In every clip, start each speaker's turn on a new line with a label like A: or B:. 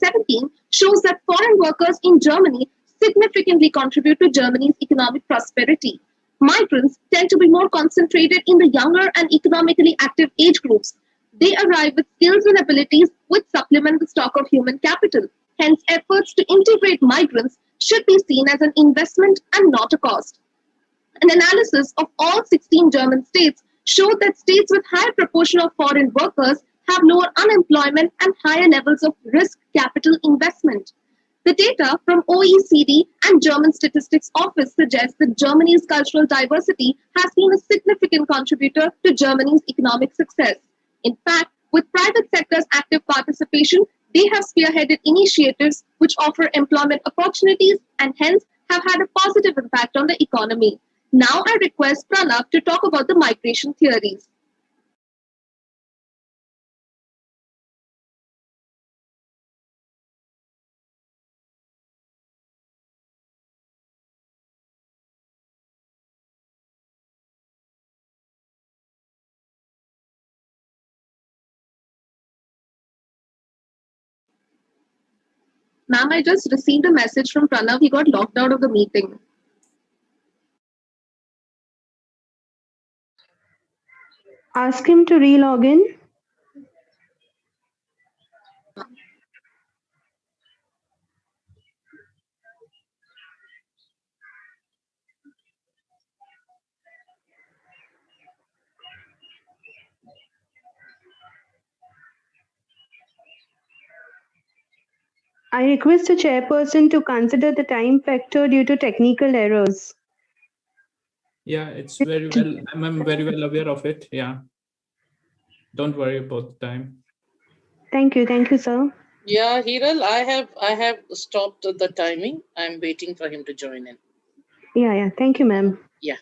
A: 2017 shows that foreign workers in Germany significantly contribute to Germany's economic prosperity. Migrants tend to be more concentrated in the younger and economically active age groups. They arrive with skills and abilities which supplement the stock of human capital. Hence, efforts to integrate migrants should be seen as an investment and not a cost. An analysis of all 16 German states showed that states with higher proportion of foreign workers have lower unemployment and higher levels of risk capital investment. The data from OECD and German Statistics Office suggests that Germany's cultural diversity has been a significant contributor to Germany's economic success. In fact, with private sector's active participation, they have spearheaded initiatives which offer employment opportunities and hence have had a positive impact on the economy. Now I request Pranav to talk about the migration theories. Ma'am, I just received a message from Pranav. He got locked out of the meeting.
B: Ask him to re-log in. I request the chairperson to consider the time factor due to technical errors.
C: Yeah, it's very well. I'm very well aware of it. Yeah. Don't worry about the time.
B: Thank you, sir.
D: Yeah, Hiral, I have stopped the timing. I'm waiting for him to join in.
B: Yeah. Thank you, ma'am.
D: Yeah.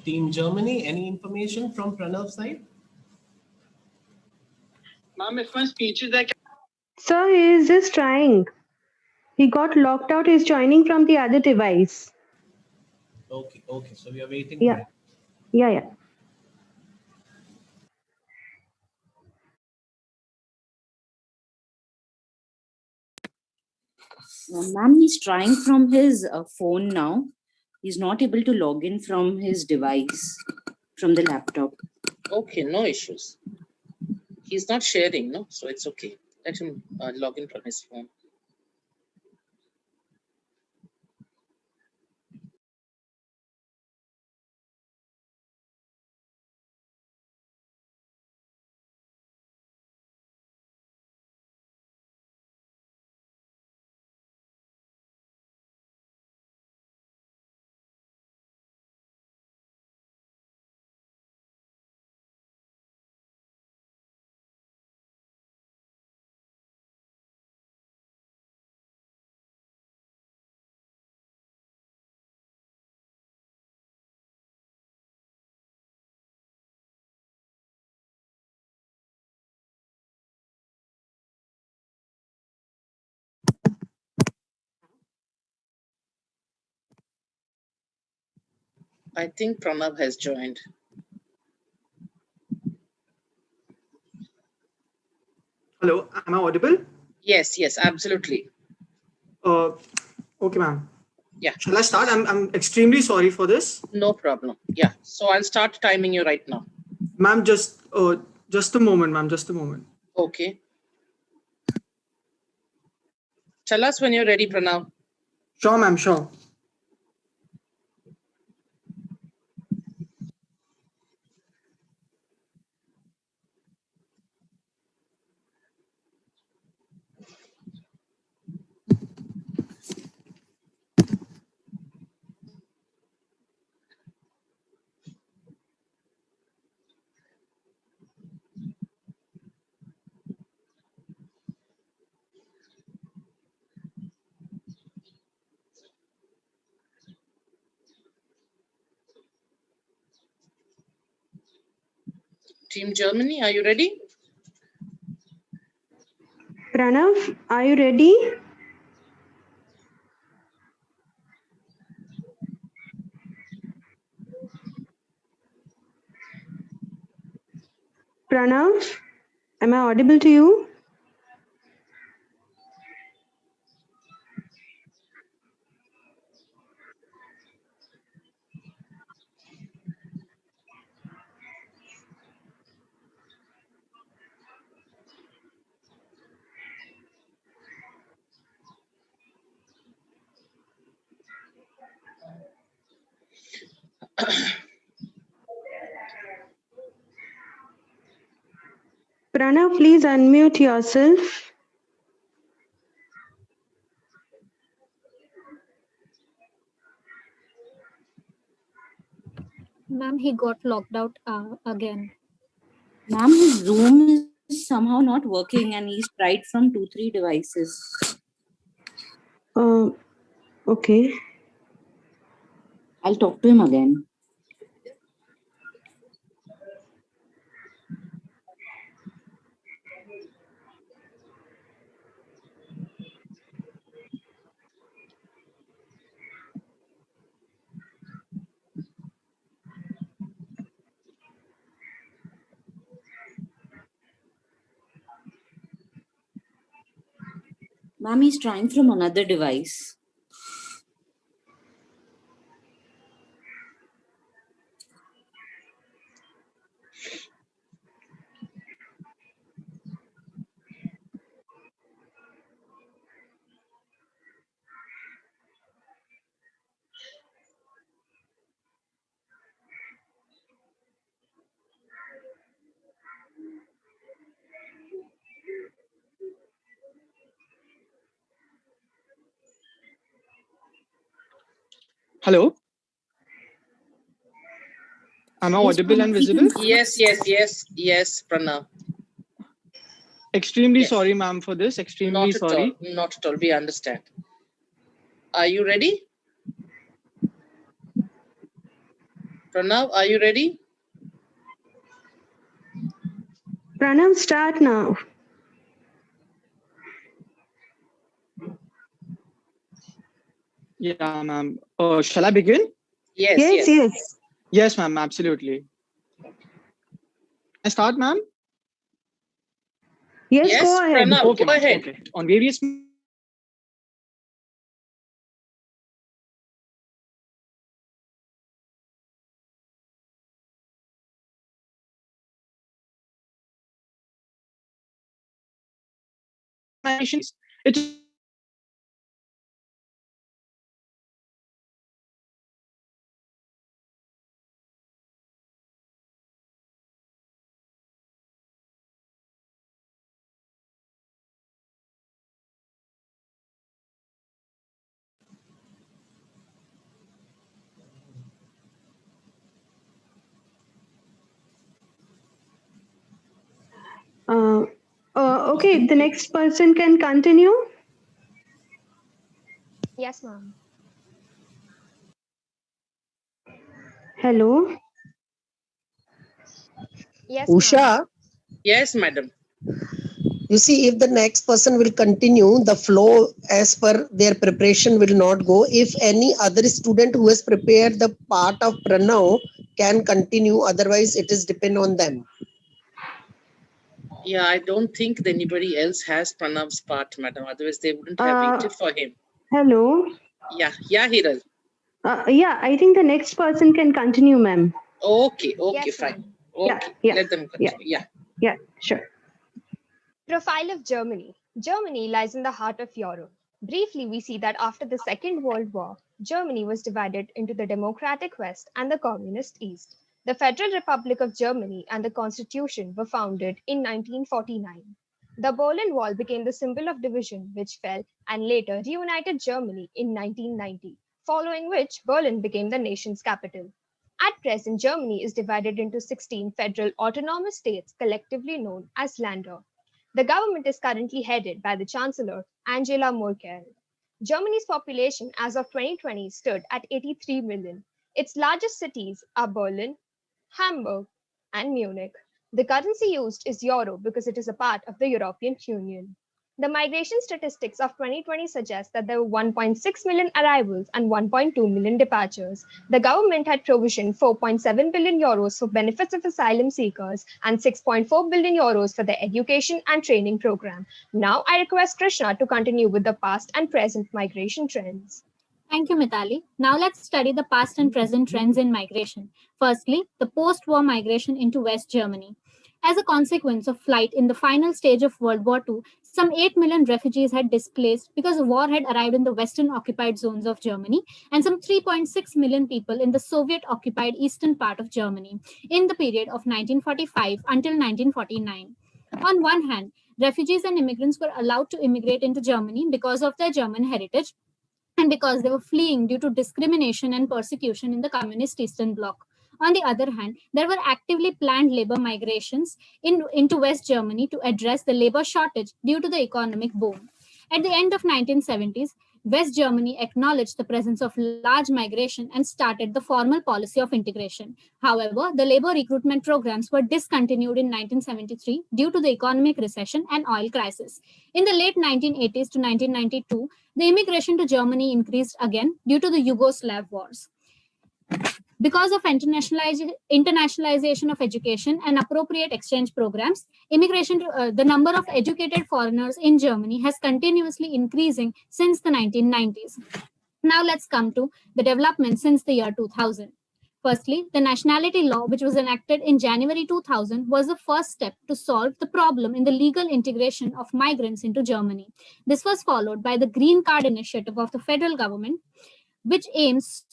E: Team Germany, any information from Pranav's side?
F: Ma'am, if my speech is like.
B: Sir, he is just trying. He got locked out. He's joining from the other device.
E: Okay. So we are waiting
B: Yeah.
E: for it.
B: Yeah.
G: Ma'am, he's trying from his phone now. He's not able to log in from his device, from the laptop.
D: Okay, no issues. He's not sharing, no? So it's okay. Let him log in from his phone. I think Pranav has joined.
H: Hello, am I audible?
D: Yes, yes, absolutely.
H: Okay, ma'am.
D: Yeah.
H: Shall I start? I'm extremely sorry for this.
D: No problem. Yeah. So I'll start timing you right now.
H: Ma'am, just a moment, ma'am, just a moment.
D: Okay. Tell us when you're ready, Pranav.
H: Sure, ma'am, sure.
D: Team Germany, are you ready?
B: Pranav, are you ready? Pranav, am I audible to you? Pranav, please unmute yourself.
I: Ma'am, he got locked out again.
G: Ma'am, his Zoom is somehow not working and he's tried from 2-3 devices.
B: Okay.
G: I'll talk to him again. Ma'am, he's trying from another device.
J: Hello? Am I audible and visible?
D: Yes, Pranav.
J: Extremely
D: Yes.
J: sorry, ma'am, for this. Extremely sorry.
D: Not at all. We understand. Are you ready? Pranav, are you ready?
B: Pranav, start now.
J: Yeah, ma'am. Shall I begin?
D: Yes.
J: Yes, ma'am, absolutely. Can I start, ma'am?
B: Yes, go ahead.
D: Pranav,
J: Okay,
D: go
J: ma'am.
D: ahead.
J: Okay. On various nations, it's
B: Okay, the next person can continue.
I: Yes, ma'am.
B: Hello.
I: Yes,
K: Usha,
I: ma'am.
D: Yes, madam.
K: You see, if the next person will continue, the flow as per their preparation will not go. If any other student who has prepared the part of Pranav can continue, otherwise it is depend on them.
D: Yeah, I don't think anybody else has Pranav's part, madam. Otherwise, they wouldn't have waited for him.
B: Hello.
D: Yeah, Hiral.
B: Yeah, I think the next person can continue, ma'am.
D: Okay,
I: Yes,
D: fine.
I: ma'am.
D: Okay,
B: Yeah,
D: let them continue.
B: Yeah, sure.
I: Profile of Germany. Germany lies in the heart of Europe. Briefly, we see that after the Second World War, Germany was divided into the democratic West and the communist East. The Federal Republic of Germany and the Constitution were founded in 1949. The Berlin Wall became the symbol of division, which fell and later reunited Germany in 1990, following which Berlin became the nation's capital. At present, Germany is divided into 16 federal autonomous states, collectively known as Länder. The government is currently headed by the Chancellor Angela Merkel. Germany's population as of 2020 stood at 83 million. Its largest cities are Berlin, Hamburg, and Munich. The currency used is euro because it is a part of the European Union. The migration statistics of 2020 suggest that there were 1.6 million arrivals and 1.2 million departures. The government had provisioned 4.7 billion euros for benefits of asylum seekers and 6.4 billion euros for the education and training program. Now I request Krishna to continue with the past and present migration trends.
L: Thank you, Mitali. Now let's study the past and present trends in migration. Firstly, the post-war migration into West Germany. As a consequence of flight in the final stage of World War II, some 8 million refugees had displaced because the war had arrived in the western occupied zones of Germany, and some 3.6 million people in the Soviet occupied eastern part of Germany in the period of 1945 until 1949. On one hand, refugees and immigrants were allowed to immigrate into Germany because of their German heritage and because they were fleeing due to discrimination and persecution in the communist Eastern Bloc. On the other hand, there were actively planned labor migrations into West Germany to address the labor shortage due to the economic boom. At the end of 1970s, West Germany acknowledged the presence of large migration and started the formal policy of integration. However, the labor recruitment programs were discontinued in 1973 due to the economic recession and oil crisis. In the late 1980s to 1992, the immigration to Germany increased again due to the Yugoslav wars. Because of internationalization of education and appropriate exchange programs, immigration to the number of educated foreigners in Germany has continuously increasing since the 1990s. Now let's come to the development since the year 2000. Firstly, the nationality law, which was enacted in January 2000, was the first step to solve the problem in the legal integration of migrants into Germany. This was followed by the Green Card initiative of the federal government, which aims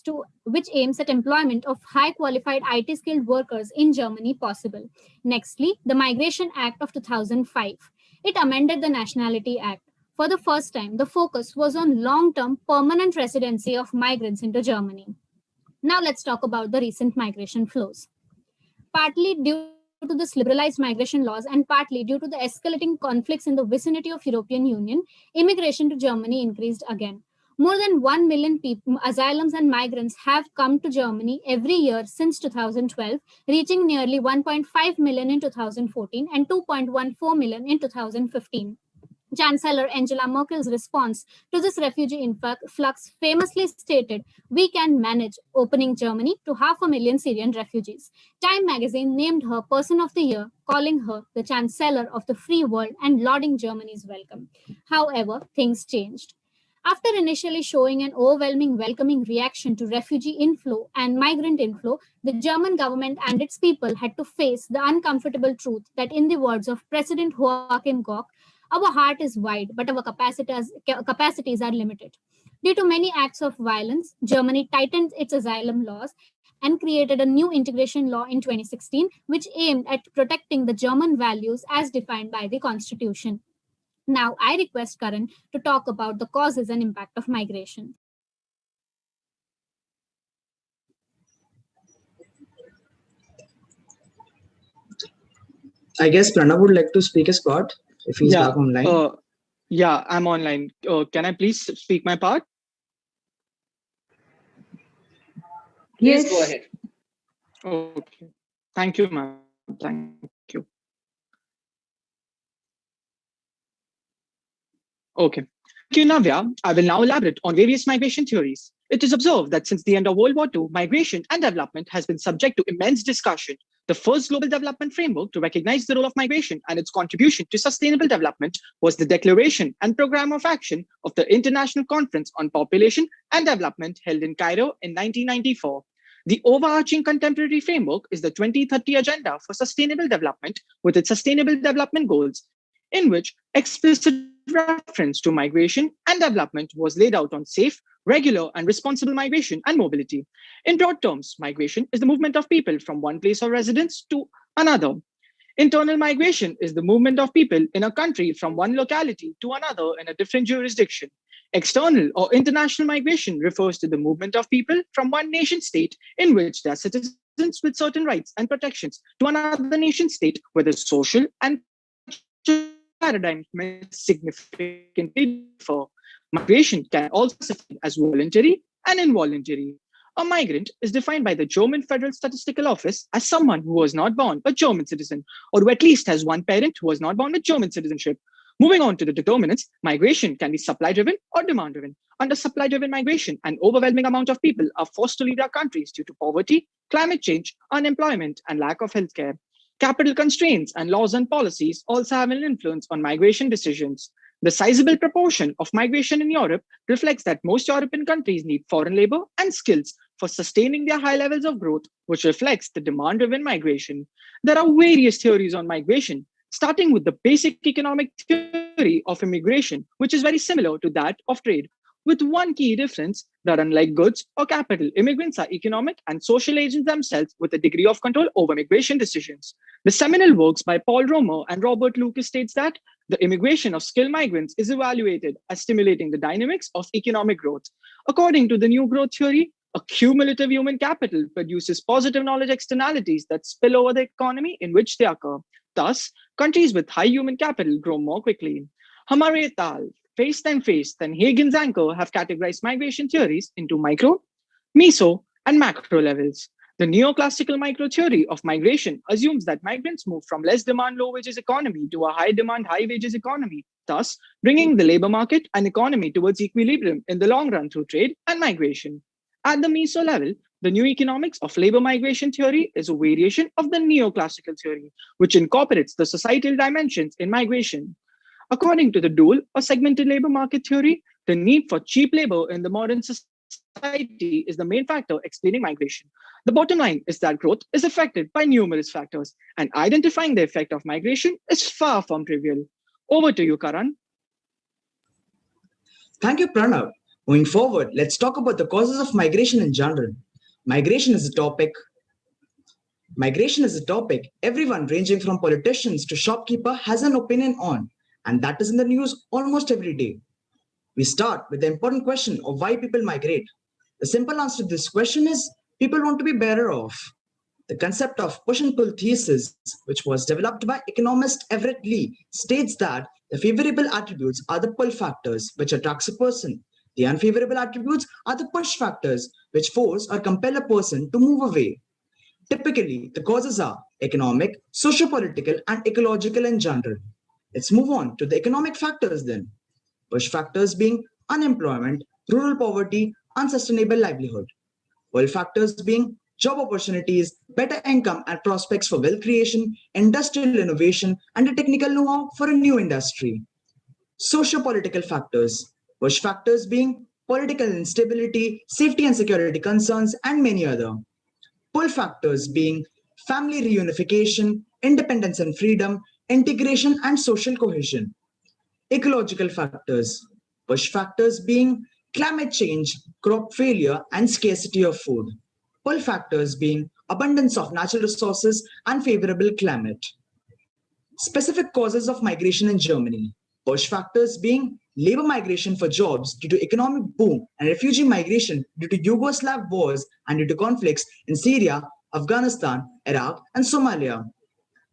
L: at employment of high qualified IT skilled workers in Germany possible. Nextly, the Migration Act of 2005. It amended the Nationality Act. For the first time, the focus was on long-term permanent residency of migrants into Germany. Now let's talk about the recent migration flows. Partly due to this liberalized migration laws and partly due to the escalating conflicts in the vicinity of European Union, immigration to Germany increased again. More than 1 million people, asylums and migrants have come to Germany every year since 2012, reaching nearly 1.5 million in 2014 and 2.14 million in 2015. Chancellor Angela Merkel's response to this refugee influx famously stated, "We can manage opening Germany to 500,000 Syrian refugees." Time magazine named her Person of the Year, calling her the Chancellor of the Free World and lauding Germany's welcome. However, things changed. After initially showing an overwhelming welcoming reaction to refugee inflow and migrant inflow, the German government and its people had to face the uncomfortable truth that, in the words of President Joachim Gauck, "Our heart is wide, but our capacities are limited." Due to many acts of violence, Germany tightened its asylum laws and created a new integration law in 2016, which aimed at protecting the German values as defined by the Constitution. Now, I request Karan to talk about the causes and impact of migration.
M: I guess Pranav would like to speak his part if he's back online.
J: Yeah, I'm online. Can I please speak my part?
D: Please go ahead.
J: Okay. Thank you, ma'am. Thank you. Okay. Thank you, Navya. I will now elaborate on various migration theories. It is observed that since the end of World War II, migration and development has been subject to immense discussion. The first global development framework to recognize the role of migration and its contribution to sustainable development was the Declaration and Program of Action of the International Conference on Population and Development held in Cairo in 1994. The overarching contemporary framework is the 2030 Agenda for Sustainable Development with its Sustainable Development Goals, in which explicit reference to migration and development was laid out on safe, regular, and responsible migration and mobility. In broad terms, migration is the movement of people from one place of residence to another. Internal migration is the movement of people in a country from one locality to another in a different jurisdiction. External or international migration refers to the movement of people from one nation state in which they are citizens with certain rights and protections to another nation state where the social and paradigm may significantly differ. Migration can also be classified as voluntary and involuntary. A migrant is defined by the German Federal Statistical Office as someone who was not born a German citizen, or who at least has one parent who was not born with German citizenship. Moving on to the determinants, migration can be supply-driven or demand-driven. Under supply-driven migration, an overwhelming amount of people are forced to leave their countries due to poverty, climate change, unemployment, and lack of healthcare. Capital constraints and laws and policies also have an influence on migration decisions. The sizable proportion of migration in Europe reflects that most European countries need foreign labor and skills for sustaining their high levels of growth, which reflects the demand-driven migration. There are various theories on migration, starting with the basic economic theory of immigration, which is very similar to that of trade, with one key difference that unlike goods or capital, immigrants are economic and social agents themselves with a degree of control over migration decisions. The seminal works by Paul Romer and Robert Lucas states that the immigration of skilled migrants is evaluated as stimulating the dynamics of economic growth. According to the new growth theory, a cumulative human capital produces positive knowledge externalities that spill over the economy in which they occur. Thus, countries with high human capital grow more quickly. Hamare et al., Feist and Hagen's Anchor have categorized migration theories into micro, meso, and macro levels. The neoclassical micro theory of migration assumes that migrants move from less demand, low wages economy to a high demand, high wages economy, thus bringing the labor market and economy towards equilibrium in the long run through trade and migration. At the meso level, the new economics of labor migration theory is a variation of the neoclassical theory, which incorporates the societal dimensions in migration. According to the dual or segmented labor market theory, the need for cheap labor in the modern society is the main factor explaining migration. The bottom line is that growth is affected by numerous factors, and identifying the effect of migration is far from trivial. Over to you, Karan.
M: Thank you, Pranav. Moving forward, let's talk about the causes of migration in general. Migration is a topic everyone ranging from politicians to shopkeeper has an opinion on, and that is in the news almost every day. We start with the important question of why people migrate. The simple answer to this question is people want to be better off. The concept of push and pull thesis, which was developed by economist Everett Lee, states that the favorable attributes are the pull factors, which attracts a person. The unfavorable attributes are the push factors, which force or compel a person to move away. Typically, the causes are economic, socio-political, and ecological in general. Let's move on to the economic factors then. Push factors being unemployment, rural poverty, unsustainable livelihood. Pull factors being job opportunities, better income and prospects for wealth creation, industrial innovation, and a technical know-how for a new industry. Socio-political factors. Push factors being political instability, safety and security concerns, and many other. Pull factors being family reunification, independence and freedom, integration and social cohesion. Ecological factors. Push factors being climate change, crop failure, and scarcity of food. Pull factors being abundance of natural resources and favorable climate. Specific causes of migration in Germany. Push factors being labor migration for jobs due to economic boom and refugee migration due to Yugoslav wars and due to conflicts in Syria, Afghanistan, Iraq, and Somalia.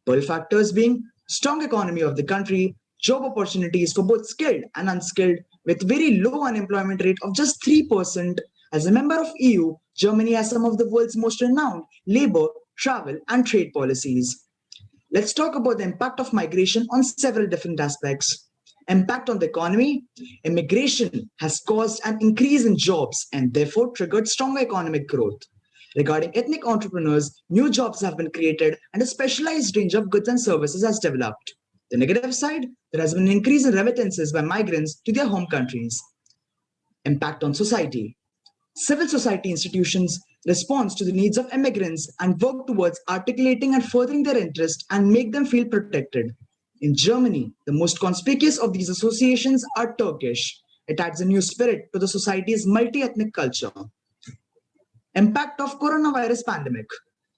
M: Pull factors being strong economy of the country, job opportunities for both skilled and unskilled, with very low unemployment rate of just 3%. As a member of EU, Germany has some of the world's most renowned labor, travel, and trade policies. Let's talk about the impact of migration on several different aspects. Impact on the economy. Immigration has caused an increase in jobs and therefore triggered stronger economic growth. Regarding ethnic entrepreneurs, new jobs have been created and a specialized range of goods and services has developed. The negative side, there has been an increase in remittances by migrants to their home countries. Impact on society. Civil society institutions respond to the needs of immigrants and work towards articulating and furthering their interest and make them feel protected. In Germany, the most conspicuous of these associations are Turkish. It adds a new spirit to the society's multi-ethnic culture. Impact of coronavirus pandemic.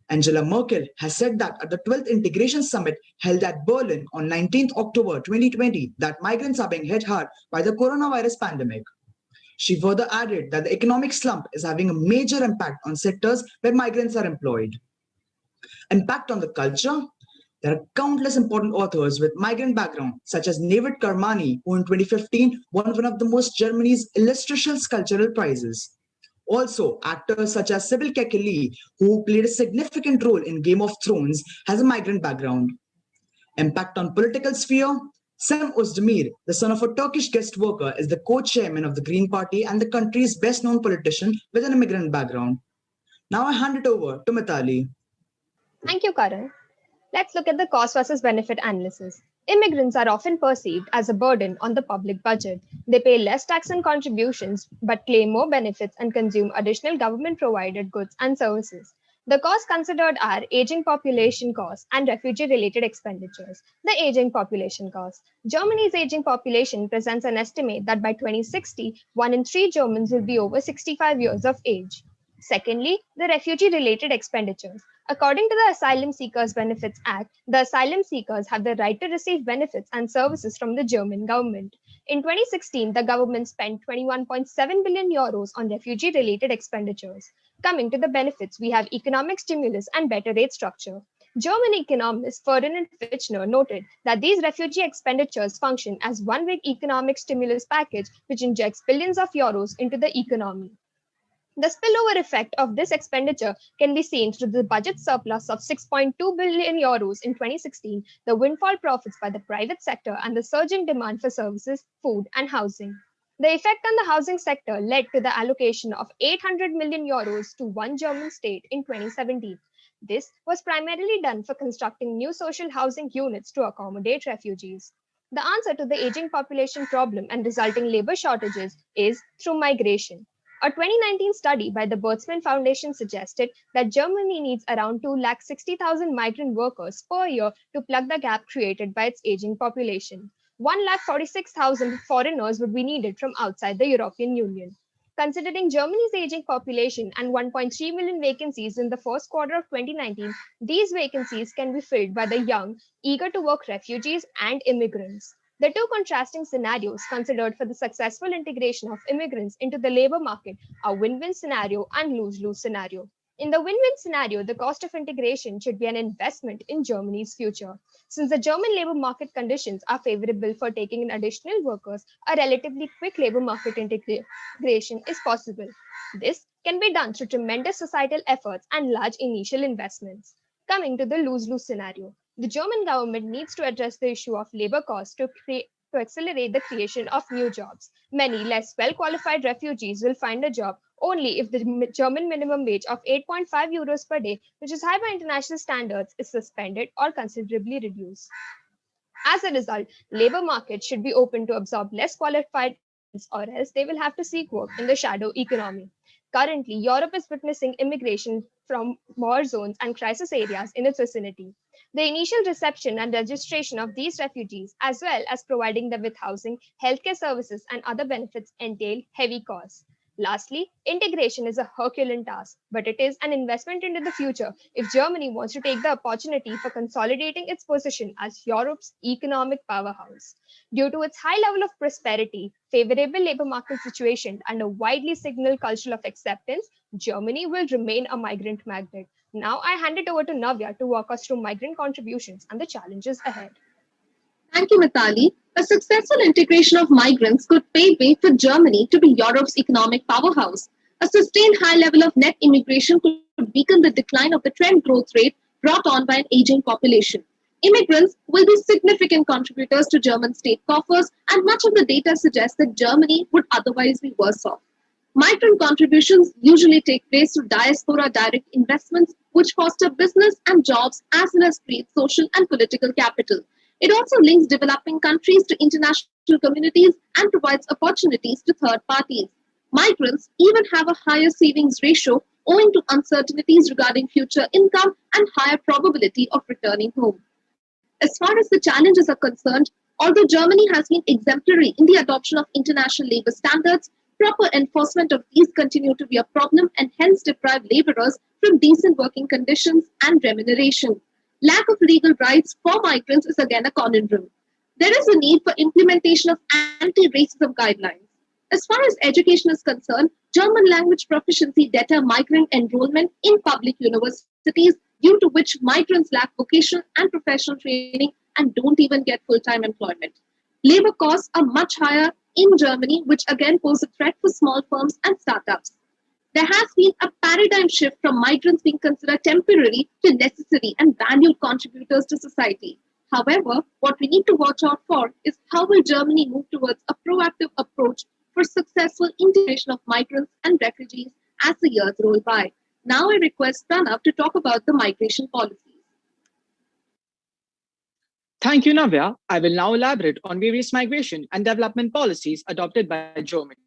M: Angela Merkel has said that at the 12th Integration Summit held at Berlin on 19th October 2020 that migrants are being hit hard by the coronavirus pandemic. She further added that the economic slump is having a major impact on sectors where migrants are employed. Impact on the culture. There are countless important authors with migrant background, such as Navid Karmani, who in 2015 won one of the most Germany's illustrious cultural prizes. Also, actors such as Sybil Kekili, who played a significant role in Game of Thrones, has a migrant background. Impact on political sphere. Sam Özdemir, the son of a Turkish guest worker, is the co-chairman of the Green Party and the country's best-known politician with an immigrant background. Now I hand it over to Mitali.
I: Thank you, Karan. Let's look at the cost versus benefit analysis. Immigrants are often perceived as a burden on the public budget. They pay less tax and contributions, but claim more benefits and consume additional government-provided goods and services. The costs considered are aging population costs and refugee-related expenditures. The aging population cost. Germany's aging population presents an estimate that by 2060, 1 in 3 Germans will be over 65 years of age. Secondly, the refugee-related expenditures. According to the Asylum Seekers Benefits Act, the asylum seekers have the right to receive benefits and services from the German government. In 2016, the government spent 21.7 billion euros on refugee-related expenditures. Coming to the benefits, we have economic stimulus and better rate structure. German economist Ferdinand Fichtner noted that these refugee expenditures function as one big economic stimulus package which injects billions of euros into the economy. The spillover effect of this expenditure can be seen through the budget surplus of 6.2 billion euros in 2016, the windfall profits by the private sector, and the surging demand for services, food, and housing. The effect on the housing sector led to the allocation of 800 million euros to one German state in 2017. This was primarily done for constructing new social housing units to accommodate refugees. The answer to the aging population problem and resulting labor shortages is through migration. A 2019 study by the Bertelsmann Foundation suggested that Germany needs around 260,000 migrant workers per year to plug the gap created by its aging population. 146,000 foreigners would be needed from outside the European Union. Considering Germany's aging population and 1.3 million vacancies in the first quarter of 2019, these vacancies can be filled by the young, eager to work refugees and immigrants. The two contrasting scenarios considered for the successful integration of immigrants into the labor market are win-win scenario and lose-lose scenario. In the win-win scenario, the cost of integration should be an investment in Germany's future. Since the German labor market conditions are favorable for taking in additional workers, a relatively quick labor market integration is possible. This can be done through tremendous societal efforts and large initial investments. Coming to the lose-lose scenario. The German government needs to address the issue of labor costs to accelerate the creation of new jobs. Many less well-qualified refugees will find a job only if the German minimum wage of 8.5 euros per day, which is high by international standards, is suspended or considerably reduced. As a result, labor markets should be open to absorb less qualified, or else they will have to seek work in the shadow economy. Currently, Europe is witnessing immigration from war zones and crisis areas in its vicinity. The initial reception and registration of these refugees, as well as providing them with housing, healthcare services, and other benefits, entail heavy costs. Lastly, integration is a Herculean task, but it is an investment into the future if Germany wants to take the opportunity for consolidating its position as Europe's economic powerhouse. Due to its high level of prosperity, favorable labor market situation, and a widely signaled culture of acceptance, Germany will remain a migrant magnet. Now I hand it over to Navya to walk us through migrant contributions and the challenges ahead.
A: Thank you, Mitali. A successful integration of migrants could pave way for Germany to be Europe's economic powerhouse. A sustained high level of net immigration could weaken the decline of the trend growth rate brought on by an aging population. Immigrants will be significant contributors to German state coffers, and much of the data suggests that Germany would otherwise be worse off. Migrant contributions usually take place through diaspora direct investments, which foster business and jobs as well as create social and political capital. It also links developing countries to international communities and provides opportunities to third parties. Migrants even have a higher savings ratio owing to uncertainties regarding future income and higher probability of returning home. As far as the challenges are concerned, although Germany has been exemplary in the adoption of international labor standards, proper enforcement of these continue to be a problem and hence deprive laborers from decent working conditions and remuneration. Lack of legal rights for migrants is again a conundrum. There is a need for implementation of anti-racism guidelines. As far as education is concerned, German language proficiency deter migrant enrollment in public universities, due to which migrants lack vocational and professional training and don't even get full-time employment. Labor costs are much higher in Germany, which again pose a threat for small firms and startups. There has been a paradigm shift from migrants being considered temporary to necessary and valued contributors to society. However, what we need to watch out for is how will Germany move towards a proactive approach for successful integration of migrants and refugees as the years roll by. Now I request Pranav to talk about the migration policies.
J: Thank you, Navya. I will now elaborate on various migration and development policies adopted by Germany.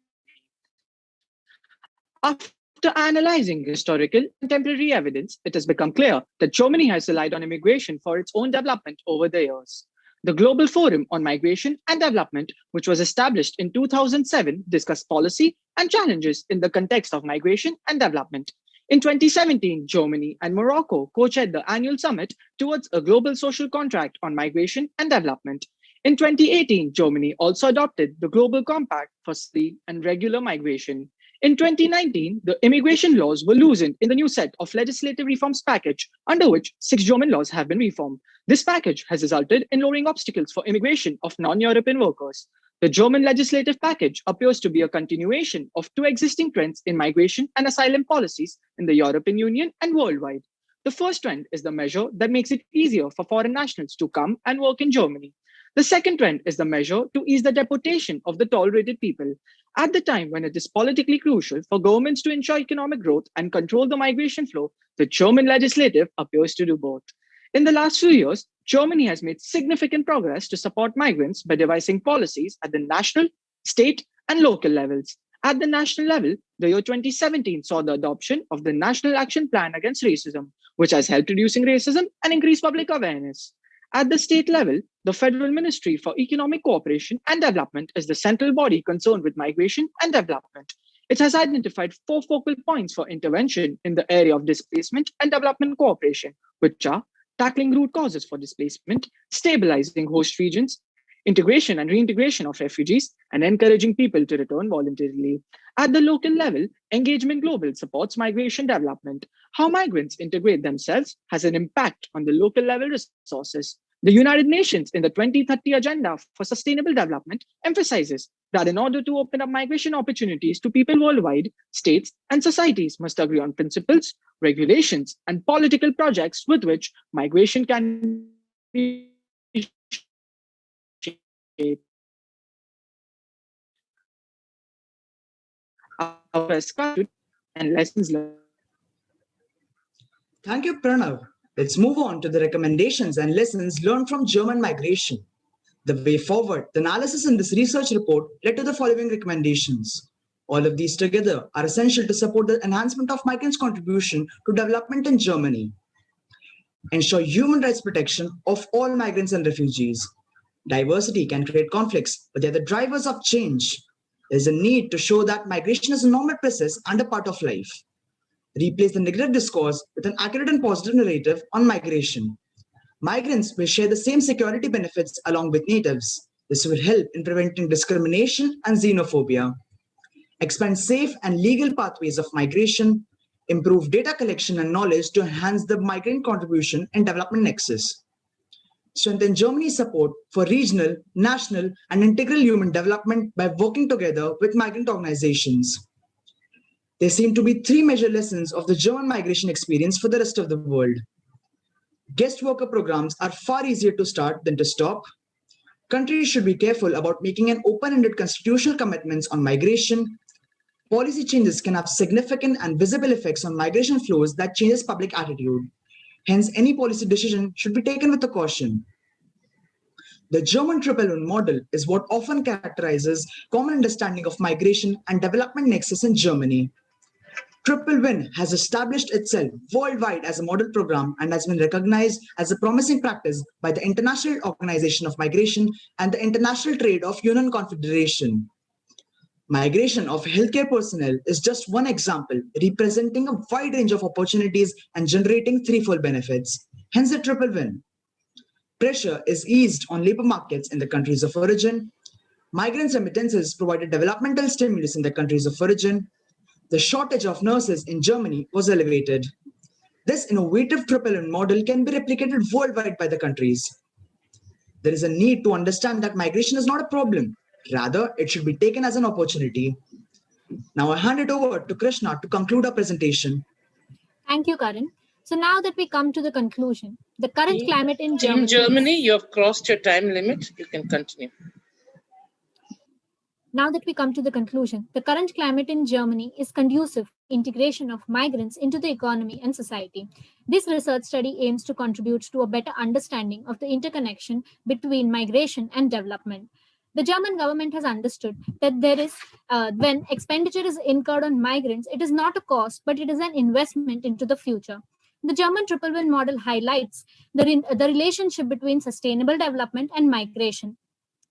J: After analyzing historical and contemporary evidence, it has become clear that Germany has relied on immigration for its own development over the years. The Global Forum on Migration and Development, which was established in 2007, discussed policy and challenges in the context of migration and development. In 2017, Germany and Morocco co-chaired the annual summit towards a global social contract on migration and development. In 2018, Germany also adopted the Global Compact for steady and regular migration. In 2019, the immigration laws were loosened in the new set of legislative reforms package, under which 6 German laws have been reformed. This package has resulted in lowering obstacles for immigration of non-European workers. The German legislative package appears to be a continuation of 2 existing trends in migration and asylum policies in the European Union and worldwide. The first trend is the measure that makes it easier for foreign nationals to come and work in Germany. The second trend is the measure to ease the deportation of the tolerated people. At the time when it is politically crucial for governments to ensure economic growth and control the migration flow, the German legislative appears to do both. In the last few years, Germany has made significant progress to support migrants by devising policies at the national, state, and local levels. At the national level, the year 2017 saw the adoption of the National Action Plan Against Racism, which has helped reducing racism and increase public awareness. At the state level, the Federal Ministry for Economic Cooperation and Development is the central body concerned with migration and development. It has identified 4 focal points for intervention in the area of displacement and development cooperation, which are tackling root causes for displacement, stabilizing host regions, integration and reintegration of refugees, and encouraging people to return voluntarily. At the local level, Engagement Global supports migration development. How migrants integrate themselves has an impact on the local level resources. The United Nations in the 2030 Agenda for Sustainable Development emphasizes that in order to open up migration opportunities to people worldwide, states and societies must agree on principles, regulations, and political projects with which migration can be shaped. And lessons learned.
M: Thank you, Pranav. Let's move on to the recommendations and lessons learned from German migration. The way forward, the analysis in this research report led to the following recommendations. All of these together are essential to support the enhancement of migrants' contribution to development in Germany. Ensure human rights protection of all migrants and refugees. Diversity can create conflicts, but they're the drivers of change. There's a need to show that migration is a normal process and a part of life. Replace the negative discourse with an accurate and positive narrative on migration. Migrants will share the same security benefits along with natives. This will help in preventing discrimination and xenophobia. Expand safe and legal pathways of migration. Improve data collection and knowledge to enhance the migrant contribution and development nexus. Strengthen Germany's support for regional, national, and integral human development by working together with migrant organizations. There seem to be 3 major lessons of the German migration experience for the rest of the world. Guest worker programs are far easier to start than to stop. Countries should be careful about making an open-ended constitutional commitments on migration. Policy changes can have significant and visible effects on migration flows that changes public attitude. Hence, any policy decision should be taken with a caution. The German triple win model is what often characterizes common understanding of migration and development nexus in Germany. Triple Win has established itself worldwide as a model program and has been recognized as a promising practice by the International Organization of Migration and the International Trade of Union Confederation. Migration of healthcare personnel is just one example, representing a wide range of opportunities and generating threefold benefits. Hence the triple win. Pressure is eased on labor markets in the countries of origin. Migrant remittances provided developmental stimulus in the countries of origin. The shortage of nurses in Germany was elevated. This innovative triple win model can be replicated worldwide by the countries. There is a need to understand that migration is not a problem. Rather, it should be taken as an opportunity. Now I hand it over to Krishna to conclude our presentation.
L: Thank you, Karan. So now that we come to the conclusion, the current climate in
D: Team
L: Germany.
D: Germany, you have crossed your time limit. You can continue.
L: Now that we come to the conclusion, the current climate in Germany is conducive to integration of migrants into the economy and society. This research study aims to contribute to a better understanding of the interconnection between migration and development. The German government has understood that there is, when expenditure is incurred on migrants, it is not a cost, but it is an investment into the future. The German triple win model highlights the relationship between sustainable development and migration.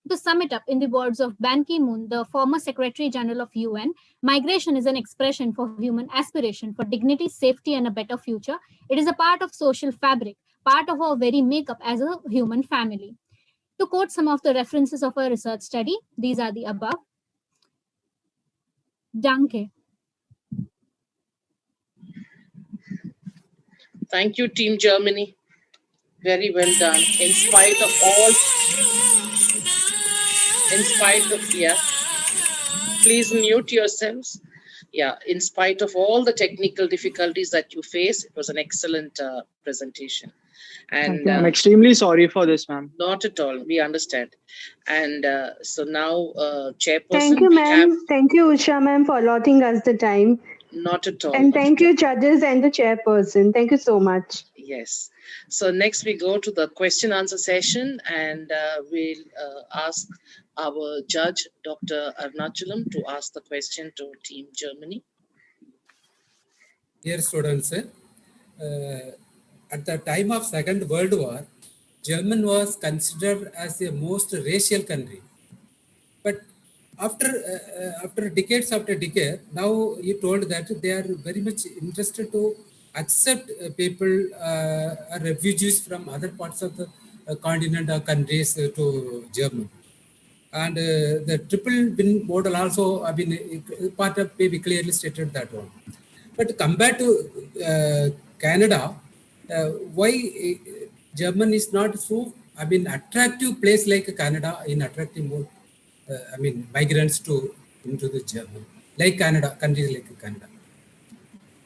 L: To sum it up, in the words of Ban Ki-moon, the former Secretary General of UN, migration is an expression for human aspiration for dignity, safety, and a better future. It is a part of social fabric, part of our very makeup as a human family. To quote some of the references of our research study, these are the above. Danke.
D: Thank you, Team Germany. Very well done. In spite of all, yeah, please mute yourselves. Yeah, in spite of all the technical difficulties that you face, it was an excellent presentation. And
J: I'm extremely sorry for this, ma'am.
D: not at all, we understand. And so now, chairperson,
B: Thank you,
D: we
B: ma'am.
D: have
B: Thank you, Usha, ma'am, for allotting us the time.
D: not at all.
B: And thank you, judges and the chairperson. Thank you so much.
D: Yes. So next we go to the question answer session, and we'll ask our judge, Dr. Arnachalam, to ask the question to Team Germany.
N: Dear students, at the time of Second World War, Germany was considered as the most racial country. But after decades after decade, now you told that they are very much interested to accept people, refugees from other parts of the continent or countries to Germany. And the triple win model also, I mean, part of maybe clearly stated that one. But compared to Canada, why Germany is not so, I mean, attractive place like Canada in attracting more, I mean, migrants to into the Germany, like Canada, countries like Canada.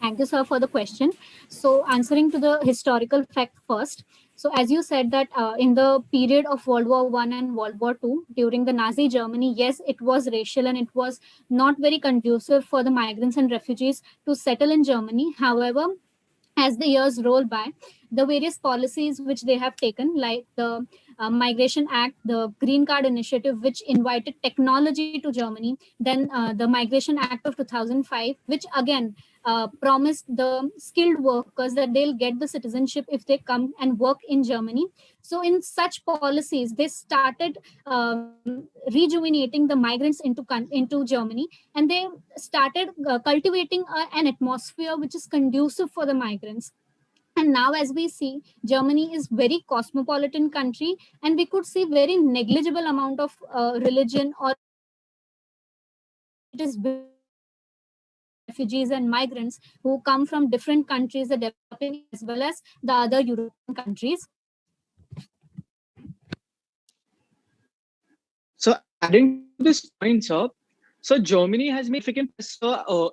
L: Thank you, sir, for the question. So answering to the historical fact first. So as you said that in the period of World War I and World War II, during the Nazi Germany, yes, it was racial and it was not very conducive for the migrants and refugees to settle in Germany. However, as the years roll by, the various policies which they have taken, like the Migration Act, the Green Card Initiative, which invited technology to Germany, then the Migration Act of 2005, which again promised the skilled workers that they'll get the citizenship if they come and work in Germany. So in such policies, they started rejuvenating the migrants into Germany, and they started cultivating an atmosphere which is conducive for the migrants. And now, as we see, Germany is very cosmopolitan country, and we could see very negligible amount of religion, or it is refugees and migrants who come from different countries, the developing as well as the other European countries.
J: So adding to this point, sir, so Germany has made significant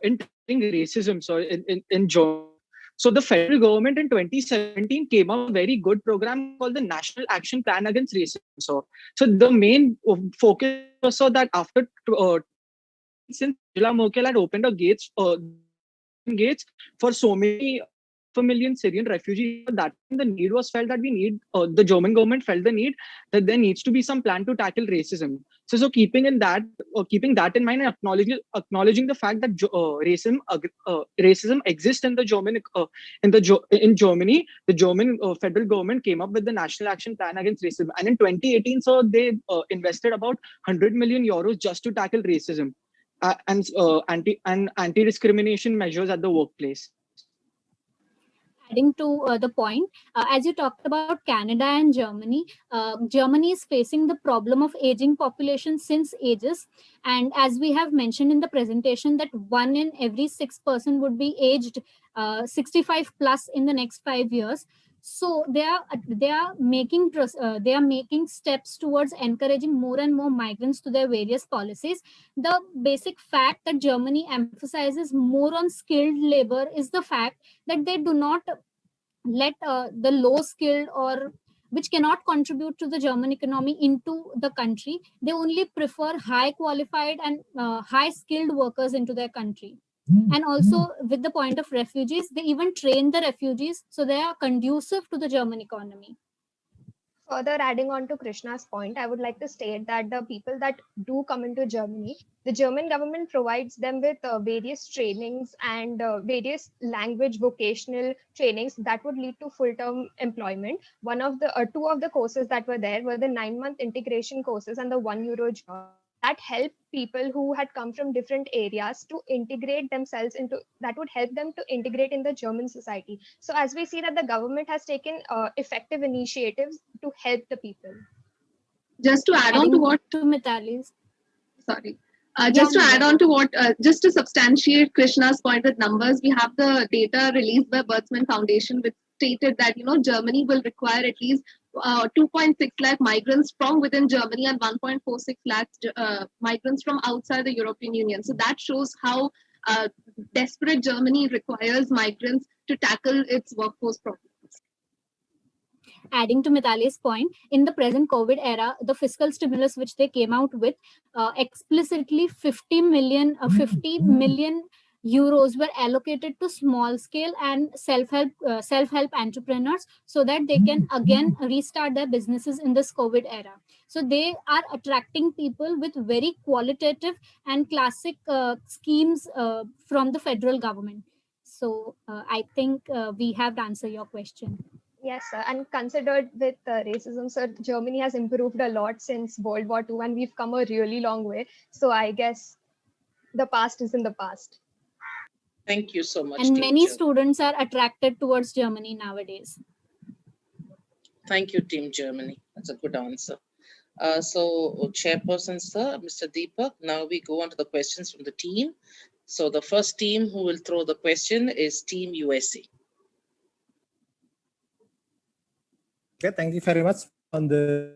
J: in racism, so in Germany. So the federal government in 2017 came up with a very good program called the National Action Plan Against Racism. So the main focus was so that after since Angela Merkel had opened the gates for so many a million Syrian refugees, that the need was felt that we need, the German government felt the need that there needs to be some plan to tackle racism. So keeping that in mind, and acknowledging the fact that racism exists in the in Germany, the German federal government came up with the National Action Plan Against Racism, and in 2018, so they invested about 100 million euros just to tackle racism and anti-discrimination measures at the workplace.
L: Adding to the point, as you talked about Canada and Germany, Germany is facing the problem of aging population since ages. And as we have mentioned in the presentation, that 1 in every 6 person would be aged 65 plus in the next 5 years. So they are making steps towards encouraging more and more migrants to their various policies. The basic fact that Germany emphasizes more on skilled labor is the fact that they do not let the low skilled or which cannot contribute to the German economy into the country. They only prefer high qualified and high skilled workers into their country. And also with the point of refugees, they even train the refugees so they are conducive to the German economy.
I: Further adding on to Krishna's point, I would like to state that the people that do come into Germany, the German government provides them with various trainings and various language vocational trainings that would lead to full-term employment. One of the two of the courses that were there were the 9-month integration courses and the €1 job that help people who had come from different areas to integrate themselves into, that would help them to integrate in the German society. So as we see that the government has taken effective initiatives to help the people.
A: Just to add on to what
L: Mitali's,
A: sorry. Just to add on to what, just to substantiate Krishna's point with numbers, we have the data released by Bertelsmann Foundation, which stated that Germany will require at least 2.6 lakh migrants from within Germany and 1.46 lakh migrants from outside the European Union. So that shows how desperate Germany requires migrants to tackle its workforce problems.
L: Adding to Mitali's point, in the present COVID era, the fiscal stimulus which they came out with, explicitly 50 million euros were allocated to small scale and self-help entrepreneurs so that they can again restart their businesses in this COVID era. So they are attracting people with very qualitative and classic schemes from the federal government. So I think we have to answer your question.
I: Yes, sir. And considered with racism, sir, Germany has improved a lot since World War II, and we've come a really long way. So I guess the past is in the past.
D: Thank you so much.
L: And many students are attracted towards Germany nowadays.
D: Thank you, Team Germany. That's a good answer. So, Chairperson, sir, Mr. Deepak, now we go on to the questions from the team. So the first team who will throw the question is Team USA.
O: Okay, thank you very much on the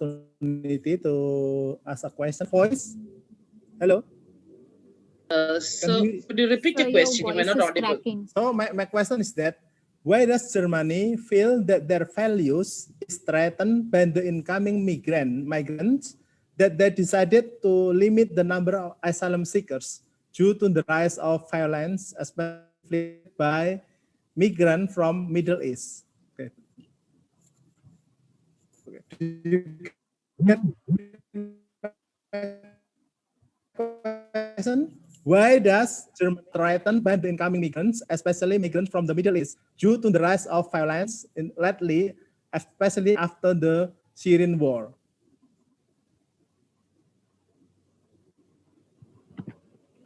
O: opportunity to ask a question. Voice. Hello.
D: So could you repeat your question? You were not audible.
O: Cracking. So my question is that why does Germany feel that their values is threatened by the incoming migrants that they decided to limit the number of asylum seekers due to the rise of violence, especially by migrants from Middle East? Okay. Do you get question? Why does Germany threaten by the incoming migrants, especially migrants from the Middle East, due to the rise of violence lately, especially after the Syrian war?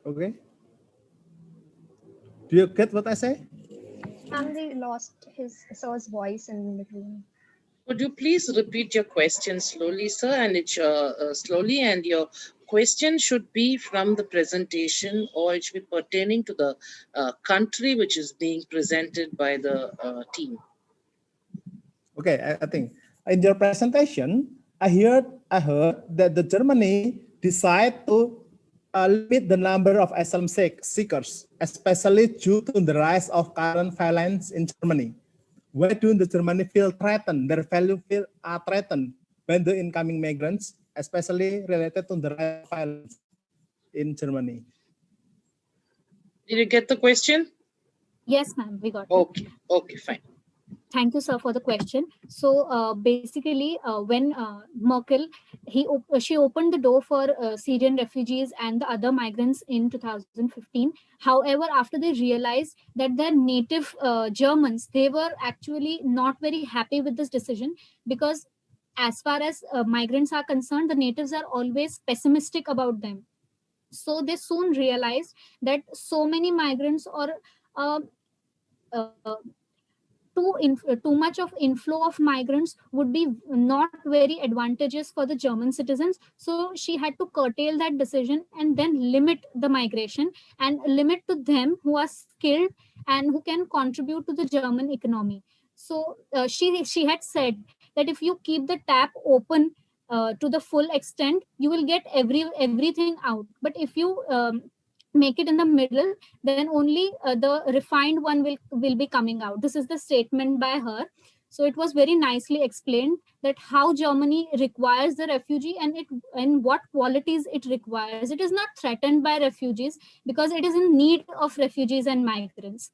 O: Okay. Do you get what I say?
I: Family lost his sir's voice in between.
D: Could you please repeat your question slowly, sir, and slowly, and your question should be from the presentation, or it should be pertaining to the country which is being presented by the team.
O: Okay, I think in your presentation, I heard that the Germany decided to limit the number of asylum seekers, especially due to the rise of current violence in Germany. Why do the Germany feel threatened? Their value are threatened by the incoming migrants, especially related to the rise of violence in Germany.
D: Did you get the question?
L: Yes, ma'am, we got it.
D: Okay, okay, fine.
L: Thank you, sir, for the question. So basically, when Merkel, she opened the door for Syrian refugees and the other migrants in 2015. However, after they realized that their native Germans, they were actually not very happy with this decision, because as far as migrants are concerned, the natives are always pessimistic about them. So they soon realized that so many migrants or uh, uh, too much of inflow of migrants would be not very advantageous for the German citizens. So she had to curtail that decision and then limit the migration and limit to them who are skilled and who can contribute to the German economy. So she had said that if you keep the tap open to the full extent, you will get everything out. But if you make it in the middle, then only the refined one will be coming out. This is the statement by her. So it was very nicely explained that how Germany requires the refugee and what qualities it requires. It is not threatened by refugees because it is in need of refugees and migrants.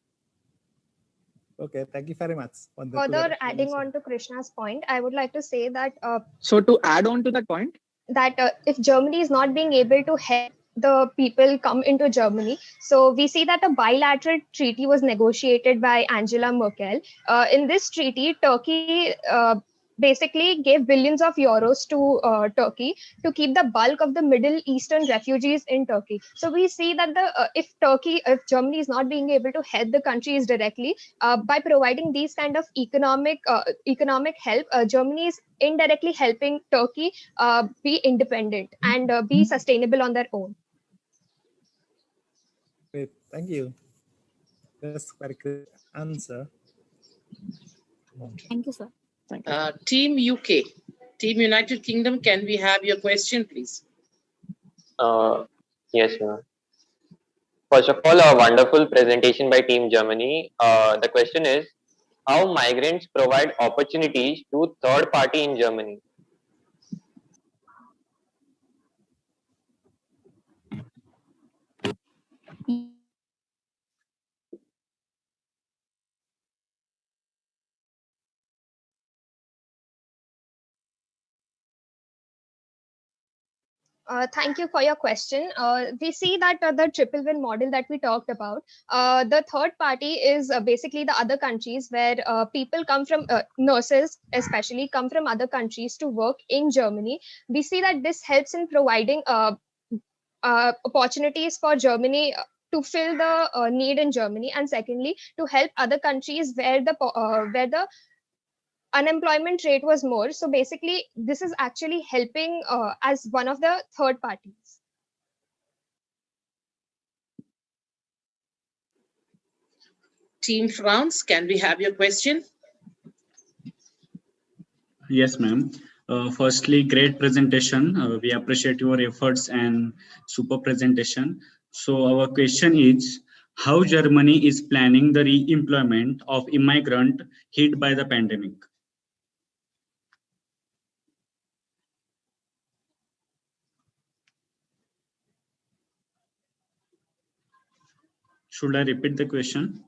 O: Okay, thank you very much.
I: Further adding on to Krishna's point, I would like to say that
J: So to add on to that point,
I: if Germany is not being able to help the people come into Germany, so we see that a bilateral treaty was negotiated by Angela Merkel. In this treaty, Turkey basically gave billions of euros to Turkey to keep the bulk of the Middle Eastern refugees in Turkey. So we see that if Germany is not being able to help the countries directly by providing these kind of economic help, Germany is indirectly helping Turkey be independent and be sustainable on their own.
O: Great, thank you. That's very good answer.
L: Thank you, sir.
D: Team UK, Team United Kingdom, can we have your question, please?
P: Yes, ma'am. First of all, a wonderful presentation by Team Germany. The question is, how migrants provide opportunities to third party in Germany?
I: Thank you for your question. We see that the triple win model that we talked about, the third party is basically the other countries where people come from, nurses especially come from other countries to work in Germany. We see that this helps in providing opportunities for Germany to fill the need in Germany, and secondly, to help other countries where the unemployment rate was more. So basically, this is actually helping as one of the third parties.
D: Team France, can we have your question?
Q: Yes, ma'am. Firstly, great presentation. We appreciate your efforts and super presentation. So our question is, how Germany is planning the re-employment of immigrant hit by the pandemic? Should I repeat the question?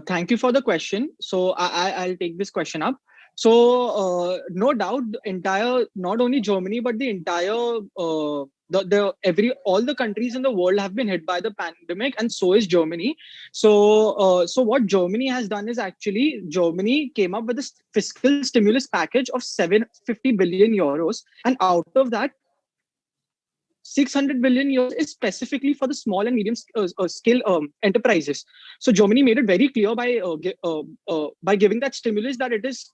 J: Thank you for the question. So I'll take this question up. So no doubt, not only Germany but the entire all the countries in the world have been hit by the pandemic, and so is Germany. So what Germany has done is actually Germany came up with a fiscal stimulus package of 750 billion euros, and out of that, 600 billion euros is specifically for the small and medium scale enterprises. So Germany made it very clear by giving that stimulus that it is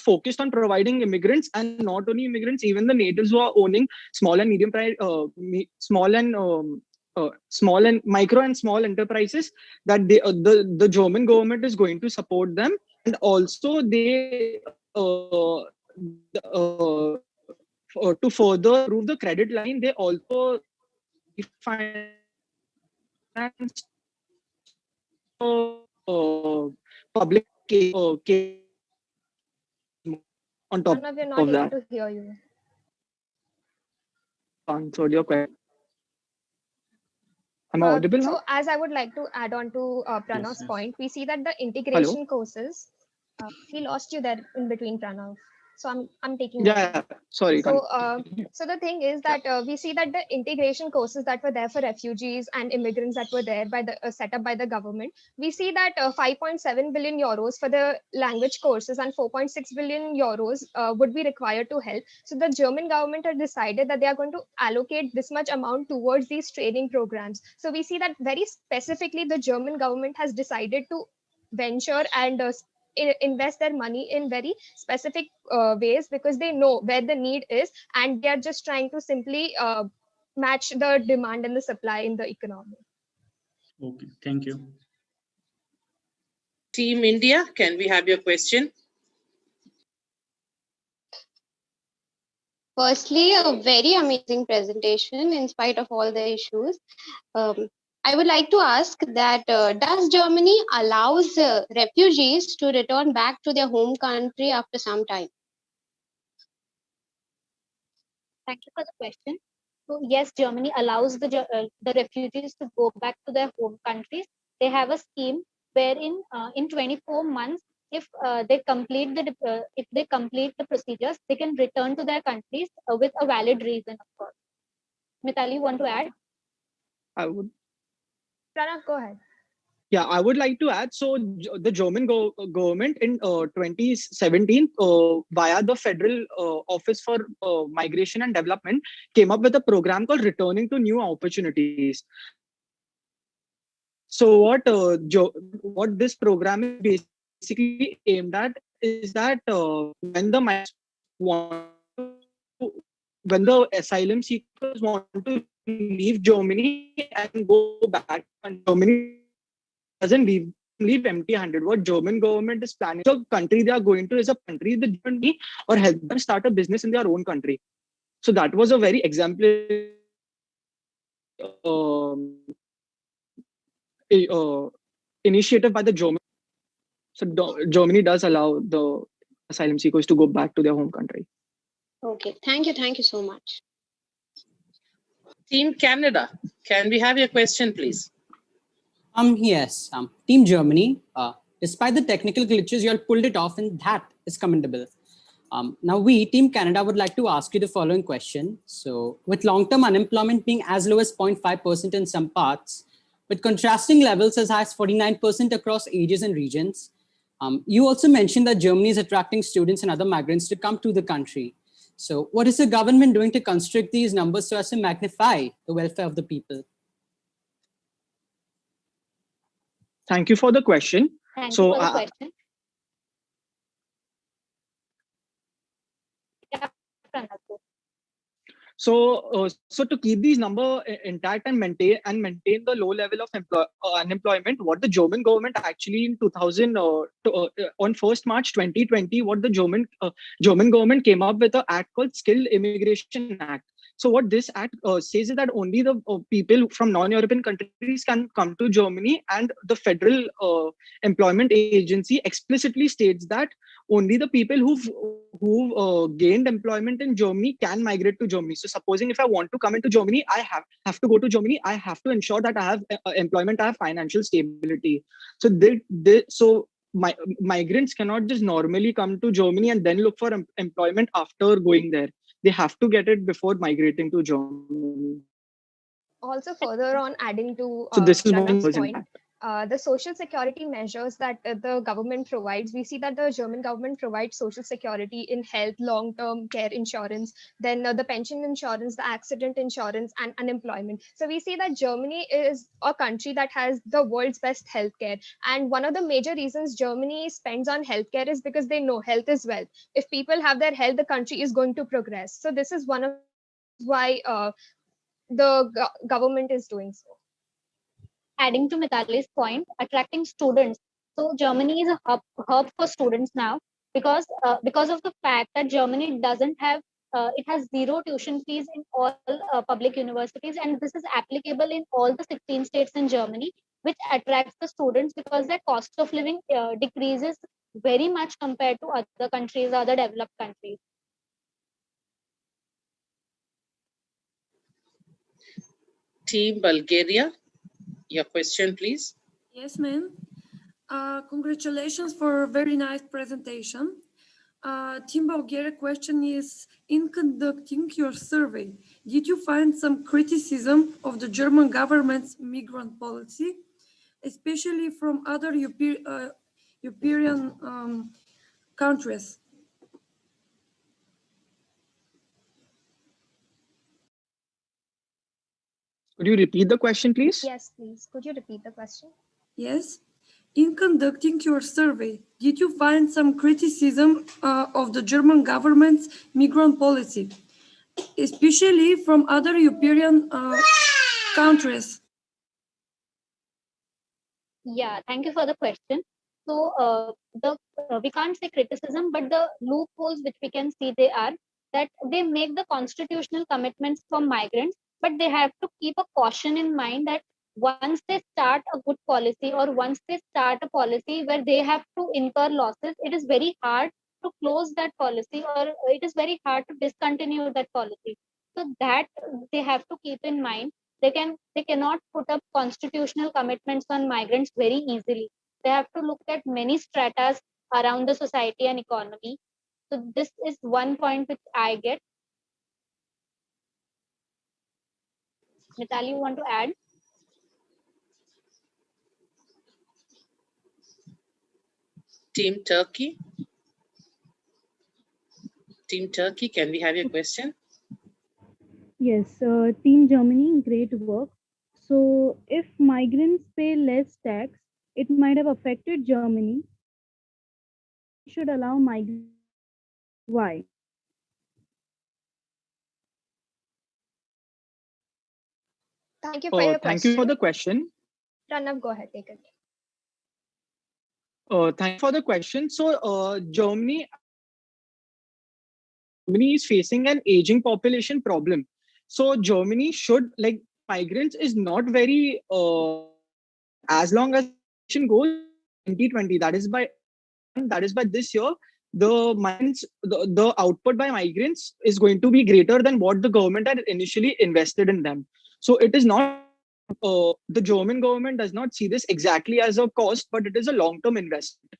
J: focused on providing immigrants, and not only immigrants, even the natives who are owning small and micro and small enterprises, that the German government is going to support them, and also to further improve the credit line, they also finance public on top
I: Pranav, we're not
J: of
I: able
J: that.
I: to hear you.
J: Answered your question. Am I audible now?
I: So as I would like to add on to Pranav's
Q: yes.
I: point, we see that the
J: Hello?
I: integration courses, we lost you there in between, Pranav. So I'm taking over.
J: Yeah, sorry.
I: So, so the thing is that we see that the integration courses that were there for refugees and immigrants that were there by the set up by the government, we see that 5.7 billion euros for the language courses and 4.6 billion euros would be required to help. So the German government has decided that they are going to allocate this much amount towards these training programs. So we see that very specifically the German government has decided to venture and invest their money in very specific ways because they know where the need is and they are just trying to simply match the demand and the supply in the economy.
Q: Okay, thank you.
D: Team India, can we have your question?
R: Firstly, a very amazing presentation in spite of all the issues. I would like to ask that does Germany allows refugees to return back to their home country after some time?
L: Thank you for the question. So yes, Germany allows the refugees to go back to their home countries. They have a scheme wherein in 24 months, if they complete the procedures, they can return to their countries with a valid reason, of course. Mitali, you want to add?
J: I would.
I: Pranav, go ahead.
J: Yeah, I would like to add. So the German government in 2017, via the Federal Office for Migration and Development, came up with a program called Returning to New Opportunities. So what this program is basically aimed at is that when the asylum seekers want to leave Germany and go back, and Germany doesn't leave empty-handed. What German government is planning, the country they are going to is a country that doesn't need or help them start a business in their own country. So that was a very exemplary initiative by the German. So Germany does allow the asylum seekers to go back to their home country.
R: Okay, thank you so much.
D: Team Canada, can we have your question, please?
S: Yes, Team Germany, despite the technical glitches, you all pulled it off, and that is commendable. Now we, Team Canada, would like to ask you the following question. So with long-term unemployment being as low as 0.5% in some parts, with contrasting levels as high as 49% across ages and regions, you also mentioned that Germany is attracting students and other migrants to come to the country. So what is the government doing to constrict these numbers so as to magnify the welfare of the people?
J: Thank you for the question.
L: Thank you for the question. Yeah, Pranav.
J: So to keep these numbers intact and maintain the low level of unemployment, what the German government actually in 2000 on 1st March 2020, what the German government came up with an act called Skilled Immigration Act. So what this act says is that only the people from non-European countries can come to Germany, and the Federal Employment Agency explicitly states that only the people who've gained employment in Germany can migrate to Germany. So supposing if I want to come into Germany, I have to go to Germany. I have to ensure that I have employment, I have financial stability. So migrants cannot just normally come to Germany and then look for employment after going there. They have to get it before migrating to Germany.
I: Also, further on adding to
J: so this is
I: Pranav's point, the social security measures that the government provides, we see that the German government provides social security in health, long-term care insurance, then the pension insurance, the accident insurance, and unemployment. So we see that Germany is a country that has the world's best healthcare. And one of the major reasons Germany spends on healthcare is because they know health is wealth. If people have their health, the country is going to progress. So this is one of why the government is doing so.
L: Adding to Mitali's point, attracting students. So Germany is a hub for students now because of the fact that Germany doesn't have it has zero tuition fees in all public universities, and this is applicable in all the 16 states in Germany, which attracts the students because their cost of living decreases very much compared to other countries, other developed countries.
D: Team Bulgaria, your question, please.
T: Yes, ma'am. Congratulations for a very nice presentation. Team Bulgaria question is, in conducting your survey, did you find some criticism of the German government's migrant policy, especially from other European countries?
J: Could you repeat the question, please?
I: Yes, please. Could you repeat the question?
T: Yes. In conducting your survey, did you find some criticism of the German government's migrant policy, especially from other European countries?
L: Yeah, thank you for the question. So we can't say criticism, but the loopholes which we can see they are that they make the constitutional commitments for migrants, but they have to keep a caution in mind that once they start a good policy or once they start a policy where they have to incur losses, it is very hard to close that policy, or it is very hard to discontinue that policy. So that they have to keep in mind. They cannot put up constitutional commitments on migrants very easily. They have to look at many stratas around the society and economy. So this is one point which I get. Mitali, you want to add?
D: Team Turkey. Team Turkey, can we have your question?
U: Yes, Team Germany, great work. So, if migrants pay less tax, it might have affected Germany. Should allow migrants. Why?
I: Thank you for your
J: Thank you for
I: question.
J: the question.
I: Pranav, go ahead, take it.
J: Thank you for the question. So, Germany is facing an aging population problem. So, Germany should, like, migrants is not very, as long as population goes 2020, that is by this year, the migrants, the output by migrants is going to be greater than what the government had initially invested in them. So, it is not. The German government does not see this exactly as a cost, but it is a long-term investment.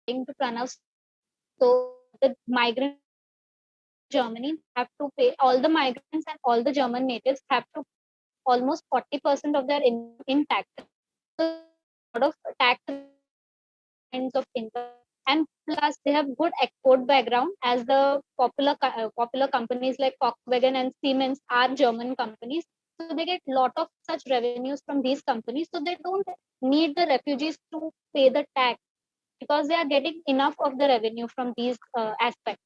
L: To Pranav, so the migrant Germany have to pay, all the migrants and all the German natives have to almost 40% of their income in taxes. So a lot of tax kinds of income, and plus they have good export background, as the popular companies like Volkswagen and Siemens are German companies. So they get lot of such revenues from these companies. So they don't need the refugees to pay the tax because they are getting enough of the revenue from these aspects.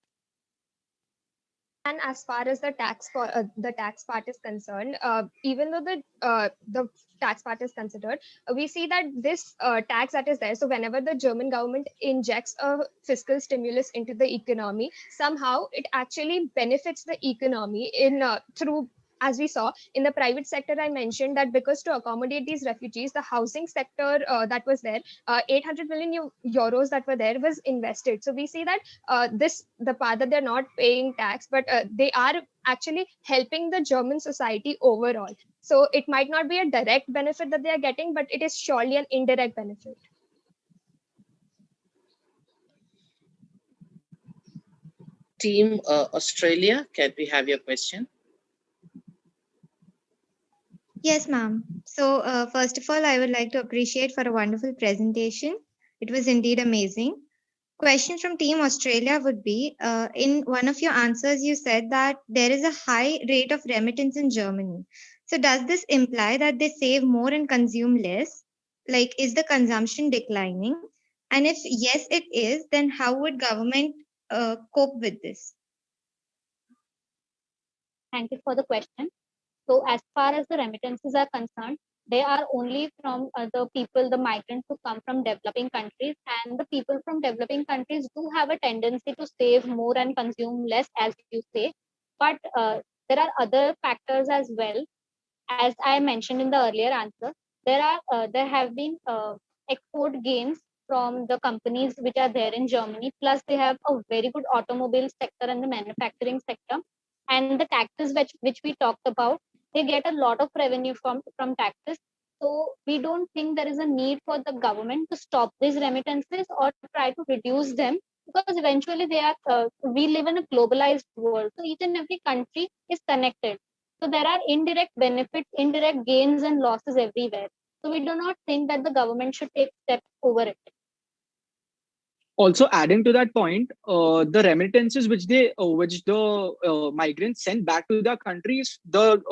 I: And as far as the tax part is concerned, even though the tax part is considered, we see that this tax that is there. So whenever the German government injects a fiscal stimulus into the economy, somehow it actually benefits the economy in through. As we saw in the private sector, I mentioned that because to accommodate these refugees, the housing sector that was there, 800 million euros that were there was invested. So we see that the part that they're not paying tax, but they are actually helping the German society overall. So it might not be a direct benefit that they are getting, but it is surely an indirect benefit.
D: Team Australia, can we have your question?
V: Yes, ma'am. So first of all, I would like to appreciate for a wonderful presentation. It was indeed amazing. Question from Team Australia would be, in one of your answers, you said that there is a high rate of remittance in Germany. So does this imply that they save more and consume less? Like, is the consumption declining? And if yes, it is, then how would government cope with this?
L: Thank you for the question. So as far as the remittances are concerned, They are only from the people, the migrants who come from developing countries, and the people from developing countries do have a tendency to save more and consume less, as you say. But there are other factors as well. As I mentioned in the earlier answer, there have been export gains from the companies which are there in Germany. Plus, they have a very good automobile sector and the manufacturing sector, and the taxes which we talked about, they get a lot of revenue from taxes. So we don't think there is a need for the government to stop these remittances or try to reduce them, because eventually they are we live in a globalized world, so each and every country is connected. So there are indirect benefits, indirect gains and losses everywhere. So we do not think that the government should take steps over it.
J: Also, adding to that point, the remittances which the migrants send back to their countries, like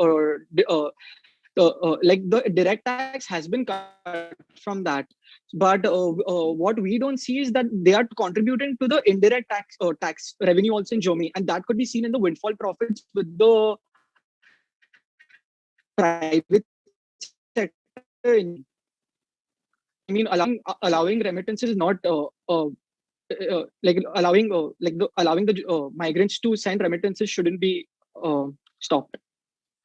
J: the direct tax has been cut from that. But what we don't see is that they are contributing to the indirect tax revenue also in Germany, and that could be seen in the windfall profits with the private sector. I mean, allowing remittances is not like allowing the migrants to send remittances shouldn't be stopped.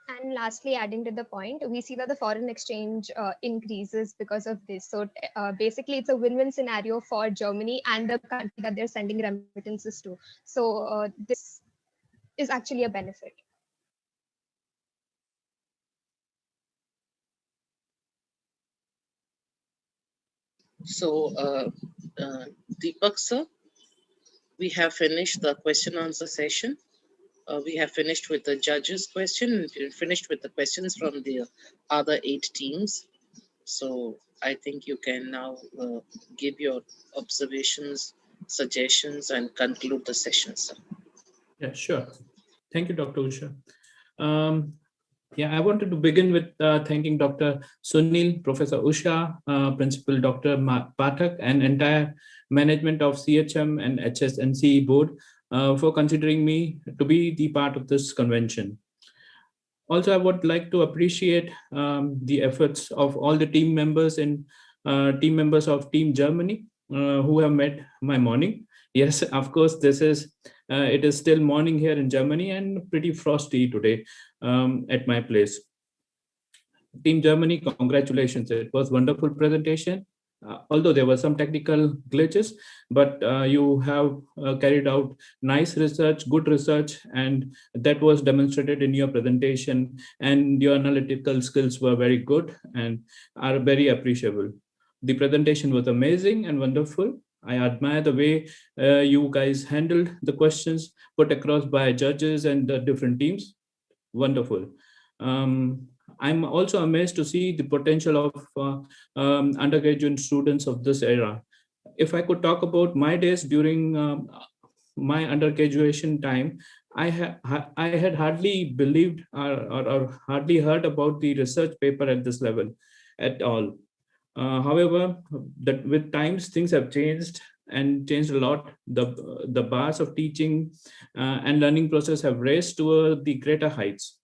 I: And lastly, adding to the point, we see that the foreign exchange increases because of this. So basically, it's a win-win scenario for Germany and the country that they're sending remittances to. So this is actually a benefit.
D: So, Deepak sir, we have finished the question answer session. We have finished with the judges' question and finished with the questions from the other 8 teams. So I think you can now give your observations, suggestions, and conclude the session, sir.
C: Yeah, sure. Thank you, Dr. Usha. Yeah, I wanted to begin with thanking Dr. Sunil, Professor Usha, Principal Dr. Pathak, and entire management of CHM and HSNC board for considering me to be the part of this convention. Also, I would like to appreciate the efforts of all the team members and team members of Team Germany who have made my morning. Yes, of course, it is still morning here in Germany and pretty frosty today at my place. Team Germany, congratulations. It was a wonderful presentation. Although there were some technical glitches, but you have carried out nice research, good research, and that was demonstrated in your presentation, and your analytical skills were very good and are very appreciable. The presentation was amazing and wonderful. I admire the way you guys handled the questions put across by judges and the different teams. Wonderful. I'm also amazed to see the potential of undergraduate students of this era. If I could talk about my days during my undergraduation time, I had hardly believed or hardly heard about the research paper at this level at all. However, that with times things have changed and changed a lot. The bars of teaching and learning process have raised to the greater heights.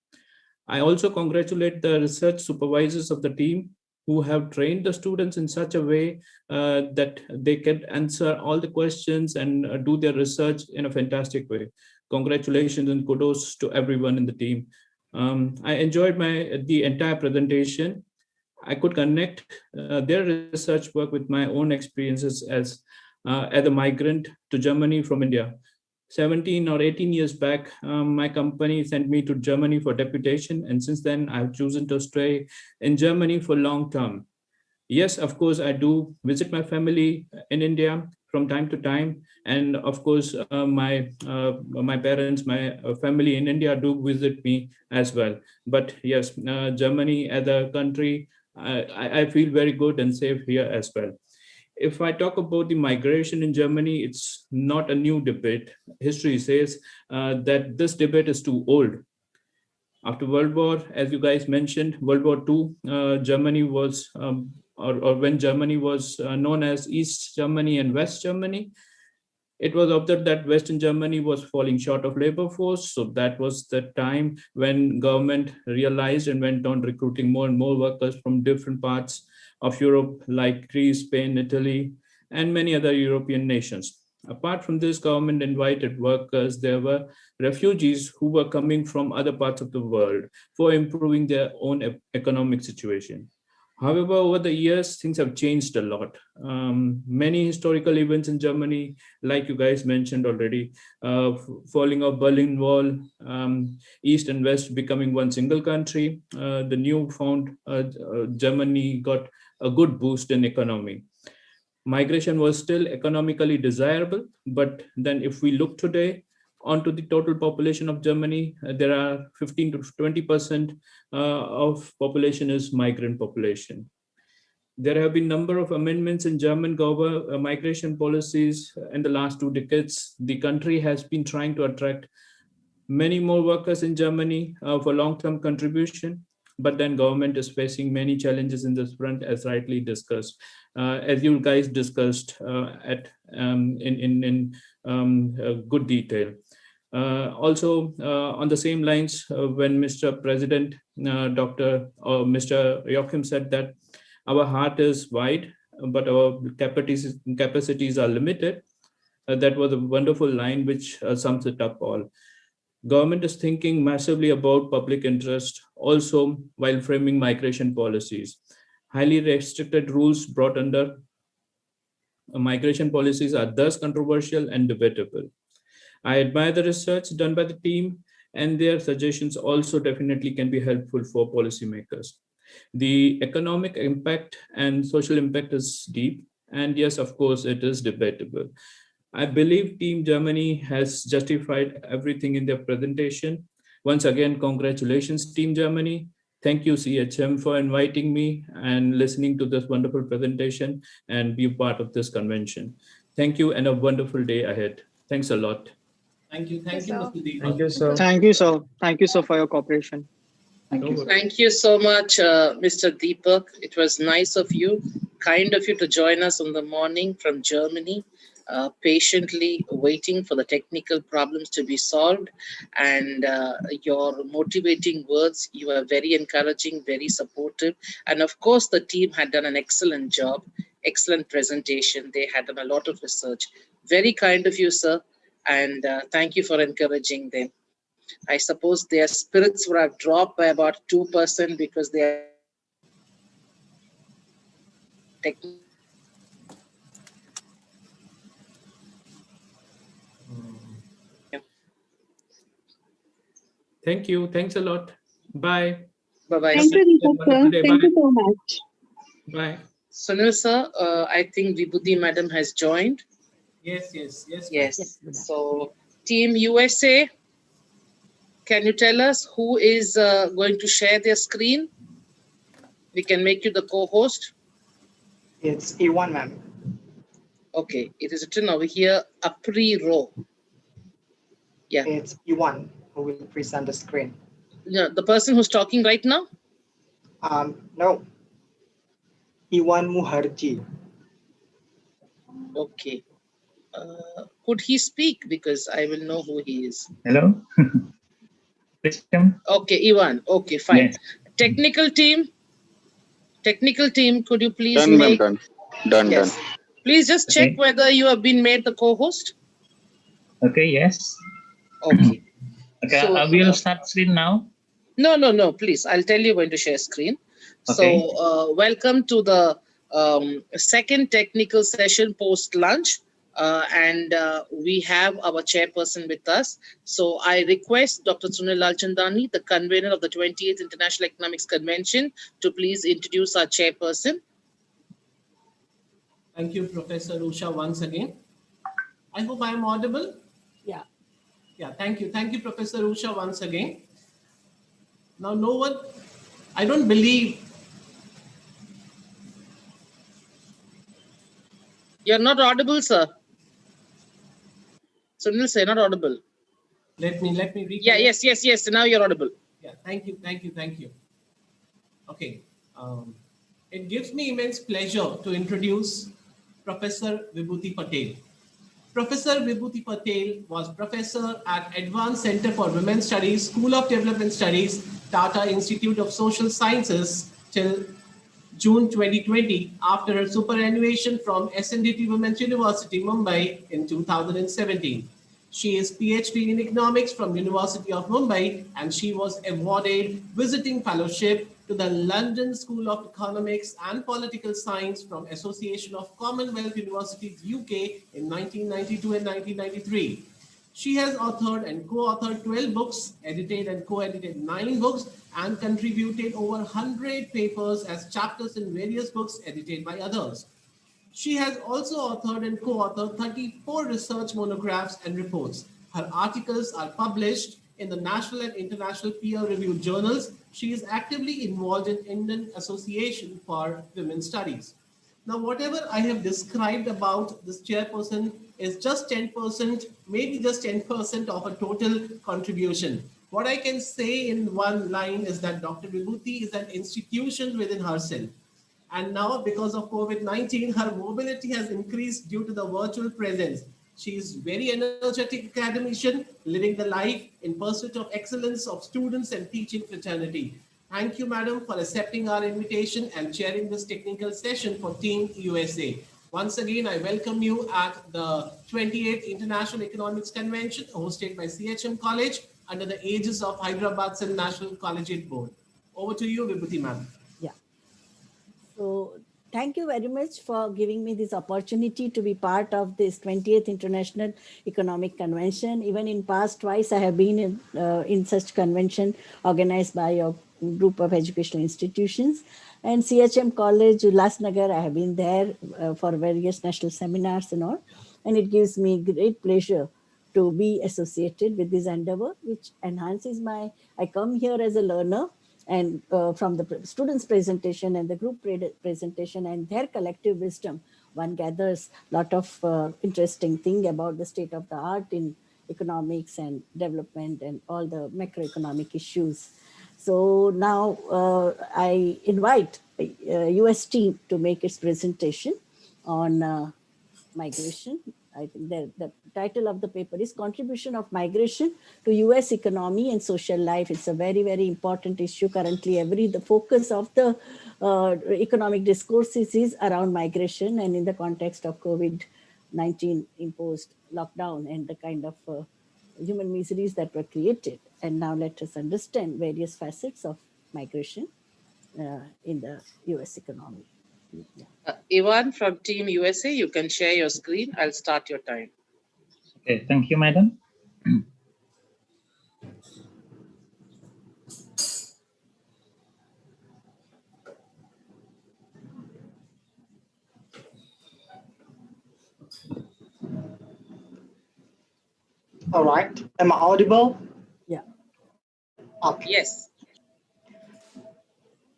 C: I also congratulate the research supervisors of the team who have trained the students in such a way that they can answer all the questions and do their research in a fantastic way. Congratulations and kudos to everyone in the team. I enjoyed the entire presentation. I could connect their research work with my own experiences as a migrant to Germany from India. 17 or 18 years back, my company sent me to Germany for deputation, and since then I've chosen to stay in Germany for long term. Yes, of course, I do visit my family in India from time to time, and of course, my parents, my family in India do visit me as well. But yes, Germany as a country, I feel very good and safe here as well. If I talk about the migration in Germany, it's not a new debate. History says that this debate is too old. After World War, as you guys mentioned, World War II, Germany was, or when Germany was known as East Germany and West Germany, It was observed that Western Germany was falling short of labor force. So that was the time when government realized and went on recruiting more and more workers from different parts of Europe, like Greece, Spain, Italy, and many other European nations. Apart from this, government invited workers. There were refugees who were coming from other parts of the world for improving their own economic situation. However, over the years, things have changed a lot. Many historical events in Germany, like you guys mentioned already, falling of Berlin Wall, East and West becoming one single country, the newfound Germany got a good boost in economy. Migration was still economically desirable, but then if we look today onto the total population of Germany, there are 15 to 20% of population is migrant population. There have been a number of amendments in German migration policies in the last 2 decades. The country has been trying to attract many more workers in Germany for long-term contribution, but then government is facing many challenges in this front, as rightly discussed. As you guys discussed in good detail. Also, on the same lines, when Mr. President, Mr. Joachim said that our heart is wide, but our capacities are limited. That was a wonderful line which sums it up all. Government is thinking massively about public interest also while framing migration policies. Highly restricted rules brought under migration policies are thus controversial and debatable. I admire the research done by the team, and their suggestions also definitely can be helpful for policymakers. The economic impact and social impact is deep, and yes, of course, it is debatable. I believe Team Germany has justified everything in their presentation. Once again, congratulations, Team Germany. Thank you, CHM, for inviting me and listening to this wonderful presentation and be part of this convention. Thank you and a wonderful day ahead. Thanks a lot.
E: Thank you, Mr. Deepak.
J: Thank you, sir. Thank you, sir. Thank you, sir, for your cooperation.
D: Thank you so much, Mr. Deepak. It was nice of you, kind of you to join us in the morning from Germany, patiently waiting for the technical problems to be solved. And your motivating words, you were very encouraging, very supportive. And of course, the team had done an excellent job, excellent presentation. They had done a lot of research. Very kind of you, sir. And thank you for encouraging them. I suppose their spirits would have dropped by about 2% because they are
C: Thank you. Thanks a lot. Bye.
D: Bye-bye.
B: Thank you, Deepak, sir. Thank you so much.
C: Bye.
D: Sunil sir, I think Vibhuti madam has joined.
E: Yes.
D: So Team USA, can you tell us who is going to share their screen? We can make you the co-host.
J: It's E1, ma'am.
D: Okay, it is written over here, Apri row. Yeah.
J: It's E1 who will present the screen.
D: Yeah, the person who's talking right now?
J: No. E1 Muharji.
D: Okay. Could he speak? Because I will know who he is.
F: Hello.
D: Okay, Ivan. Okay, fine.
F: Yes.
D: Technical team, could you please
F: Done,
D: make...
F: ma'am, done.
D: Yes. Please just check whether you have been made the co-host.
F: Okay, yes.
D: Okay.
F: Okay,
D: So,
F: we'll start screen now.
D: No, please. I'll tell you when to share screen.
F: Okay.
D: So, welcome to the second technical session post-lunch. And we have our chairperson with us. So I request Dr. Sunil Lalchandani, the convener of the 28th International Economics Convention, to please introduce our chairperson.
E: Thank you, Professor Usha, once again. I hope I am audible. Yeah, thank you. Thank you, Professor Usha, once again. Now, I don't believe.
D: You're not audible, sir. Sunil, sir, not audible.
E: Let me read.
D: Yeah, yes. Now you're audible.
E: Yeah, thank you. Okay. It gives me immense pleasure to introduce Professor Vibhuti Patel. Professor Vibhuti Patel was professor at Advanced Center for Women's Studies, School of Development Studies, Tata Institute of Social Sciences till June 2020 after her superannuation from SNDT Women's University, Mumbai in 2017. She is PhD in economics from University of Mumbai, and she was awarded visiting fellowship to the London School of Economics and Political Science from Association of Commonwealth Universities UK in 1992 and 1993. She has authored and co-authored 12 books, edited and co-edited 9 books, and contributed over 100 papers as chapters in various books edited by others. She has also authored and co-authored 34 research monographs and reports. Her articles are published in the national and international peer-reviewed journals. She is actively involved in Indian Association for Women's Studies. Now, whatever I have described about this chairperson is just 10%, maybe just 10% of a total contribution. What I can say in one line is that Dr. Vibhuti is an institution within herself. And now, because of COVID-19, her mobility has increased due to the virtual presence. She is very energetic academician, living the life in pursuit of excellence of students and teaching fraternity. Thank you, madam, for accepting our invitation and chairing this technical session for Team USA. Once again, I welcome you at the 28th International Economics Convention hosted by CHM College under the aegis of Hyderabad National Collegiate Board. Over to you, Vibhuti, ma'am.
G: So thank you very much for giving me this opportunity to be part of this 20th International Economic Convention. Even in past twice, I have been in such convention organized by a group of educational institutions. And CHM College, Ulhasnagar, I have been there for various national seminars and all. And it gives me great pleasure to be associated with this endeavor, which enhances I come here as a learner, and from the students' presentation and the group presentation and their collective wisdom, one gathers a lot of interesting thing about the state of the art in economics and development and all the macroeconomic issues. So now I invite US team to make its presentation on migration. I think the title of the paper is Contribution of Migration to US Economy and Social Life. It's a very, very important issue currently. The focus of the economic discourses is around migration, and in the context of COVID-19 imposed lockdown and the kind of human miseries that were created. And now let us understand various facets of migration in the US economy.
D: Ivan from Team USA, you can share your screen. I'll start your time.
F: Okay, thank you, madam.
J: All right. Am I audible?
G: Yeah.
J: Okay.
D: Yes.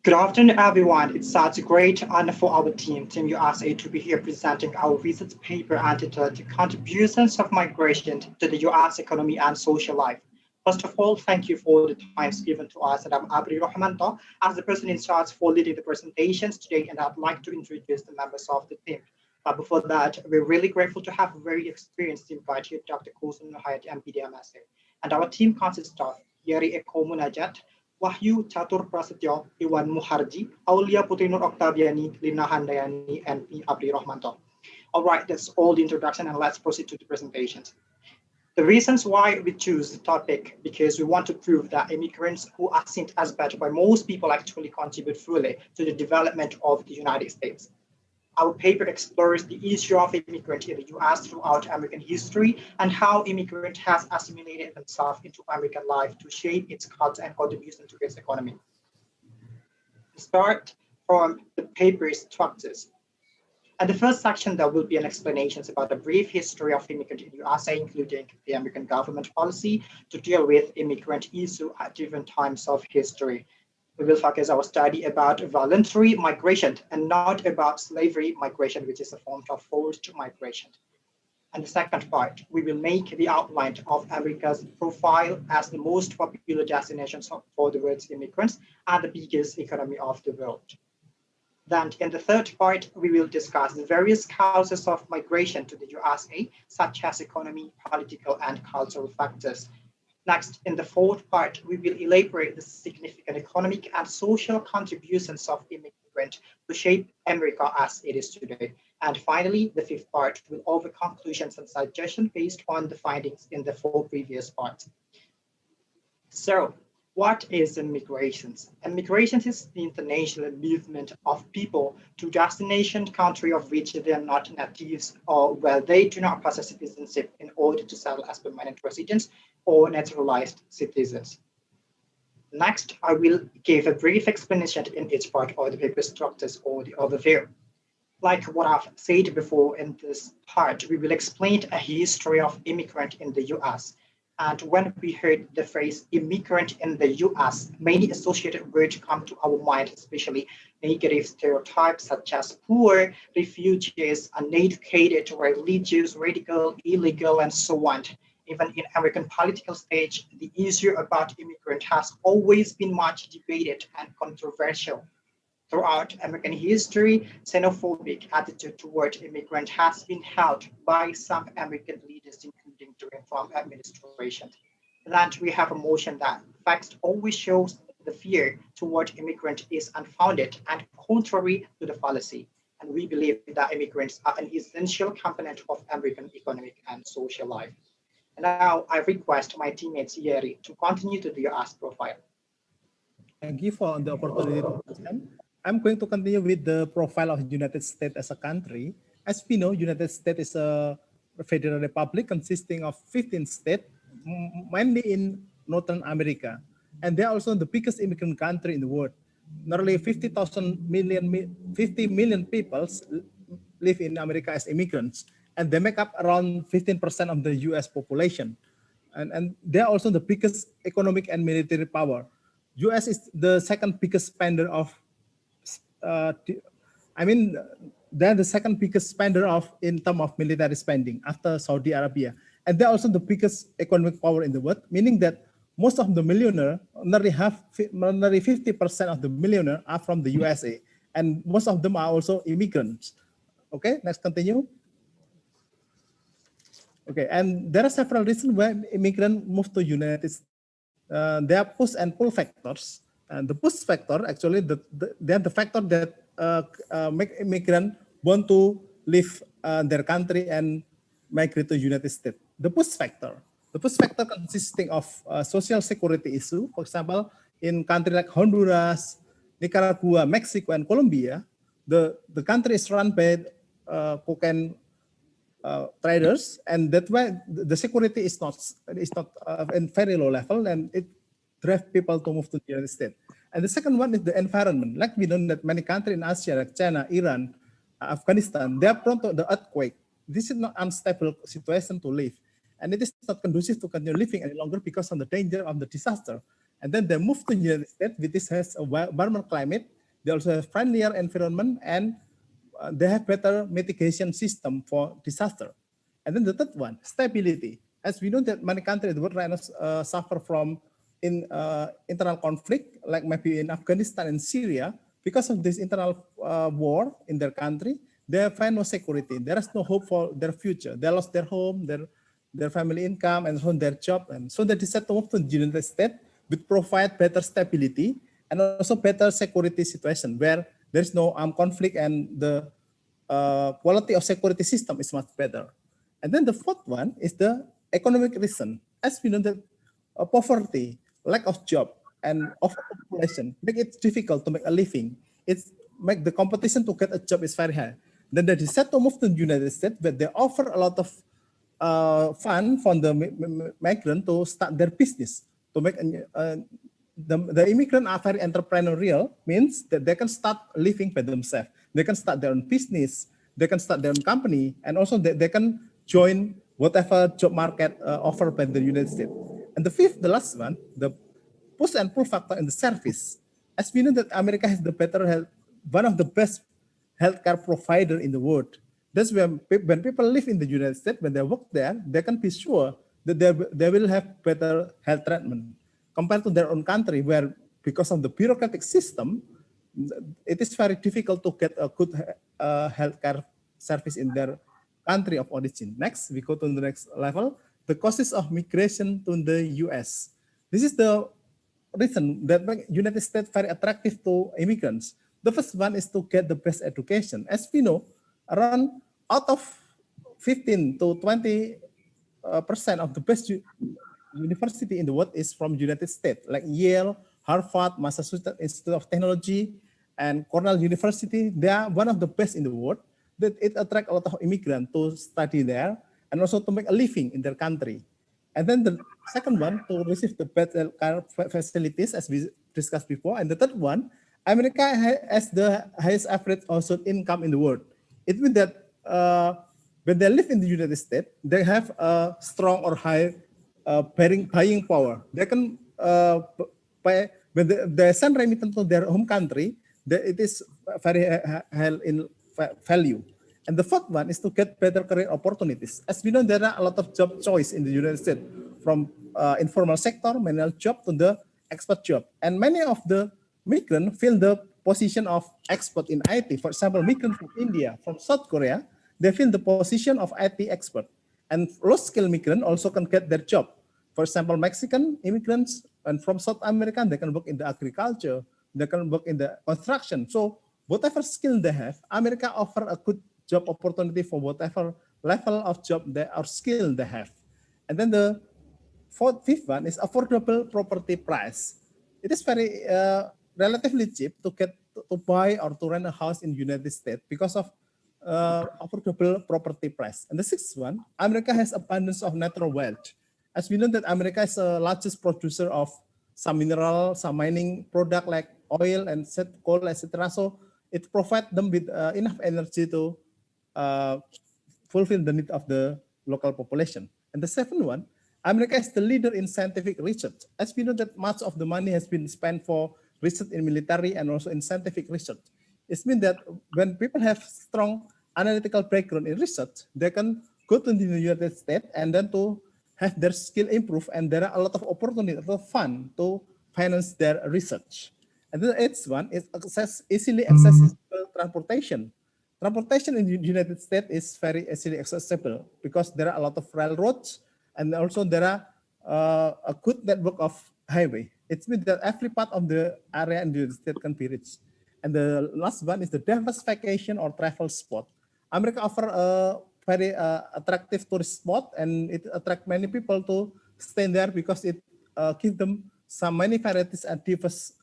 J: Good afternoon, everyone. It's such a great honor for our team USA, to be here presenting our research paper entitled Contributions of Migration to the US Economy and Social Life. First of all, thank you for the time given to us. And I'm Abri Rahmanto, as the person in charge for leading the presentations today, and I'd like to introduce the members of the team. But before that, we're really grateful to have a very experienced team right here, Dr. Kosun Nuhayat, MPDMSA. And our team consists of Yeri Eko Munajat, Wahyu Chatur Prasetyo, Iwan Muharji, Aulia Putrinur Octaviani, Lina Handayani, and P. Abri Rahmanto. All right, that's all the introduction, and let's proceed to the presentations. The reasons why we choose the topic, because we want to prove that immigrants who are seen as bad by most people actually contribute fully to the development of the United States. Our paper explores the issue of immigrants in the US throughout American history and how immigrants has assimilated themselves into American life to shape its culture and contribution to its economy. To start from the paper's structures. And the first section, there will be an explanation about the brief history of immigrant in the USA, including the American government policy to deal with immigrant issue at different times of history. We will focus our study about voluntary migration and not about slavery migration, which is a form of forced migration. And the second part, we will make the outline of America's profile as the most popular destination for the world's immigrants and the biggest economy of the world.
H: Then in the third part, we will discuss the various causes of migration to the USA, such as economy, political, and cultural factors. Next, in the fourth part, we will elaborate the significant economic and social contributions of immigrants to shape America as it is today. And finally, the fifth part will offer conclusions and suggestions based on the findings in the four previous parts. So, what is immigrations? Immigrations is the international movement of people to destination country of which they are not natives or where they do not possess citizenship in order to settle as permanent residents or naturalized citizens. Next, I will give a brief explanation in each part of the paper structures or the overview. Like what I've said before in this part, we will explain a history of immigrant in the US. And when we heard the phrase immigrant in the US, many associated words come to our mind, especially negative stereotypes such as poor, refugees, uneducated, religious, radical, illegal, and so on. Even in American political stage, the issue about immigrant has always been much debated and controversial. Throughout American history, xenophobic attitude toward immigrants has been held by some American leaders, including during Trump administration. And we have a motion that facts always shows the fear toward immigrant is unfounded and contrary to the fallacy. And we believe that immigrants are an essential component of American economic and social life. And now I request my teammates Yeri to continue to do your ask profile.
O: Thank you for the opportunity to present. I'm going to continue with the profile of United States as a country. As we know, United States is a federal republic consisting of 15 states, mainly in Northern America. And they are also the biggest immigrant country in the world. Nearly 50 million people live in America as immigrants, and they make up around 15% of the US population. And they are also the biggest economic and military power. US is the second biggest spender of they're the second biggest spender in terms of military spending after Saudi Arabia. And they're also the biggest economic power in the world, meaning that most of the millionaires, nearly 50% of the millionaires are from the USA. And most of them are also immigrants. Okay, let's continue. Okay, and there are several reasons why immigrants move to United States. There are push and pull factors. And the push factor, actually, they are the factor that make immigrants want to leave their country and migrate to United States. The push factor consisting of social security issue. For example, in countries like Honduras, Nicaragua, Mexico, and Colombia, the country is run by cocaine traders, and that's why the security is not in very low level, and it drive people to move to the United States. And the second one is the environment. Like we know that many countries in Asia, like China, Iran, Afghanistan, they are prone to the earthquake. This is not unstable situation to live. And it is not conducive to continue living any longer because of the danger of the disaster. And then they move to the United States, which has a warmer climate. They also have friendlier environment, and they have better mitigation system for disaster. And then the third one, stability. As we know that many countries in the world right now suffer from internal conflict, like maybe in Afghanistan and Syria. Because of this internal war in their country, they find no security. There is no hope for their future. They lost their home, their family income, and so on, their job. And so they decided to move to the United States, which provide better stability and also better security situation where there is no armed conflict and the quality of security system is much better. And then the fourth one is the economic reason. As we know that poverty, lack of job, and overpopulation make it difficult to make a living. It's make the competition to get a job is very high. Then they decide to move to the United States, but they offer a lot of fund for the migrant to start their business. To make the immigrant are very entrepreneurial, means that they can start living by themselves. They can start their own business, they can start their own company, and also they can join whatever job market offered by the United States. And the last one, the push and pull factor in the service. As we know that America has the better health, one of the best healthcare provider in the world. That's when people live in the United States, when they work there, they can be sure that they will have better health treatment compared to their own country, where because of the bureaucratic system, it is very difficult to get a good healthcare service in their country of origin. Next, we go to the next level, the causes of migration to the US. This is the reason that make United States very attractive to immigrants. The first one is to get the best education. As we know, around out of 15 to 20% of the best university in the world is from United States, like Yale, Harvard, Massachusetts Institute of Technology, and Cornell University. They are one of the best in the world. That it attracts a lot of immigrants to study there and also to make a living in their country. And then the second one, to receive the better facilities, as we discussed before. And the third one, America has the highest average household income in the world. It means that when they live in the United States, they have a strong or high buying power. They can pay, when they send remittance to their home country, it is very high in value. And the fourth one is to get better career opportunities. As we know, there are a lot of job choice in the United States, from informal sector, manual job to the expert job. And many of the migrants fill the position of expert in IT. For example, migrants from India, from South Korea, they fill the position of IT expert. And low-skilled migrants also can get their job. For example, Mexican immigrants and from South America, they can work in the agriculture, they can work in the construction. So whatever skill they have, America offer a good job opportunity for whatever level of job or skill they have. And then the fifth one is affordable property price. It is very relatively cheap to get to buy or to rent a house in the United States because of affordable property price. And the sixth one, America has abundance of natural wealth. As we know that America is the largest producer of some mineral, some mining product like oil and coal, etc. So it provides them with enough energy to fulfill the need of the local population. And the seventh one, America is the leader in scientific research. As we know that much of the money has been spent for research in military and also in scientific research. It means that when people have strong analytical background in research, they can go to the United States and then to have their skill improve, and there are a lot of opportunity, a lot of fun to finance their research. And the eighth one is easily accessible transportation. Transportation in the United States is very easily accessible because there are a lot of railroads, and also there are a good network of highway. It means that every part of the area in the United States can be reached. And the last one is the diversification or travel spot. America offers a very attractive tourist spot, and it attracts many people to stay there because it gives them some many varieties and diverse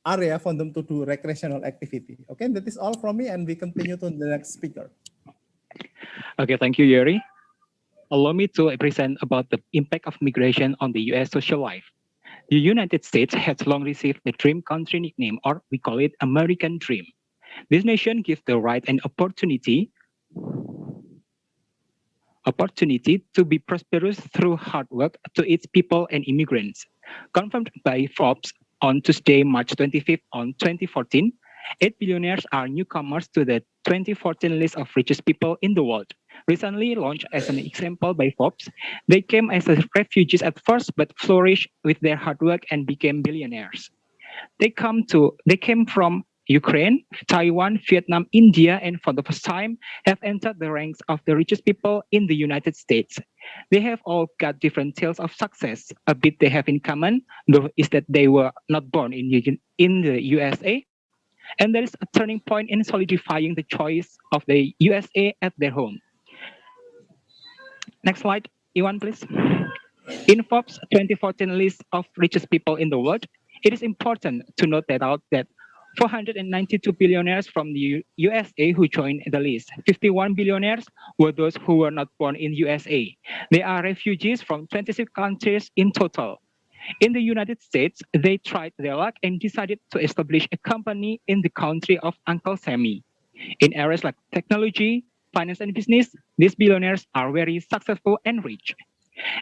O: area for them to do recreational activity. Okay, that is all from me, and we continue to the next speaker.
K: Okay, thank you, Yuri. Allow me to present about the impact of migration on the U.S. social life. The United States has long received the Dream Country nickname, or we call it American Dream. This nation gives the right and opportunity to be prosperous through hard work to its people and immigrants. Confirmed by Forbes on Tuesday, March 25th on 2014, 8 billionaires are newcomers to the 2014 list of richest people in the world. Recently launched as an example by Forbes, they came as refugees at first but flourished with their hard work and became billionaires. They came from Ukraine, Taiwan, Vietnam, India, and for the first time have entered the ranks of the richest people in the United States. They have all got different tales of success. A bit they have in common, though, is that they were not born in the USA, and there is a turning point in solidifying the choice of the USA at their home. Next slide, Iwan, please. In Forbes' 2014 list of richest people in the world, it is important to note that 492 billionaires from the USA who joined the list. 51 billionaires were those who were not born in USA. They are refugees from 26 countries in total. In the United States, they tried their luck and decided to establish a company in the country of Uncle Sammy. In areas like technology, finance, and business, these billionaires are very successful and rich.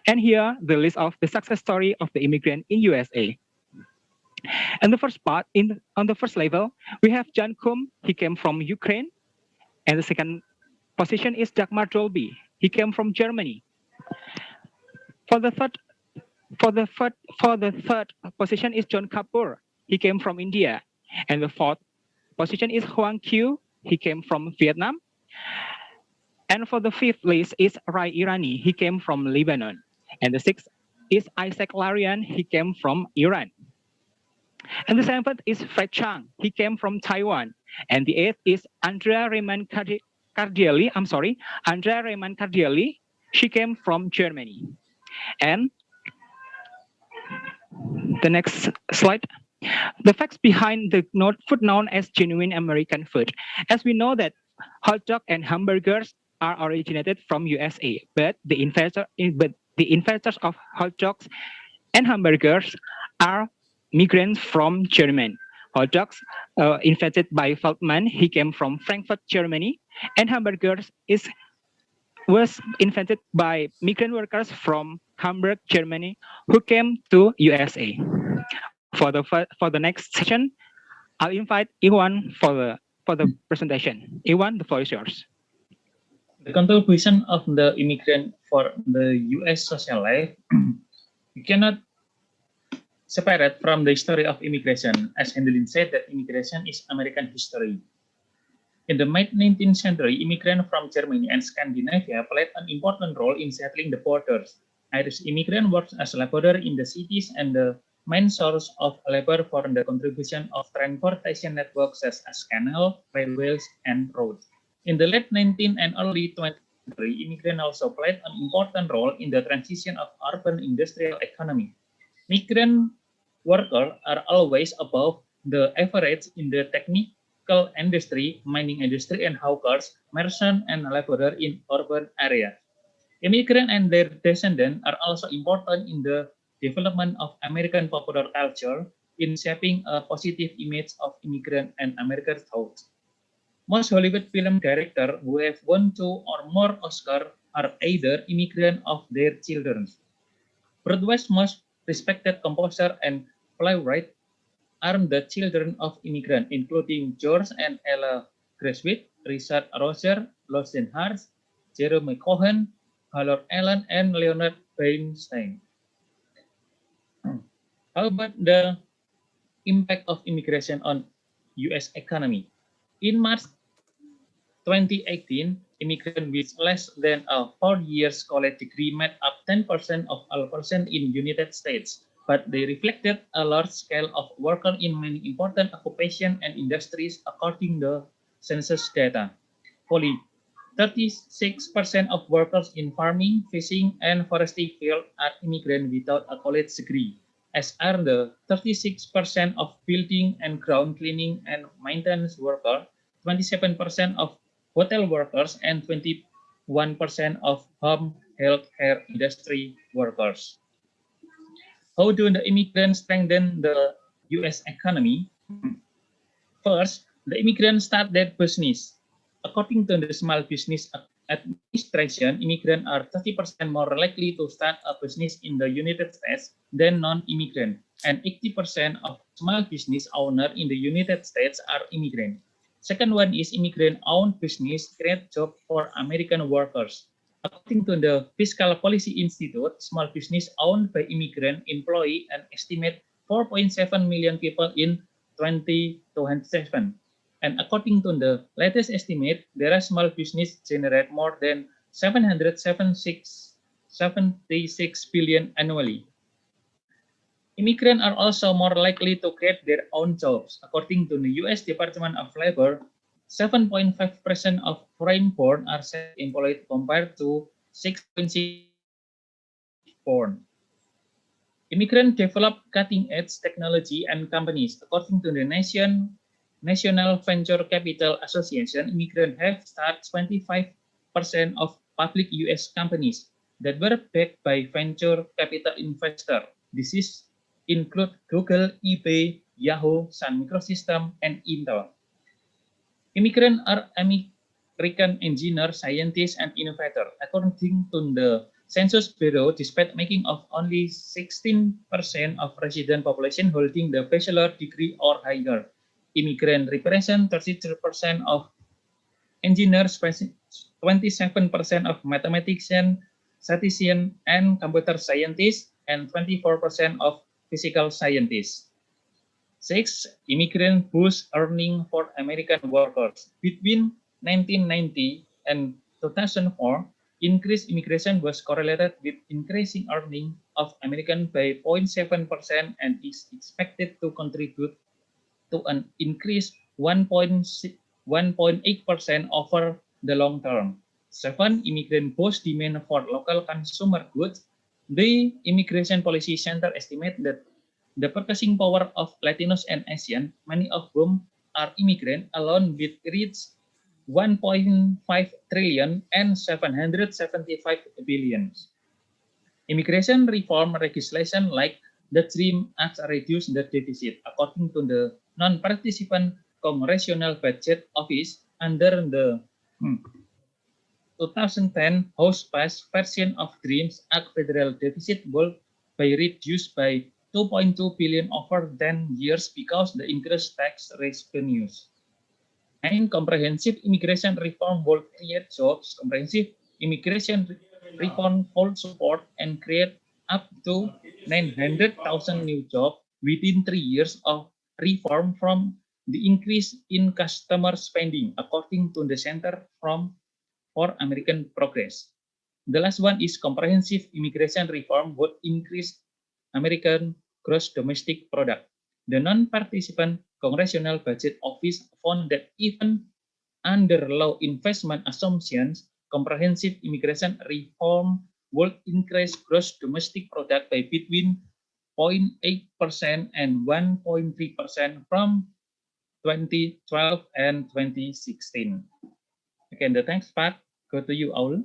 K: And here, the list of the success story of the immigrant in USA. And the first part, on the first level, we have Jan Kum. He came from Ukraine. And the second position is Dagmar Dolby. He came from Germany. For the third position is John Kapoor. He came from India. And the fourth position is Hoang Q. He came from Vietnam. And for the fifth list is Rai Irani. He came from Lebanon. And the sixth is Isaac Larian. He came from Iran. And the seventh is Fred Chang. He came from Taiwan. And the eighth is Andrea Raymond Cardielli. I'm sorry, Andrea Raymond Cardielli. She came from Germany. And the next slide. The facts behind the food known as genuine American food. As we know that hot dog and hamburgers are originated from USA, but the inventors of hot dogs and hamburgers are migrants from Germany. Hot dogs invented by Feldman. He came from Frankfurt, Germany, and hamburgers was invented by migrant workers from Hamburg, Germany, who came to USA. For the next session, I'll invite Iwan for the presentation. Iwan, the floor is yours.
Q: The contribution of the immigrant for the U.S. social life, we cannot separate from the history of immigration. As Hendelin said, that immigration is American history. In the mid-19th century, immigrants from Germany and Scandinavia played an important role in settling the borders. Irish immigrants worked as laborers in the cities and the main source of labor for the contribution of transportation networks such as canals, railways, and roads. In the late 19th and early 20th century, immigrants also played an important role in the transition of urban industrial economy. Migrant workers are always above the average in the technical industry, mining industry, and hawkers, merchants, and laborers in urban areas. Immigrants and their descendants are also important in the development of American popular culture in shaping a positive image of immigrant and American thoughts. Most Hollywood film directors who have won 2 or more Oscars are either immigrants of their children. Broadway's most respected composer and playwright are the children of immigrants, including George and Ella Gracewitt, Richard Roger, Lawson Hart, Jeremy Cohen, Harold Allen, and Leonard Bernstein. How about the impact of immigration on U.S. economy? In March 2018, immigrants with less than a 4 years college degree made up 10% of all persons in United States, but they reflected a large scale of workers in many important occupations and industries according to census data. Only 36% of workers in farming, fishing, and forestry field are immigrants without a college degree, as are the 36% of building and ground cleaning and maintenance workers, 27% of hotel workers, and 21% of home health care industry workers. How do the immigrants strengthen the U.S. economy? First, the immigrants start their business. According to the Small Business Administration, immigrants are 30% more likely to start a business in the United States than non-immigrants, and 80% of small business owners in the United States are immigrants. Second one is immigrant-owned business create jobs for American workers. According to the Fiscal Policy Institute, small business owned by immigrant employ an estimate 4.7 million people in 2027. And according to the latest estimate, their small business generate more than 776 billion annually. Immigrants are also more likely to create their own jobs. According to the U.S. Department of Labor, 7.5% of foreign-born are self-employed compared to 6.6% born. Immigrants develop cutting-edge technology and companies. According to the National Venture Capital Association, immigrants have started 25% of public U.S. companies that were backed by venture capital investors. This include Google, eBay, Yahoo, Sun Microsystems, and Intel. Immigrants are American engineers, scientists, and innovators. According to the Census Bureau, despite making of only 16% of resident population holding the bachelor degree or higher, immigrants represent 33% of engineers, 27% of mathematicians, statisticians, and computer scientists, and 24% of physical scientists.
F: 6. Immigrant boost earning for American workers. Between 1990 and 2004, increased immigration was correlated with increasing earning of Americans by 0.7% and is expected to contribute to an increase 1.8% over the long term. 7. Immigrant boost demand for local consumer goods. The Immigration Policy Center estimate that the purchasing power of Latinos and Asians, many of whom are immigrants, alone will reach 1.5 trillion and 775 billion. Immigration reform legislation like the DREAM Act reduce the deficit, according to the non-participant Congressional Budget Office under the 2010 House-passed version of DREAM's Act. Federal deficit will be reduced by 2.2 billion over 10 years because the increased tax revenues. And comprehensive immigration reform will create jobs. Comprehensive immigration reform will support and create up to 900,000 new jobs within 3 years of reform from the increase in customer spending, according to the Center for American Progress. The last one is comprehensive immigration reform would increase American gross domestic product. The non-participant Congressional Budget Office found that even under low investment assumptions, comprehensive immigration reform would increase gross domestic product by between 0.8% and 1.3% from 2012 and 2016. Again, the thanks part go to you, Aul.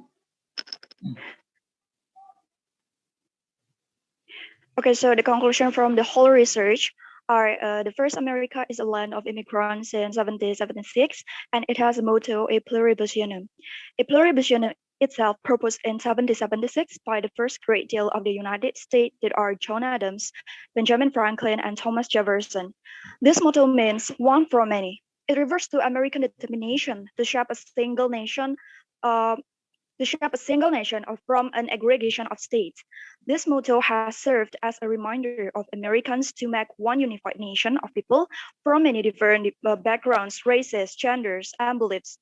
M: Okay, so the conclusion from the whole research are the first America is a land of immigrants in 1776, and it has a motto, a pluribus unum. A pluribus unum itself proposed in 1776 by the first great deal of the United States that are John Adams, Benjamin Franklin, and Thomas Jefferson. This motto means one for many. It refers to American determination to shape a single nation from an aggregation of states. This motto has served as a reminder of Americans to make one unified nation of people from many different backgrounds, races, genders, and beliefs.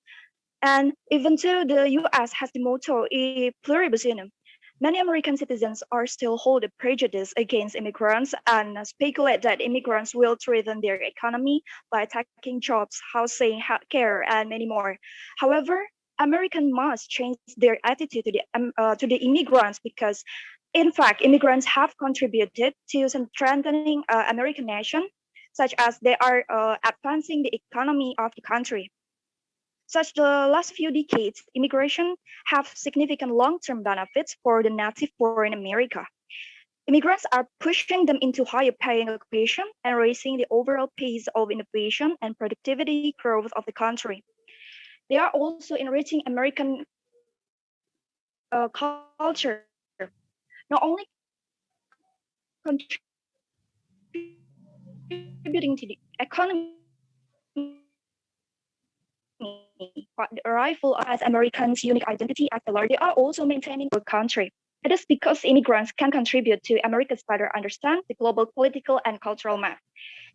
M: And even though the US has the motto E pluribus unum, many American citizens are still hold a prejudice against immigrants and speculate that immigrants will threaten their economy by attacking jobs, housing, healthcare, and many more. However, Americans must change their attitude to the immigrants because, in fact, immigrants have contributed to strengthening American nation, such as they are advancing the economy of the country. Such the last few decades, immigration have significant long-term benefits for the native poor in America. Immigrants are pushing them into higher paying occupation and raising the overall pace of innovation and productivity growth of the country. They are also enriching American culture, not only contributing to the economy, but the arrival as Americans' unique identity as a large, they are also maintaining our country. It is because immigrants can contribute to America's better understand the global political and cultural map.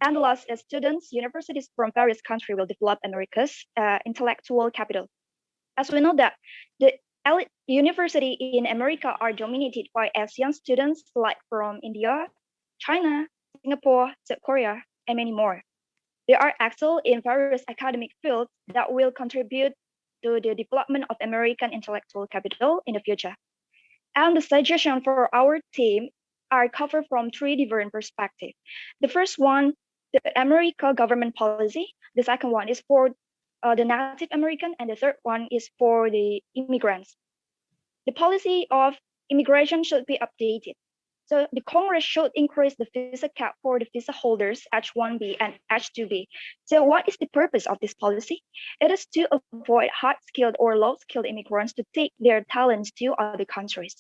M: And last, as students, universities from various countries will develop America's intellectual capital. As we know that the elite university in America are dominated by Asian students like from India, China, Singapore, South Korea, and many more. They are excel in various academic fields that will contribute to the development of American intellectual capital in the future. And the suggestion for our team are covered from three different perspectives. The first one, the American government policy. The second one is for the Native American, and the third one is for the immigrants. The policy of immigration should be updated. So the Congress should increase the visa cap for the visa holders H-1B and H-2B. So what is the purpose of this policy? It is to avoid high-skilled or low-skilled immigrants to take their talents to other countries.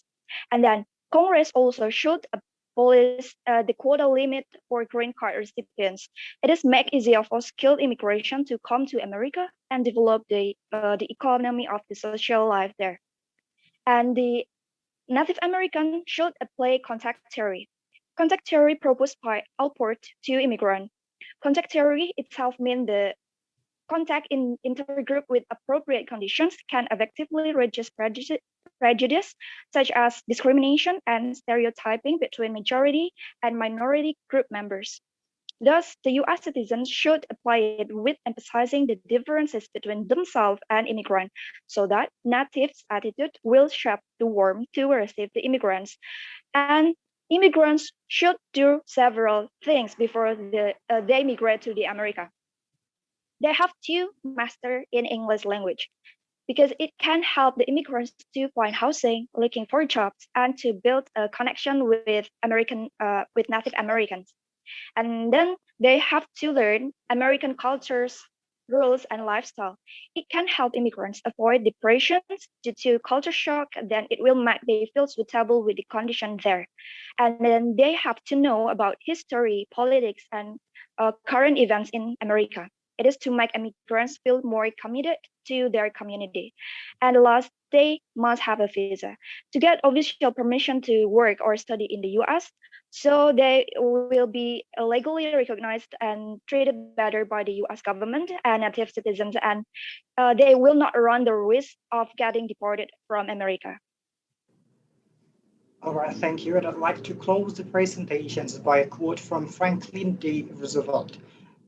M: And then Congress also should abolish the quota limit for green card recipients. It is make easier for skilled immigration to come to America and develop the economy of the social life there. And the Native American should apply contact theory. Contact theory proposed by Alport to immigrants. Contact theory itself means the contact in intergroup with appropriate conditions can effectively reduce prejudice such as discrimination and stereotyping between majority and minority group members. Thus, the US citizens should apply it with emphasizing the differences between themselves and immigrants so that natives' attitude will shape the warmth to receive the immigrants. And immigrants should do several things before they migrate to the America. They have to master in English language because it can help the immigrants to find housing, looking for jobs, and to build a connection with with Native Americans. And then they have to learn American cultures, rules, and lifestyle. It can help immigrants avoid depressions due to culture shock. Then it will make they feel suitable with the condition there. And then they have to know about history, politics, and current events in America. It is to make immigrants feel more committed to their community. And last, they must have a visa to get official permission to work or study in the US. So they will be legally recognized and treated better by the US government and native citizens, and they will not run the risk of getting deported from America.
H: All right, thank you. And I'd like to close the presentations by a quote from Franklin D. Roosevelt.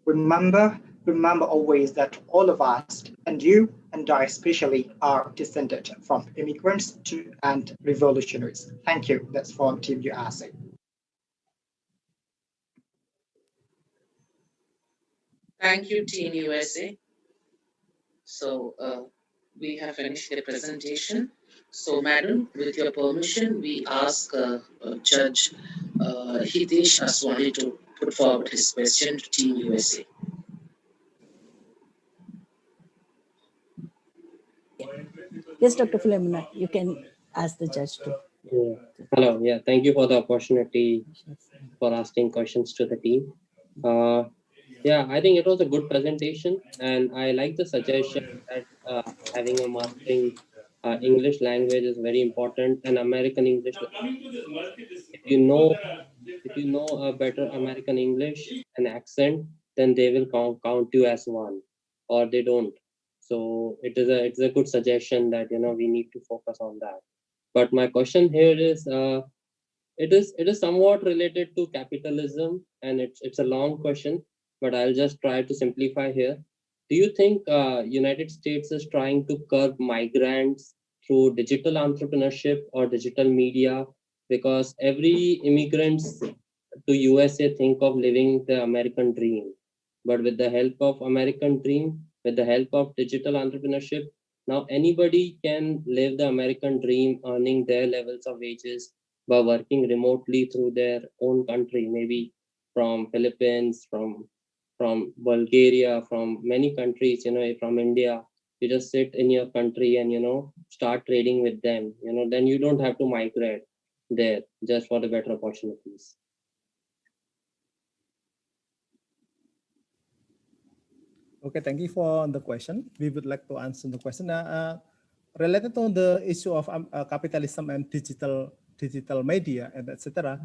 H: Remember always that all of us, and you and I especially, are descended from immigrants and revolutionaries. Thank you. That's for Team USA.
D: Thank you, Team USA. So we have finished the presentation. So, Madam, with your permission, we ask Judge Hitesh Aswani to put forward his question to Team USA.
G: Yes, Dr. Philomena, you can ask the judge to.
A: Yeah. Hello. Yeah. Thank you for the opportunity for asking questions to the team. Yeah, I think it was a good presentation, and I like the suggestion that having a mastering English language is very important, and American English. If you know a better American English and accent, then they will count you as one, or they don't. So it's a good suggestion that we need to focus on that. But my question here is it is somewhat related to capitalism, and it's a long question, but I'll just try to simplify here. Do you think United States is trying to curb migrants through digital entrepreneurship or digital media? Because every immigrants to USA think of living the American dream, but with the help of American dream, with the help of digital entrepreneurship, now anybody can live the American dream, earning their levels of wages by working remotely through their own country, maybe from Philippines, from Bulgaria, from many countries, from India. You just sit in your country and start trading with them. Then you don't have to migrate there just for the better opportunities.
O: Okay, thank you for the question. We would like to answer the question related to the issue of capitalism and digital media and etc.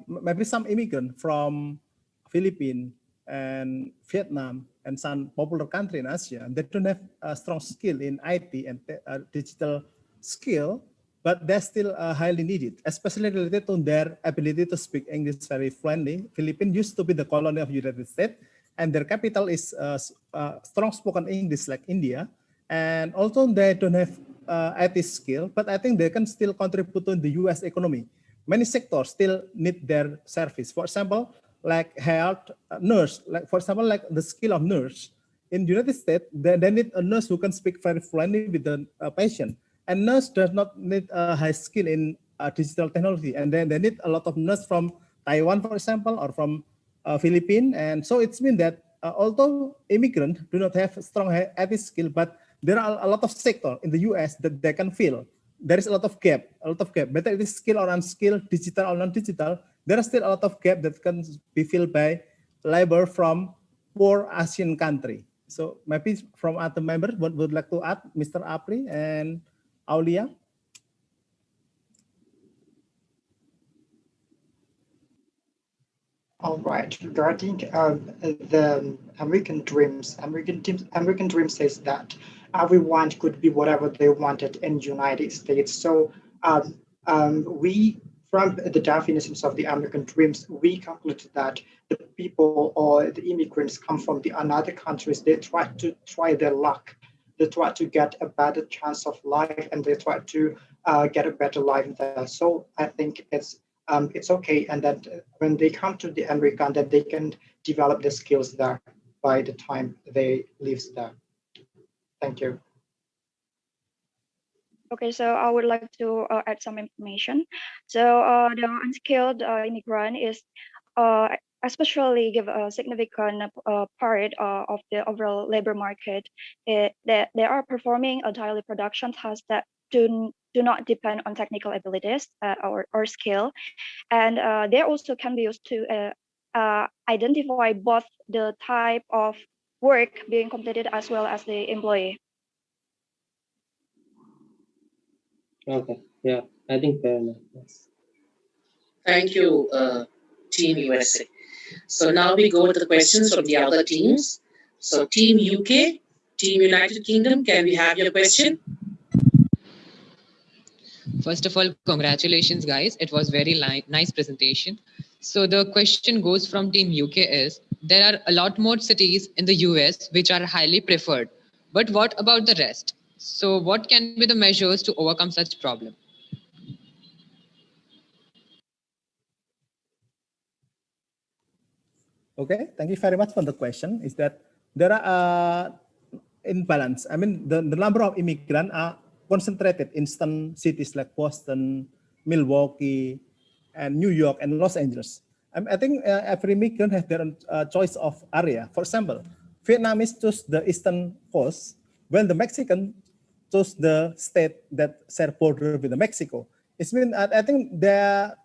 O: Maybe some immigrant from Philippines and Vietnam and some popular country in Asia, they don't have a strong skill in IT and digital skill, but they're still highly needed, especially related to their ability to speak English very fluently. Philippines used to be the colony of United States, and their capital is strong spoken English like India. And also they don't have IT skill, but I think they can still contribute to the US economy. Many sectors still need their service. For example, like health, nurse, like for example, like the skill of nurse. In the United States, they need a nurse who can speak very fluently with the patient. And nurse does not need a high skill in digital technology. And then they need a lot of nurse from Taiwan, for example, or from Philippines. And so it's mean that although immigrants do not have strong IT skill, but there are a lot of sector in the US that they can fill. There is a lot of gap, whether it is skill or unskilled, digital or non-digital, there is still a lot of gap that can be filled by labor from poor Asian country. So maybe from other members, would like to add, Mr. Apri and Aulia?
H: All right. Regarding the American dreams, American dream says that everyone could be whatever they wanted in United States. So we, from the definitions of the American dreams, we concluded that the people or the immigrants come from the another countries. They try their luck. They try to get a better chance of life, and they try to get a better life there. So I think it's okay, and that when they come to the America, that they can develop the skills there by the time they live there. Thank you.
M: Okay, so I would like to add some information. So the unskilled immigrant is especially give a significant part of the overall labor market. They are performing a daily production tasks that do not depend on technical abilities or skill, and they also can be used to identify both the type of work being completed as well as the employee.
A: Okay, yeah, I think fair enough. Yes.
D: Thank you, Team USA. So now we go to the questions from the other teams. So Team UK, Team United Kingdom, can we have your question?
N: First of all, congratulations, guys. It was very nice presentation. So the question goes from Team UK is, there are a lot more cities in the US which are highly preferred, but what about the rest? So what can be the measures to overcome such problem?
O: Okay, thank you very much for the question. Is that there are imbalance. I mean, the number of immigrants are concentrated in some cities like Boston, Milwaukee, and New York and Los Angeles. I think every immigrant has their own choice of area. For example, Vietnamese choose the eastern coast, while the Mexican choose the state that share border with the Mexico. It's mean I think the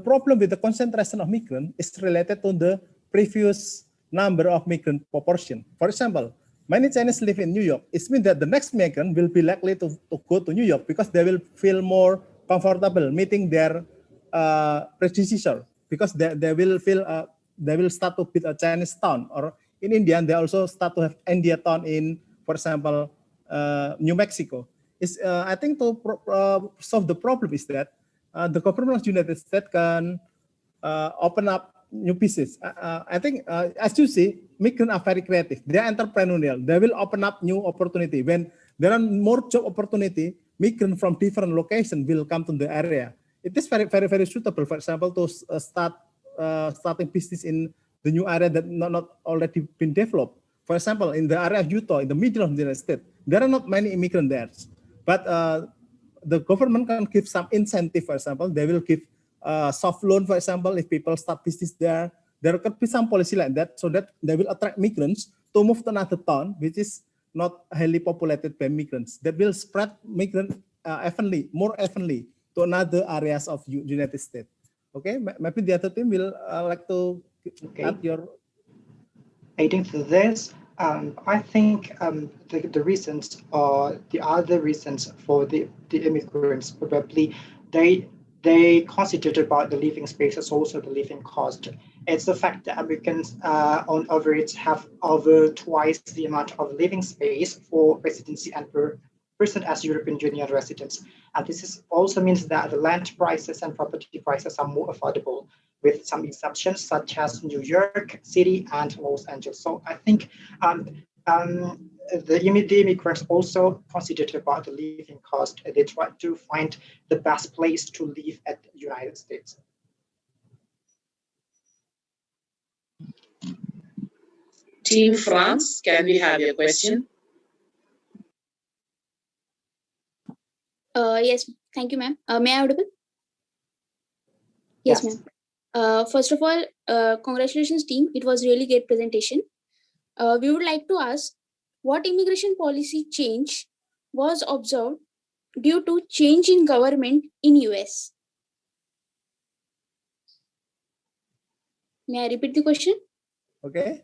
O: problem with the concentration of migrants is related to the previous number of migrant proportion. For example, many Chinese live in New York. It means that the next migrant will be likely to go to New York because they will feel more comfortable meeting their predecessor, because they will feel they will start to build a Chinese town, or in India they also start to have India town in, for example, New Mexico. I think to solve the problem is that the government of the United States can open up new pieces. I think, as you see, migrants are very creative. They are entrepreneurial. They will open up new opportunity. When there are more job opportunity, migrants from different locations will come to the area. It is very, very, very suitable, for example, to starting business in the new area that not already been developed. For example, in the area of Utah, in the middle of the United States, there are not many immigrants there. But the government can give some incentive. For example, they will give soft loan, for example, if people start business there. There could be some policy like that, so that they will attract migrants to move to another town, which is not highly populated by migrants. That will spread migrants more evenly to another areas of United States. Okay, maybe the other team will like to add your.
H: Adding to this, I think the reasons or the other reasons for the immigrants, probably they considered about the living spaces, also the living cost. It's the fact that Americans on average have over twice the amount of living space for residency and per person as European Union residents. And this also means that the land prices and property prices are more affordable, with some exceptions such as New York City and Los Angeles. So I think the immigrants also considered about the living cost. They try to find the best place to live at the United States.
D: Team France, can we have your question?
P: Yes, thank you, ma'am. May I audible? Yes, ma'am. First of all, congratulations, team. It was really great presentation. We would like to ask, what immigration policy change was observed due to change in government in US? May I repeat the question?
O: Okay.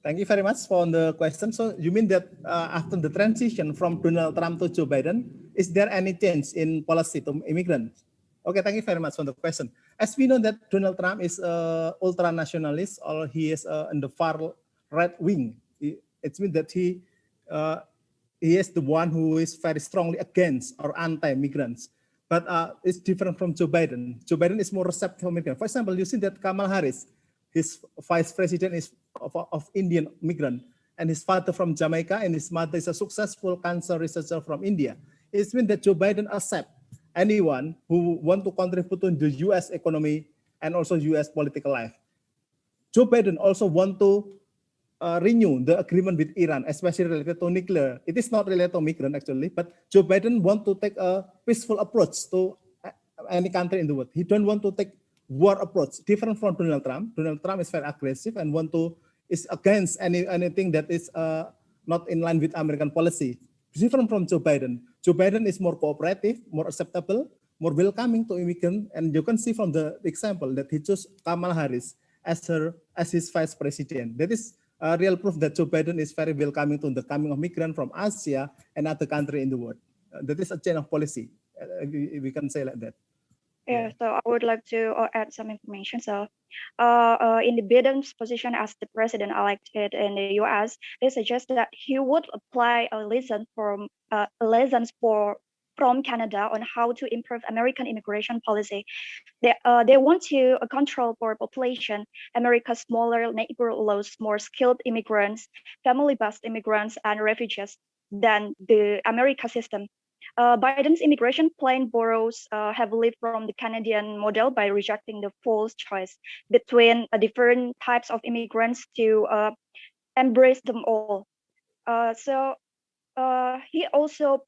O: Thank you very much for the question. So you mean that after the transition from Donald Trump to Joe Biden, is there any change in policy to immigrants? Okay, thank you very much for the question. As we know that Donald Trump is ultra nationalist, or he is in the far right wing. It means that he is the one who is very strongly against or anti-migrants. But it's different from Joe Biden. Joe Biden is more receptive to migrants. For example, you see that Kamala Harris, his vice president is of Indian migrant, and his father from Jamaica, and his mother is a successful cancer researcher from India. It means that Joe Biden accepts anyone who want to contribute to the U.S. economy and also U.S. political life. Joe Biden also want to renew the agreement with Iran, especially related to nuclear. It is not related to migrant actually, but Joe Biden want to take a peaceful approach to any country in the world. He don't want to take war approach, different from Donald Trump. Donald Trump is very aggressive and is against anything that is not in line with American policy. Different from Joe Biden. Joe Biden is more cooperative, more acceptable, more welcoming to immigrants, and you can see from the example that he chose Kamala Harris as his vice president. That is real proof that Joe Biden is very welcoming to the coming of migrants from Asia and other countries in the world. That is a change of policy. We can say like that.
M: Yeah, so I would like to add some information. So, in the Biden's position as the president elected in the U.S., they suggest that he would apply lessons from Canada on how to improve American immigration policy. They want to control for population. America's smaller neighbor allows more skilled immigrants, family-based immigrants, and refugees than the America system. Biden's immigration plan borrows heavily from the Canadian model by rejecting the false choice between different types of immigrants to embrace them all. So he also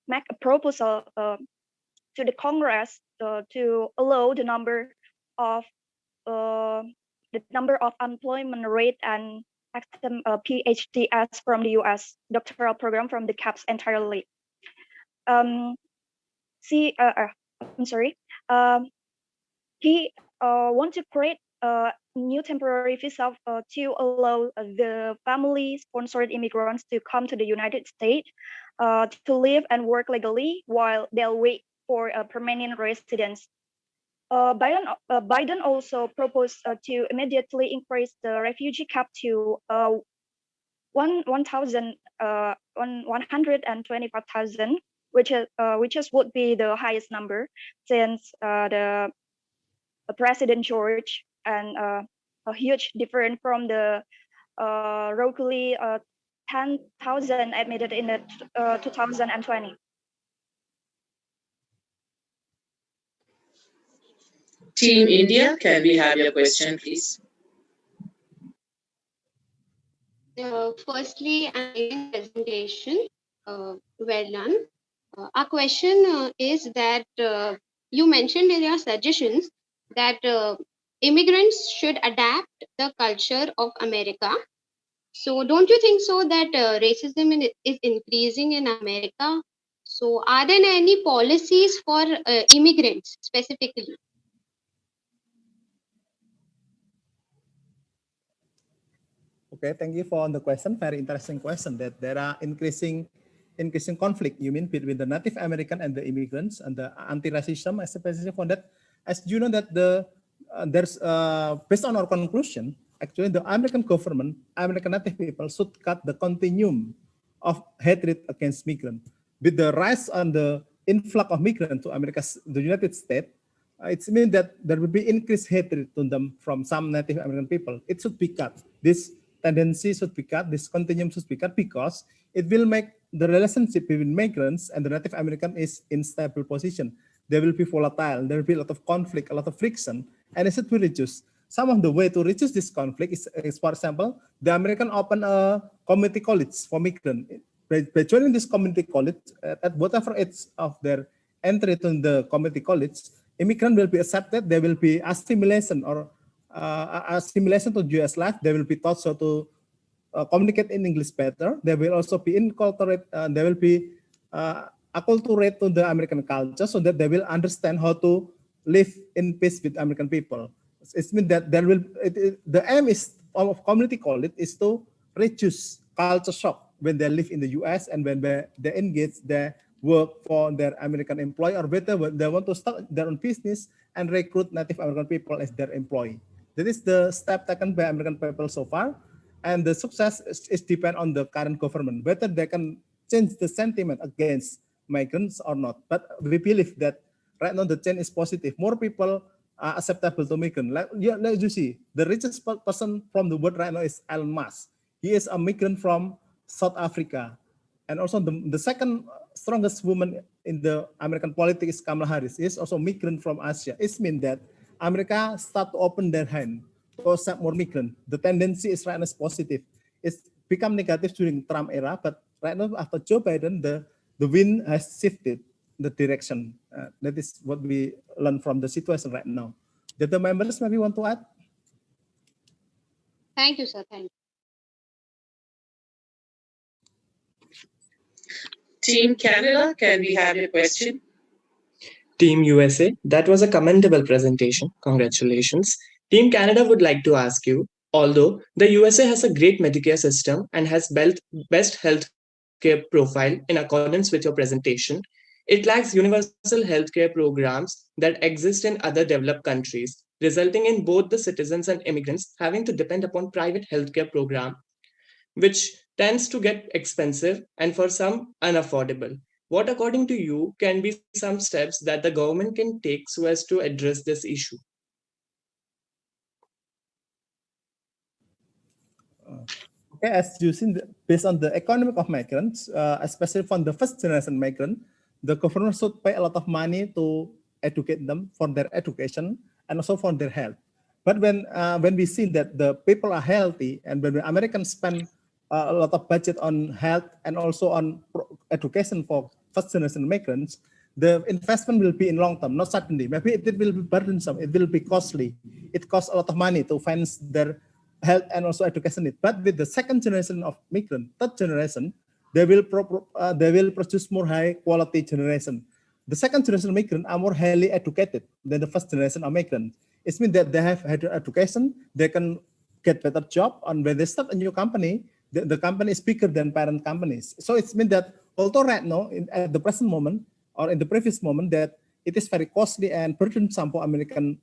M: make a proposal to the Congress to allow the number of employment rate and accept PhDs from the U.S. doctoral program from the CAPS entirely. I'm sorry. He want to create a new temporary visa to allow the family-sponsored immigrants to come to the United States to live and work legally while they'll wait for a permanent residence. Biden also proposed to immediately increase the refugee cap to 125,000, which would be the highest number since the President George, and a huge difference from the roughly 10,000 admitted in the 2020.
D: Team India, can we have your question, please?
R: Firstly, amazing presentation. Well done. Our question is that you mentioned in your suggestions that immigrants should adapt the culture of America. So don't you think so that racism is increasing in America? So are there any policies for immigrants specifically?
O: Okay, thank you for the question. Very interesting question. That there are increasing conflict. You mean between the Native American and the immigrants and the anti-racism, especially for that. As you know that there's based on our conclusion, actually the American government, American Native people should cut the continuum of hatred against migrants. With the rise and the influx of migrants to the United States, it means that there will be increased hatred to them from some Native American people. It should be cut. This tendency should be cut. This continuum should be cut because it will make the relationship between migrants and the Native American is in stable position. There will be volatile. There will be a lot of conflict, a lot of friction, and it should be reduced. Some of the way to reduce this conflict is for example, the American open a community college for migrants. By joining this community college, at whatever age of their entry to the community college, immigrant will be accepted. There will be assimilation or assimilation to U.S. life. They will be taught how to communicate in English better. They will also be they will be acculturate to the American culture so that they will understand how to live in peace with American people. It means that the aim of community college is to reduce culture shock when they live in the U.S. and when they engage their work for their American employee, or better, they want to start their own business and recruit Native American people as their employee. That is the step taken by American people so far, and the success is depend on the current government, whether they can change the sentiment against migrants or not. But we believe that right now the change is positive. More people are acceptable to migrant. Like you see, the richest person from the world right now is Elon Musk. He is a migrant from South Africa. And also the second strongest woman in the American politics is Kamala Harris. He is also a migrant from Asia. It means that America start to open their hand to accept more migrants. The tendency is right now is positive. It's become negative during Trump era, but right now after Joe Biden, the wind has shifted the direction. That is what we learn from the situation right now. Did the members maybe want to add?
R: Thank you, sir. Thank you.
D: Team Canada, can we have your question?
S: Team USA, that was a commendable presentation. Congratulations. Team Canada would like to ask you, although the USA has a great Medicare system and has best healthcare profile in accordance with your presentation, it lacks universal healthcare programs that exist in other developed countries, resulting in both the citizens and immigrants having to depend upon private healthcare program, which tends to get expensive and for some unaffordable. What, according to you, can be some steps that the government can take so as to address this issue?
O: Okay, as you see, based on the economic of migrants, especially from the first generation migrant, the government should pay a lot of money to educate them for their education and also for their health. But when we see that the people are healthy, and when the Americans spend a lot of budget on health and also on education for first generation migrants, the investment will be in long term, not suddenly. Maybe it will be burdensome, it will be costly. It costs a lot of money to finance their health and also education need. But with the second generation of migrant, third generation, they will produce more high quality generation. The second generation migrant are more highly educated than the first generation of migrant. It means that they have had education, they can get better job, and when they start a new company, the company is bigger than parent companies. So it means that although right now, at the present moment, or in the previous moment, that it is very costly and burdensome for American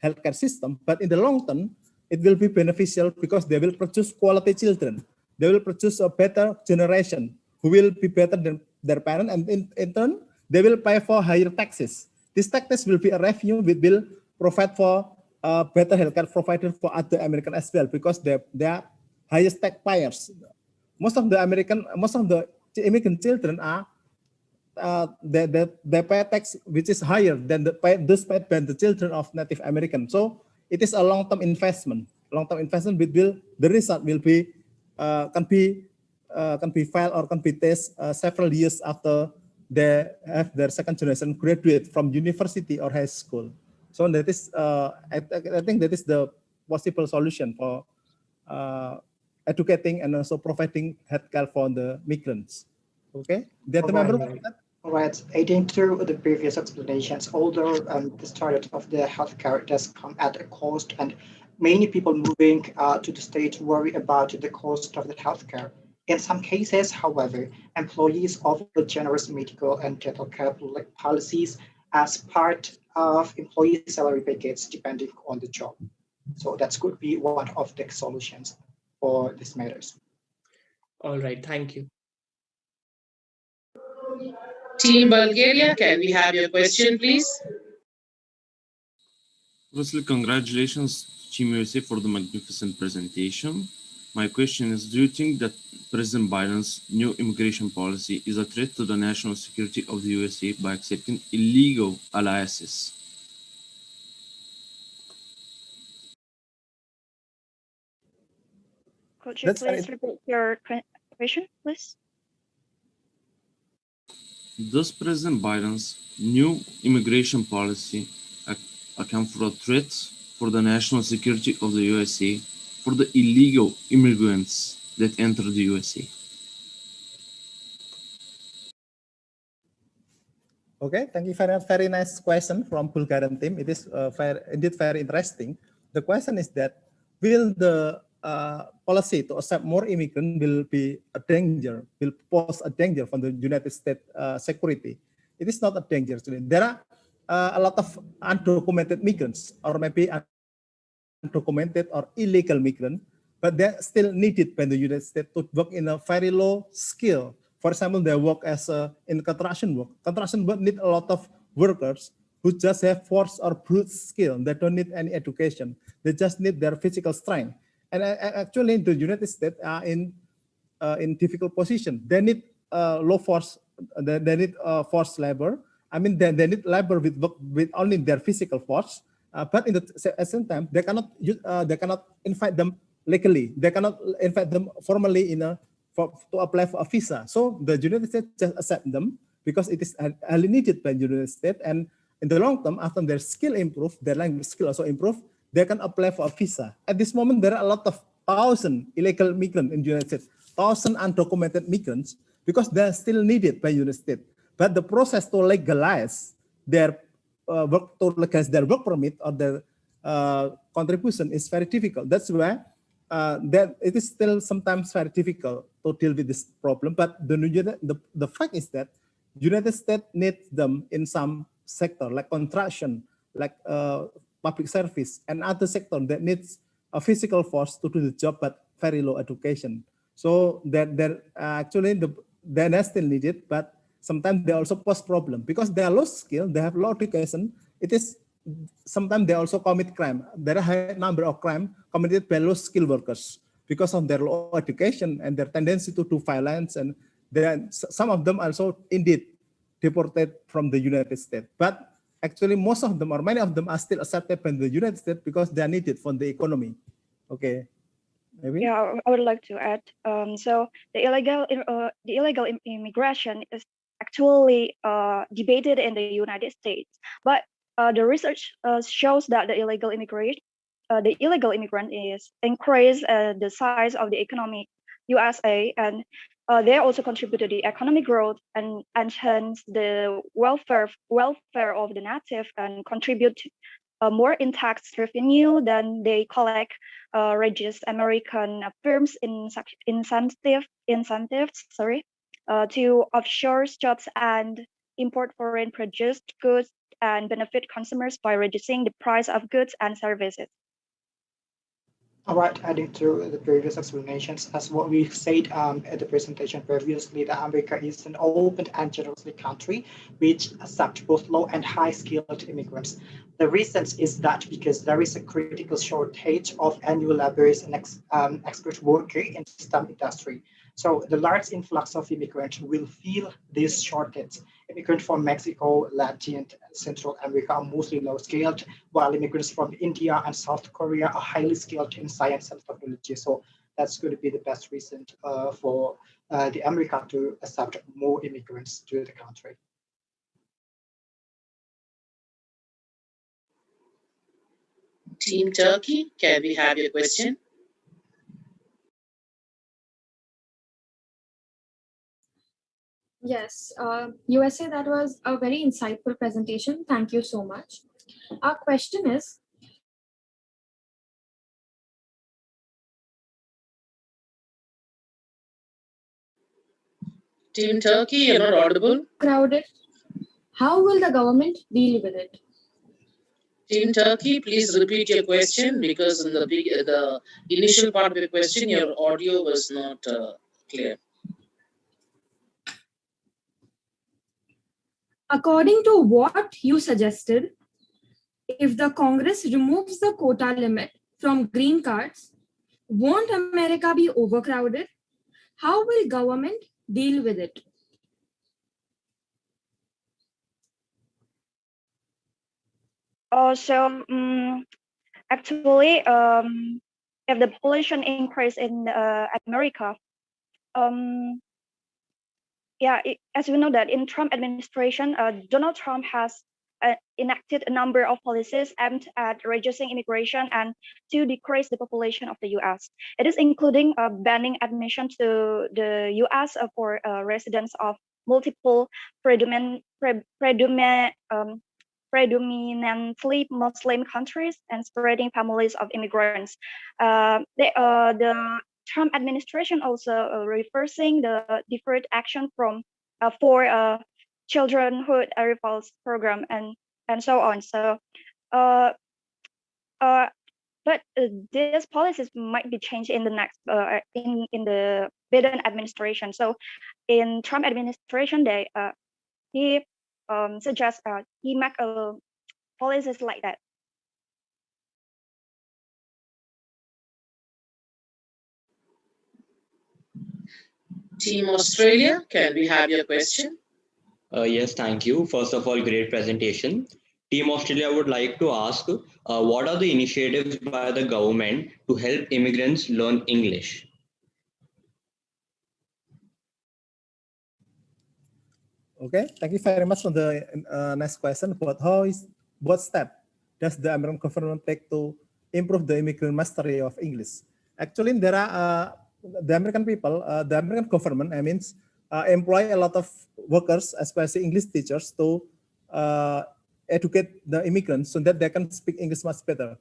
O: healthcare system, but in the long term, it will be beneficial because they will produce quality children. They will produce a better generation who will be better than their parents, and in turn, they will pay for higher taxes. This taxes will be a revenue which will provide for better healthcare provider for other Americans as well, because they are highest taxpayers. Most of the immigrant children are they pay tax which is higher than those paid by the children of Native Americans. So it is a long-term investment. Long-term investment will the result will be can be filed or can be tested several years after they have their second generation graduate from university or high school. So that is I think that is the possible solution for educating and also providing healthcare for the migrants. Okay, that remember.
H: Right, adding to the previous explanations, although the start of the healthcare does come at a cost, and many people moving to the States worry about the cost of the healthcare. In some cases, however, employees offer generous medical and dental care policies as part of employee salary package, depending on the job. So that could be one of the solutions for these matters.
S: All right, thank you.
D: Team Bulgaria, can we have your question, please?
T: Firstly, congratulations, Team USA, for the magnificent presentation. My question is, do you think that President Biden's new immigration policy is a threat to the national security of the USA by accepting illegal alliances?
M: Could you please repeat your question, please?
T: Does President Biden's new immigration policy account for a threat for the national security of the USA for the illegal immigrants that enter the USA?
O: Okay, thank you very much. Very nice question from Bulgarian team. It is indeed very interesting. The question is that will the policy to accept more immigrants will be a danger, will pose a danger for the United States security. It is not a danger. There are a lot of undocumented migrants, or maybe undocumented or illegal migrants, but they're still needed by the United States to work in a very low skill. For example, they work as in construction work. Construction work need a lot of workers who just have force or brute skill. They don't need any education. They just need their physical strength. And actually, the United States are in difficult position. They need low force. They need forced labor. I mean, they need labor with only their physical force. But at the same time, they cannot invite them legally. They cannot invite them formally to apply for a visa. So the United States just accept them because it is highly needed by the United States. And in the long term, after their skill improve, their language skill also improve, they can apply for a visa. At this moment, there are a lot of 1,000 illegal migrants in the United States, 1,000 undocumented migrants, because they are still needed by the United States. But the process to legalize their work permit or their contribution is very difficult. That's why that it is still sometimes very difficult to deal with this problem. But the fact is that United States needs them in some sector like construction, like public service, and other sector that needs a physical force to do the job but very low education. So that they're still needed, but sometimes they also pose problem because they are low skill, they have low education. It is sometimes they also commit crime. There are a high number of crime committed by low skill workers because of their low education and their tendency to do violence. And some of them also indeed deported from the United States. But actually most of them or many of them are still accepted by the United States because they are needed for the economy. Okay. Maybe?
M: Yeah, I would like to add. So the illegal immigration is actually debated in the United States, but the research shows that the illegal immigrant is increase the size of the economic USA, and they also contribute to the economic growth and enhance the welfare of the native and contribute more in tax revenue than they collect registered American firms incentives to offshore jobs and import foreign produced goods and benefit consumers by reducing the price of goods and services.
H: All right, adding to the previous explanations, as what we said at the presentation previously, that America is an open and generous country which accepts both low and high skilled immigrants. The reason is that because there is a critical shortage of annual laborers and expert workers in STEM industry. So the large influx of immigrants will fill this shortage. Immigrants from Mexico, Latin, and Central America are mostly low skilled, while immigrants from India and South Korea are highly skilled in science and technology. So that's going to be the best reason for the America to accept more immigrants to the country.
D: Team Turkey, can we have your question?
U: Yes, USA, that was a very insightful presentation. Thank you so much. Our question is,
D: Team Turkey, you're not audible.
U: Crowded. How will the government deal with it?
D: Team Turkey, please repeat your question because in the initial part of your question, your audio was not clear.
U: According to what you suggested, if the Congress removes the quota limit from green cards, won't America be overcrowded? How will government deal with it?
M: Actually, if the population increase in America, as we know that in Trump administration, Donald Trump has enacted a number of policies aimed at reducing immigration and to decrease the population of the U.S. It is including banning admission to the U.S. For residents of multiple predominant predominantly Muslim countries and spreading families of immigrants. The Trump administration also reversing the deferred action from for childhood arrivals program and so on. So, but these policies might be changed in the next in the Biden administration. So, in Trump administration, he suggests he make policies like that.
D: Team Australia, can we have your question?
L: Yes, thank you. First of all, great presentation. Team Australia would like to ask, what are the initiatives by the government to help immigrants learn English?
O: Okay, thank you very much for the next question. What step does the American government take to improve the immigrant mastery of English? Actually, there are the American people, the American government, employ a lot of workers, especially English teachers, to educate the immigrants so that they can speak English much better.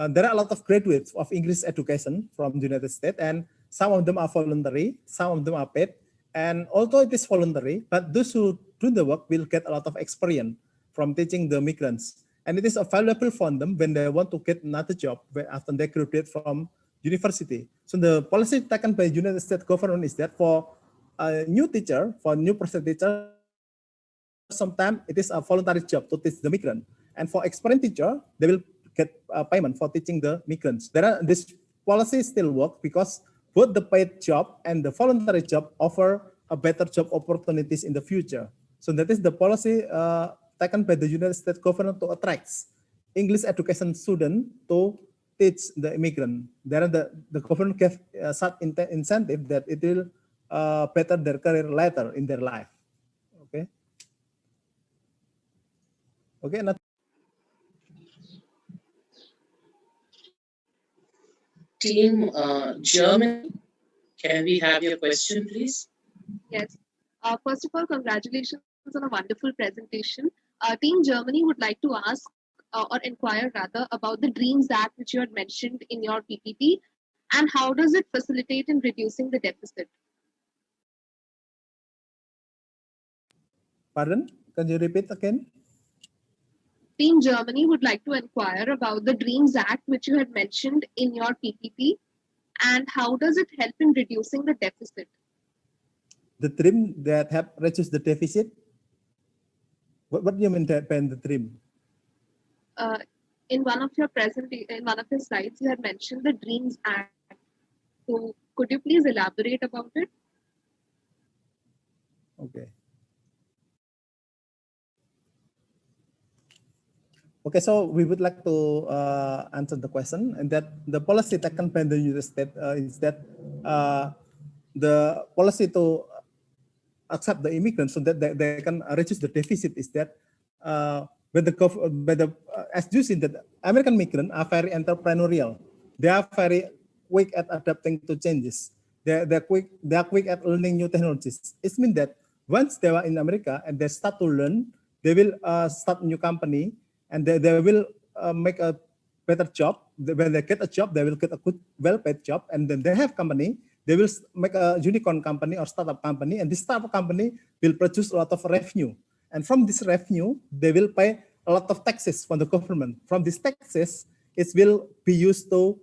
O: There are a lot of graduates of English education from the United States, and some of them are voluntary, some of them are paid. And although it is voluntary, but those who do the work will get a lot of experience from teaching the migrants. And it is valuable for them when they want to get another job after they graduate from university. So the policy taken by the United States government is that for a new teacher, for a new person teacher, sometimes it is a voluntary job to teach the migrant. And for experienced teacher, they will get payment for teaching the migrants. This policy still works because both the paid job and the voluntary job offer a better job opportunities in the future. So that is the policy taken by the United States government to attract English education students to teach the immigrant. There the government gave such incentive that it will better their career later in their life. Okay. Okay.
D: Team Germany, can we have your question, please?
V: Yes. First of all, congratulations on a wonderful presentation. Team Germany would like to ask or inquire rather about the Dreams Act which you had mentioned in your PPT, and how does it facilitate in reducing the deficit?
O: Pardon? Can you repeat again?
V: Team Germany would like to inquire about the Dreams Act which you had mentioned in your PPT, and how does it help in reducing the deficit?
O: The dream that help reduce the deficit? What do you mean by the dream?
V: In one of your slides, you had mentioned the Dreams Act. So could you please elaborate about it?
O: Okay. Okay, so we would like to answer the question, and that the policy taken by the United States is that the policy to accept the immigrants so that they can reduce the deficit is that as you see that American migrants are very entrepreneurial. They are very quick at adapting to changes. They're quick at learning new technologies. It means that once they are in America and they start to learn, they will start a new company and they will make a better job. When they get a job, they will get a good, well-paid job, and then they have company. They will make a unicorn company or startup company, and this startup company will produce a lot of revenue. And from this revenue, they will pay a lot of taxes from the government. From these taxes, it will be used to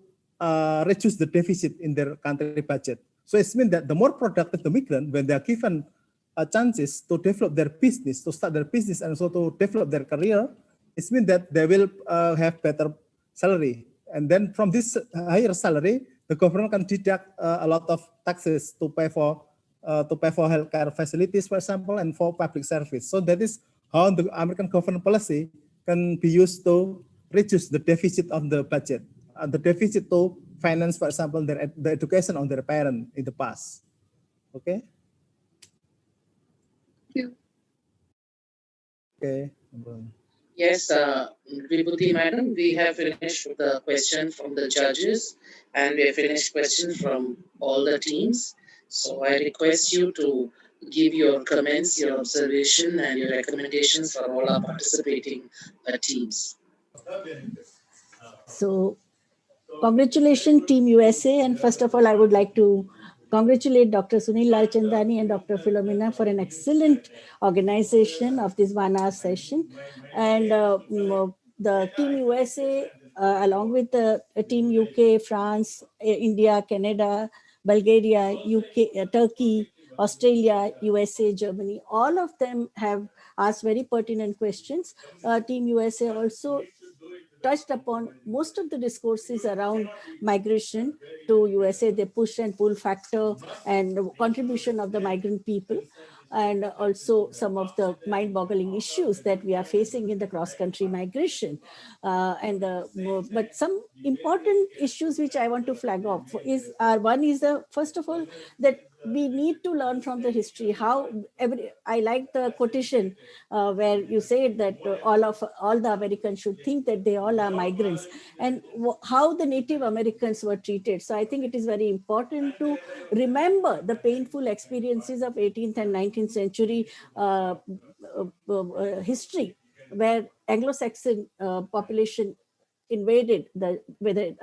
O: reduce the deficit in their country budget. So it means that the more productive the migrant, when they are given chances to develop their business, to start their business, and also to develop their career, it means that they will have better salary. And then from this higher salary, the government can deduct a lot of taxes to pay for healthcare facilities, for example, and for public service. So that is how the American government policy can be used to reduce the deficit of the budget, the deficit to finance, for example, the education of their parents in the past. Okay.
V: Thank you.
O: Okay.
D: Yes, Vibhuti madam, we have finished the question from the judges and we have finished questions from all the teams. So I request you to give your comments, your observation, and your recommendations for all our participating teams.
G: So congratulations, Team USA. And first of all, I would like to congratulate Dr. Sunil Lalchandani and Dr. Philomena for an excellent organization of this 1 hour session. And the Team USA, along with the Team UK, France, India, Canada, Bulgaria, UK, Turkey, Australia, USA, Germany, all of them have asked very pertinent questions. Team USA also touched upon most of the discourses around migration to USA, the push and pull factor and the contribution of the migrant people, and also some of mind-boggling issues that we are facing in the cross-country migration. But some important issues which I want to flag off one is first of all, that we need to learn from the history how I like the quotation where you said that all the Americans should think that they all are migrants, and how the Native Americans were treated. So I think it is very important to remember the painful experiences of 18th and 19th century history, where Anglo-Saxon population invaded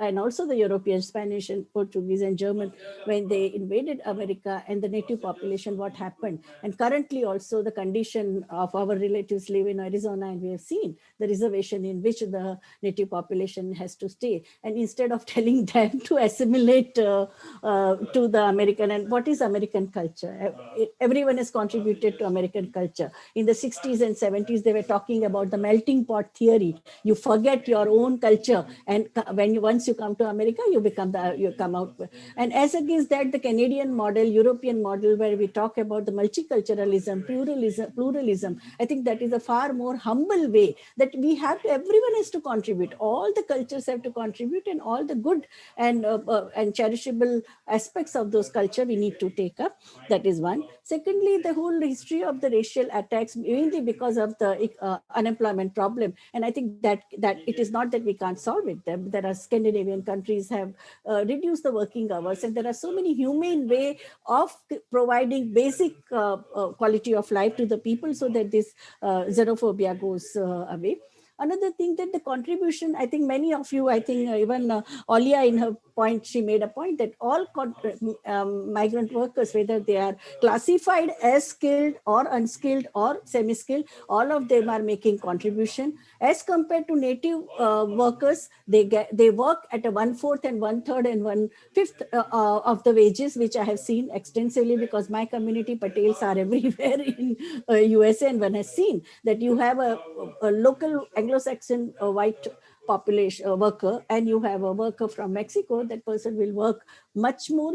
G: and also the European, Spanish and Portuguese and German, when they invaded America, and the native population, what happened. And currently also the condition of our relatives live in Arizona, and we have seen the reservation in which the native population has to stay. And instead of telling them to assimilate to the American, and what is American culture? Everyone has contributed to American culture. In the 60s and 70s, they were talking about the melting pot theory. You forget your own culture, and once you come to America, you come out. And as against that, the Canadian model, European model, where we talk about the multiculturalism, pluralism, I think that is a far more humble way that everyone has to contribute. All the cultures have to contribute, and all the good and cherishable aspects of those culture we need to take up. That is one. Secondly, the whole history of the racial attacks, mainly because of the unemployment problem. And I think that it is not that we can't solve it. There are Scandinavian countries have reduced the working hours, and there are so many humane way of providing basic quality of life to the people, so that this xenophobia goes away. Another thing, that the contribution, I think many of you, I think even Olia in her point, she made a point that all migrant workers, whether they are classified as skilled or unskilled or semi-skilled, all of them are making contribution. As compared to native workers, they work at a 1/4 and 1/3 and 1/5 of the wages, which I have seen extensively, because my community Patels are everywhere in USA, and one has seen that you have a local Anglo-Saxon white population worker, and you have a worker from Mexico. That person will work much more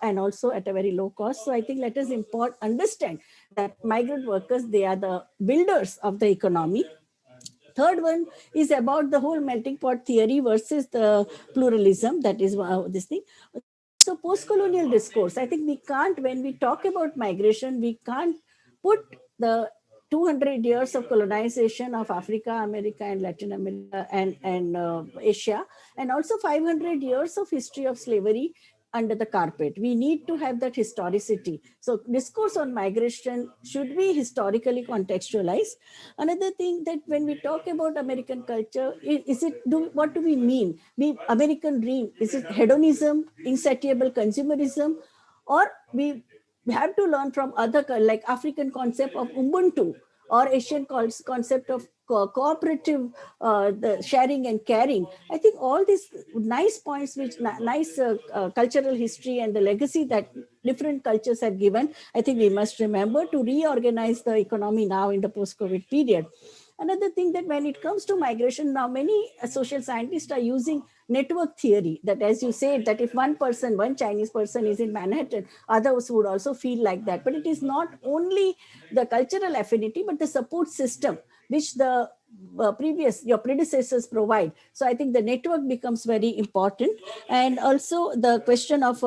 G: and also at a very low cost. So I think let us understand that migrant workers, they are the builders of the economy. Third one is about the whole melting pot theory versus the pluralism. That is this thing. So post-colonial discourse, I think we can't, when we talk about migration, we can't put the 200 years of colonization of Africa, America, and Latin America, and Asia, and also 500 years of history of slavery under the carpet. We need to have that historicity. So discourse on migration should be historically contextualized. Another thing, that when we talk about American culture, what do we mean? American dream, is it hedonism, insatiable consumerism, or we have to learn from other, like African concept of Ubuntu, or Asian concept of cooperative, the sharing and caring. I think all these nice points, which nice cultural history and the legacy that different cultures have given, I think we must remember to reorganize the economy now in the post-COVID period. Another thing, that when it comes to migration, now many social scientists are using network theory, that as you said, that if one Chinese person is in Manhattan, others would also feel like that. But it is not only the cultural affinity, but the support system which the your predecessors provide. So I think the network becomes very important. And also the question of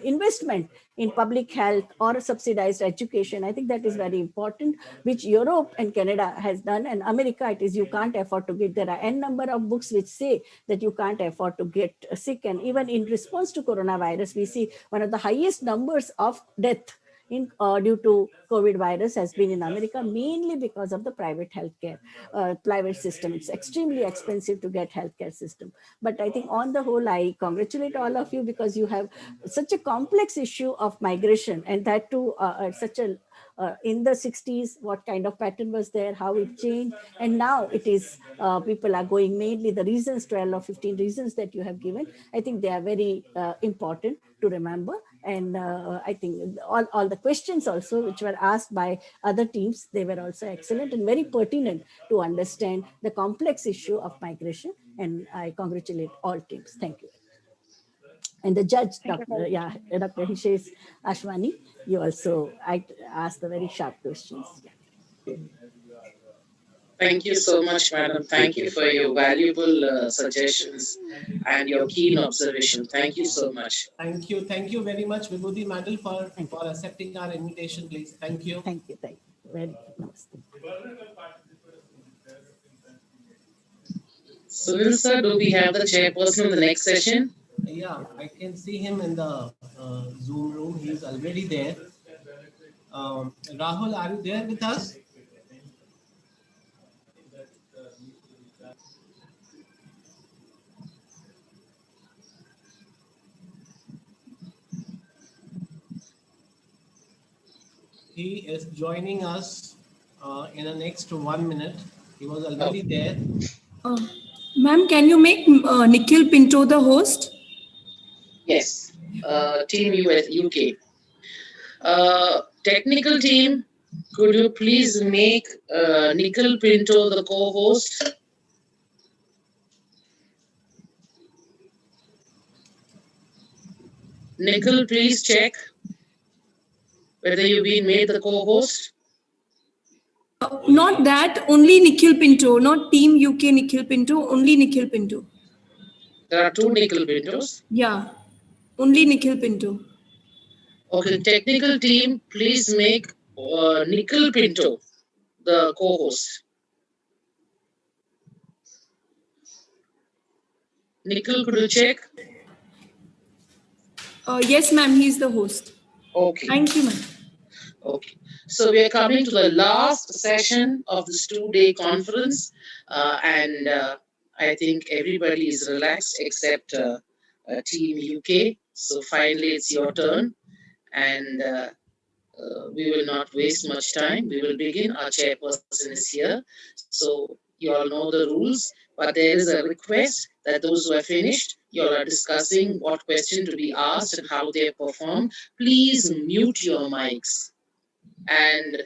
G: investment in public health or subsidized education, I think that is very important, which Europe and Canada has done. And America, it is you can't afford to get, there are n number of books which say that you can't afford to get sick. And even in response to coronavirus, we see one of the highest numbers of death due to COVID virus has been in America, mainly because of the private healthcare, private system. It's extremely expensive to get healthcare system. But I think on the whole, I congratulate all of you because you have such a complex issue of migration, and that too such a in the 60s, what kind of pattern was there, how it changed, and now it is people are going mainly the reasons, 12 or 15 reasons that you have given. I think they are very important to remember. And I think all the questions also which were asked by other teams, they were also excellent and very pertinent to understand the complex issue of migration. And I congratulate all teams. Thank you. And the judge, Dr. Hishesh Ashwani, you also asked the very sharp questions.
D: Thank you so much, madam. Thank you for your valuable suggestions and your keen observation. Thank you so much.
E: Thank you. Thank you very much, Vibhuti Madam, for accepting our invitation, please. Thank you.
G: Thank you. Thank you. Very nice.
D: Sunil sir, do we have the chairperson in the next session?
E: Yeah, I can see him in the Zoom room. He's already there. Rahul, are you there with us? He is joining us in the next 1 minute. He was already there.
U: Ma'am, can you make Nikhil Pinto the host?
D: Yes. Team UK. Technical team, could you please make Nikhil Pinto the co-host? Nikhil, please check whether you've been made the co-host.
U: Not that, only Nikhil Pinto, not Team UK Nikhil Pinto, only Nikhil Pinto.
D: There are two Nikhil Pintos.
U: Yeah, only Nikhil Pinto.
D: Okay, technical team, please make Nikhil Pinto the co-host. Nikhil, could you check?
U: Yes, ma'am, he's the host.
D: Okay.
U: Thank you, ma'am.
D: Okay. So we are coming to the last session of this 2-day conference, and I think everybody is relaxed except Team UK. So finally, it's your turn, and we will not waste much time. We will begin. Our chairperson is here, so you all know the rules. But there is a request that those who are finished, you all are discussing what question to be asked and how they perform. Please mute your mics. And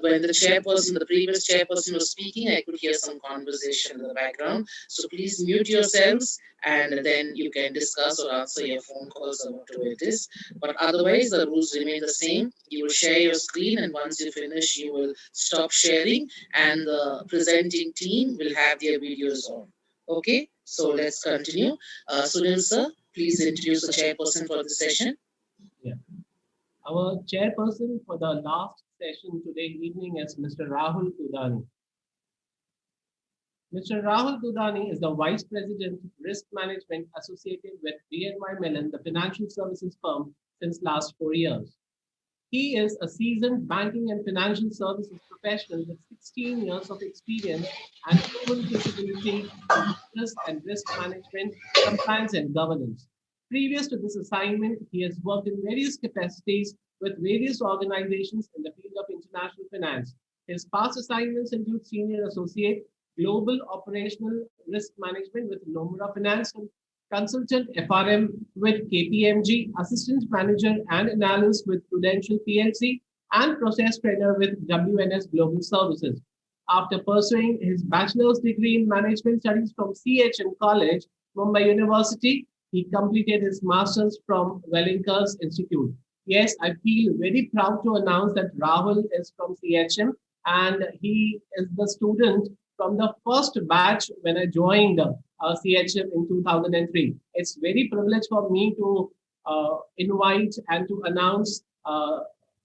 D: when the previous chairperson was speaking, I could hear some conversation in the background. So please mute yourselves, and then you can discuss or answer your phone calls or whatever it is. But otherwise, the rules remain the same. You will share your screen, and once you finish, you will stop sharing, and the presenting team will have their videos on. Okay, so let's continue. Sunil sir, please introduce the chairperson for the session.
E: Yeah. Our chairperson for the last session today evening is Mr. Rahul Dudani. Mr. Rahul Dudani is the Vice President Risk Management associated with BNY Mellon, the financial services firm, since last 4 years. He is a seasoned banking and financial services professional with 16 years of experience and proven capability in risk and risk management, compliance and governance. Previous to this assignment, he has worked in various capacities with various organizations in the field of international finance. His past assignments include Senior Associate, Global Operational Risk Management with Nomura Finance, Consultant FRM with KPMG, Assistant Manager and Analyst with Prudential PLC, and Process Trainer with WNS Global Services. After pursuing his bachelor's degree in management studies from CHM College, Mumbai University, he completed his master's from Wellington's Institute. Yes, I feel very proud to announce that Rahul is from CHM, and he is the student from the first batch when I joined CHM in 2003. It's very privileged for me to invite and announce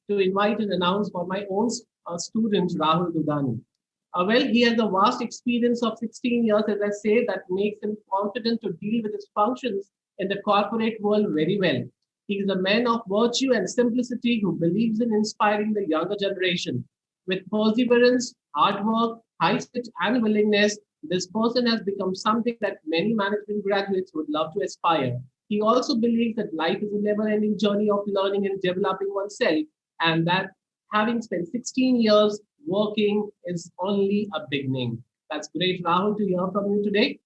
E: for my own student, Rahul Dudani. Well, he has a vast experience of 16 years, as I say, that makes him confident to deal with his functions in the corporate world very well. He is a man of virtue and simplicity who believes in inspiring the younger generation. With perseverance, hard work, high spirit, and willingness, this person has become something that many management graduates would love to aspire. He also believes that life is a never-ending journey of learning and developing oneself, and that having spent 16 years working is only a beginning. That's great, Rahul, to hear from you today.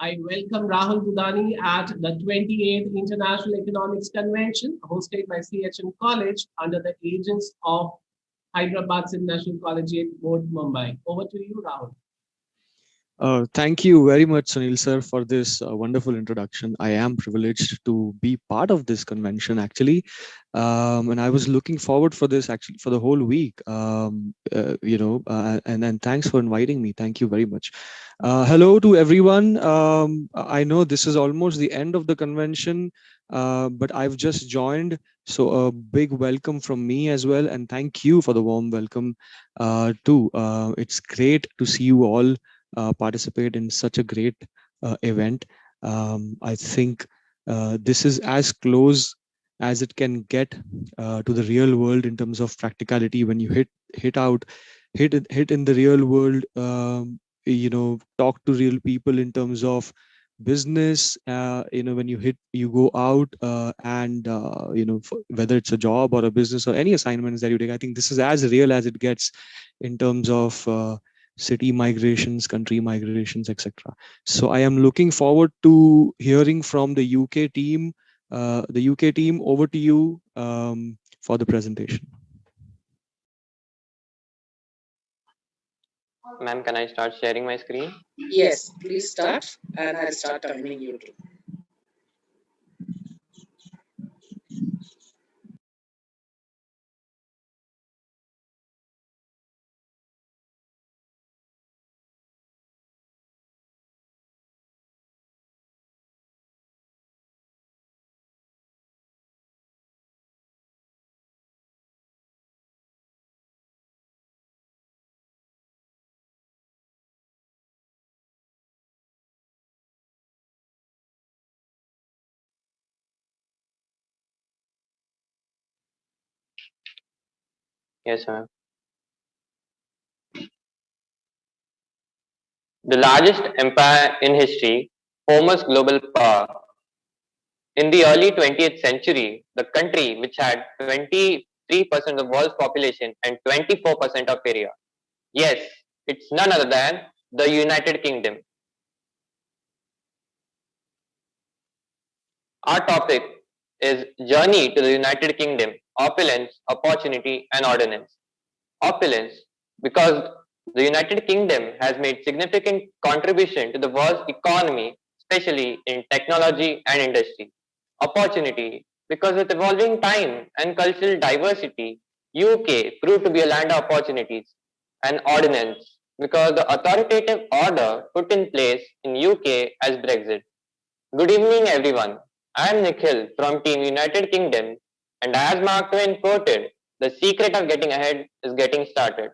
E: I welcome Rahul Budani at the 28th International Economics Convention hosted by CHM College under the agents of Hyderabad's International Collegiate Board, Mumbai. Over to you, Rahul.
B: Thank you very much, Sunil sir, for this wonderful introduction. I am privileged to be part of this convention actually, and I was looking forward for this actually for the whole week. And thanks for inviting me. Thank you very much. Hello to everyone. I know this is almost the end of the convention, but I've just joined, so a big welcome from me as well, and thank you for the warm welcome too. It's great to see you all participate in such a great event. I think this is as close as it can get to the real world in terms of practicality. When you hit in the real world, talk to real people in terms of business. When you go out and whether it's a job or a business or any assignments that you take, I think this is as real as it gets in terms of city migrations, country migrations, etc. So I am looking forward to hearing from the UK team. Over to you for the presentation.
I: Ma'am, can I start sharing my screen?
D: Yes, please start, and I'll start timing you too.
I: Yes, ma'am. The largest empire in history, foremost global power. In the early 20th century, the country which had 23% of the world's population and 24% of area. Yes, it's none other than the United Kingdom. Our topic is Journey to the United Kingdom, Opulence, Opportunity and Ordinance. Opulence, because the United Kingdom has made significant contribution to the world's economy, especially in technology and industry. Opportunity, because with evolving time and cultural diversity, UK proved to be a land of opportunities. And ordinance, because the authoritative order put in place in UK as Brexit. Good evening, everyone. I am Nikhil from Team United Kingdom, and as Mark Twain quoted, the secret of getting ahead is getting started.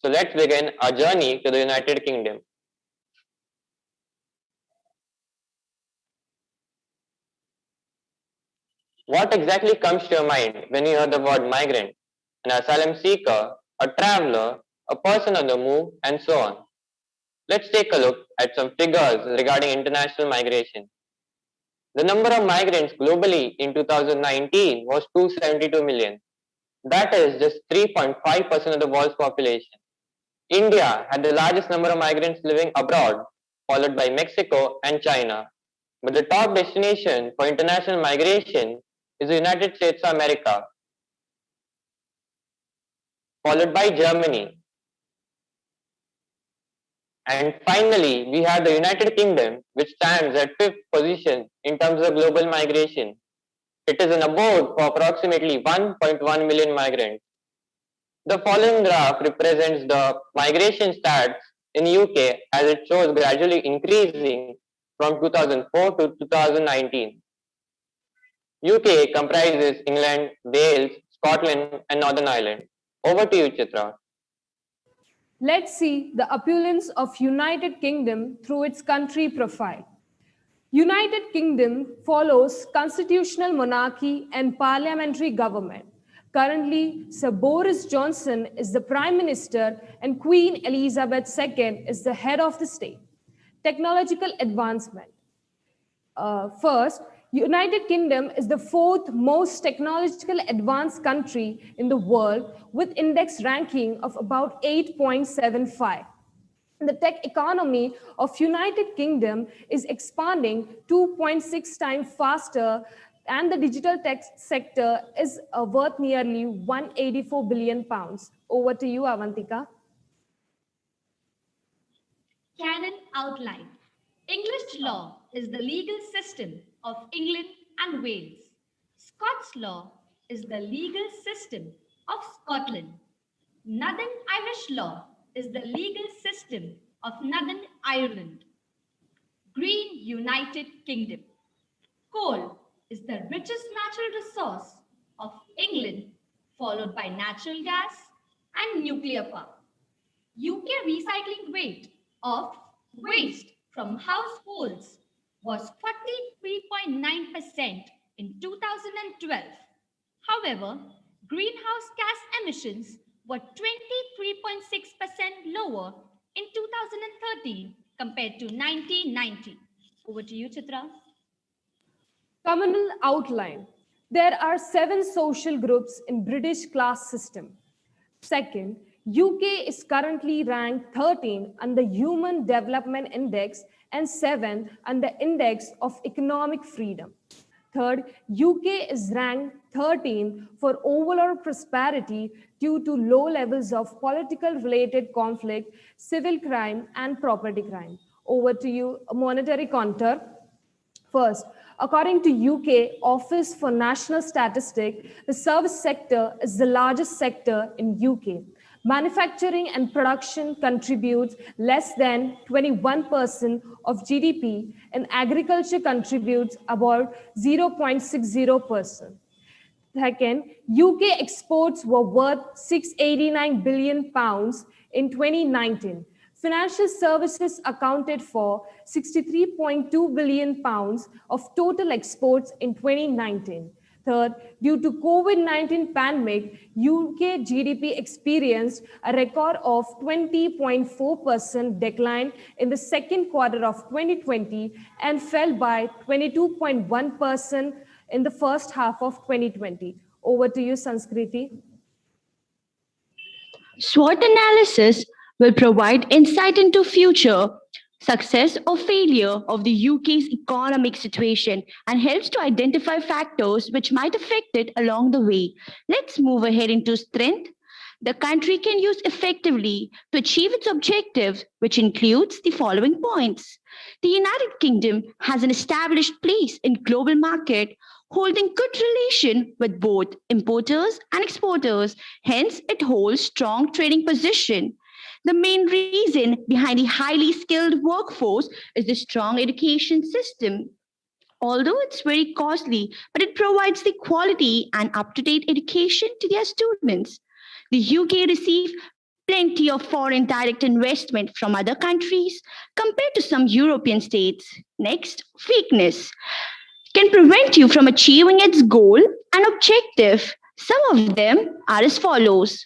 I: So let's begin our journey to the United Kingdom. What exactly comes to your mind when you hear the word migrant? An asylum seeker, a traveler, a person on the move, and so on. Let's take a look at some figures regarding international migration. The number of migrants globally in 2019 was 272 million. That is just 3.5% of the world's population. India had the largest number of migrants living abroad, followed by Mexico and China. But the top destination for international migration is the United States of America, followed by Germany. And finally, we have the United Kingdom, which stands at 5th position in terms of global migration. It is an abode for approximately 1.1 million migrants. The following graph represents the migration stats in UK as it shows gradually increasing from 2004 to 2019. UK comprises England, Wales, Scotland and Northern Ireland. Over to you, Chitra.
U: Let's see the opulence of United Kingdom through its country profile.
C: United Kingdom follows constitutional monarchy and parliamentary government. Currently, Sir Boris Johnson is the Prime Minister and Queen Elizabeth II is the head of the state. Technological advancement. First, United Kingdom is the fourth most technological advanced country in the world with index ranking of about 8.75. The tech economy of United Kingdom is expanding 2.6 times faster, and the digital tech sector is worth nearly 184 billion pounds. Over to you, Avantika.
J: Canon outline. English law is the legal system of England and Wales. Scots law is the legal system of Scotland. Northern Irish law is the legal system of Northern Ireland. Green United Kingdom. Coal is the richest natural resource of England, followed by natural gas and nuclear power. UK recycling rate of waste from households was 43.9% in 2012. However, greenhouse gas emissions were 23.6% lower in 2013 compared to 1990. Over to you, Chitra.
C: Communal outline. There are 7 social groups in British class system. Second, UK is currently ranked 13 on the Human Development Index and 7 on the Index of Economic Freedom. Third, UK is ranked 13 for overall prosperity due to low levels of political related conflict, civil crime, and property crime. Over to you, monetary contour. First, according to UK Office for National Statistics, the service sector is the largest sector in UK. Manufacturing and production contributes less than 21% of GDP, and agriculture contributes about 0.60%. Second, UK exports were worth 689 billion pounds in 2019. Financial services accounted for 63.2 billion pounds of total exports in 2019. Third, due to COVID-19 pandemic, UK GDP experienced a record of 20.4% decline in the second quarter of 2020 and fell by 22.1% in the first half of 2020. Over to you, Sanskriti.
W: SWOT analysis will provide insight into future success or failure of the UK's economic situation and helps to identify factors which might affect it along the way. Let's move ahead into strength. The country can use effectively to achieve its objectives, which includes the following points. The United Kingdom has an established place in global market, holding good relation with both importers and exporters. Hence, it holds strong trading position. The main reason behind the highly skilled workforce is the strong education system. Although it's very costly, but it provides the quality and up-to-date education to their students. The UK receives plenty of foreign direct investment from other countries compared to some European states. Next, weakness can prevent you from achieving its goal and objective. Some of them are as follows.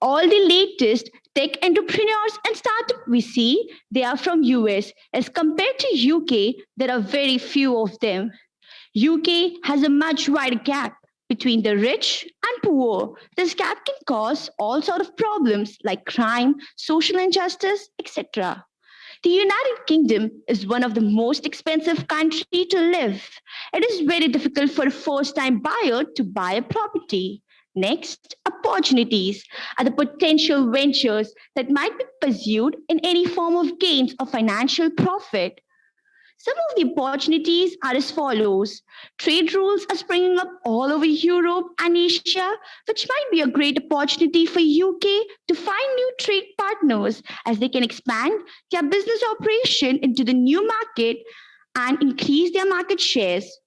W: All the latest tech entrepreneurs and startups we see, they are from US. As compared to UK, there are very few of them. UK has a much wider gap between the rich and poor. This gap can cause all sorts of problems like crime, social injustice, etc. The United Kingdom is one of the most expensive countries to live. It is very difficult for a first-time buyer to buy a property. Next, opportunities are the potential ventures that might be pursued in any form of gains or financial profit. Some of the opportunities are as follows. Trade rules are springing up all over Europe and Asia, which might be a great opportunity for UK to find new trade partners as they can expand their business operation into the new market and increase their market shares.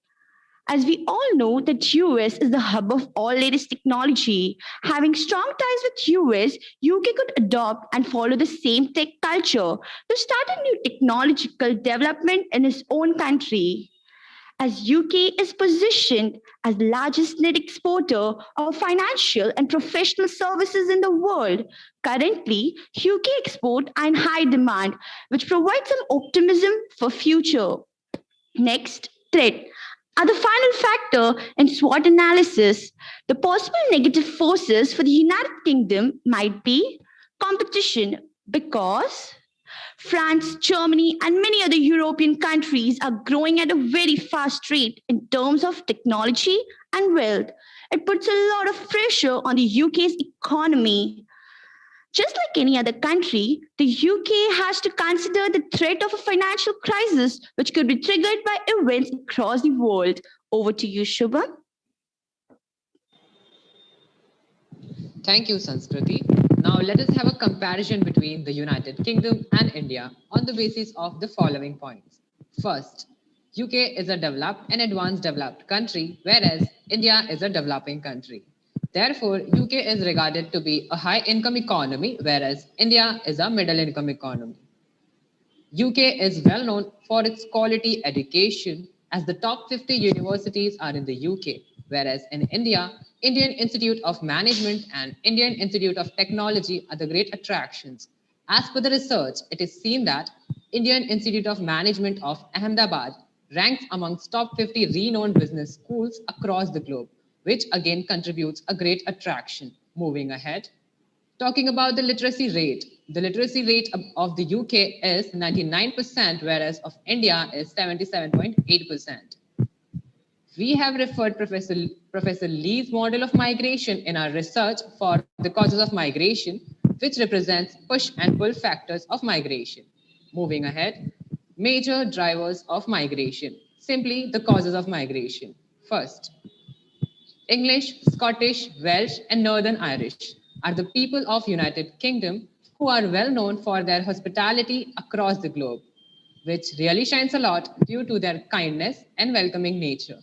W: As we all know that US is the hub of all latest technology. Having strong ties with US, UK could adopt and follow the same tech culture to start a new technological development in its own country. As UK is positioned as the largest net exporter of financial and professional services in the world, currently UK exports are in high demand, which provides some optimism for future. Next, threat. Are the final factor in SWOT analysis. The possible negative forces for the United Kingdom might be competition because France, Germany, and many other European countries are growing at a very fast rate in terms of technology and wealth. It puts a lot of pressure on the UK's economy. Just like any other country, the UK has to consider the threat of a financial crisis, which could be triggered by events across the world. Over to you, Shubham.
N: Thank you, Sanskriti. Now let us have a comparison between the United Kingdom and India on the basis of the following points. First, UK is a developed and advanced developed country, whereas India is a developing country. Therefore, UK is regarded to be a high-income economy, whereas India is a middle-income economy. UK is well known for its quality education, as the top 50 universities are in the UK, whereas in India, Indian Institute of Management and Indian Institute of Technology are the great attractions. As per the research, it is seen that Indian Institute of Management of Ahmedabad ranks amongst top 50 renowned business schools across the globe, which again contributes a great attraction. Moving ahead, talking about the literacy rate. The literacy rate of the UK is 99%, whereas of India is 77.8%. We have referred Professor Lee's model of migration in our research for the causes of migration, which represents push and pull factors of migration. Moving ahead, major drivers of migration. Simply the causes of migration. First, English, Scottish, Welsh, and Northern Irish are the people of United Kingdom who are well known for their hospitality across the globe, which really shines a lot due to their kindness and welcoming nature.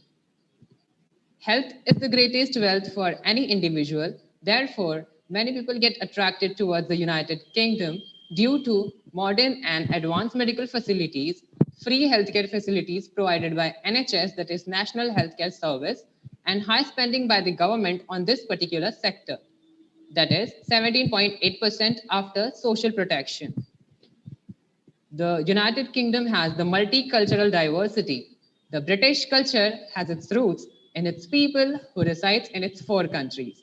N: Health is the greatest wealth for any individual. Therefore, many people get attracted towards the United Kingdom due to modern and advanced medical facilities, free healthcare facilities provided by NHS, that is National Healthcare Service, and high spending by the government on this particular sector, that is 17.8% after social protection. The United Kingdom has the multicultural diversity. The British culture has its roots in its people who resides in its 4 countries.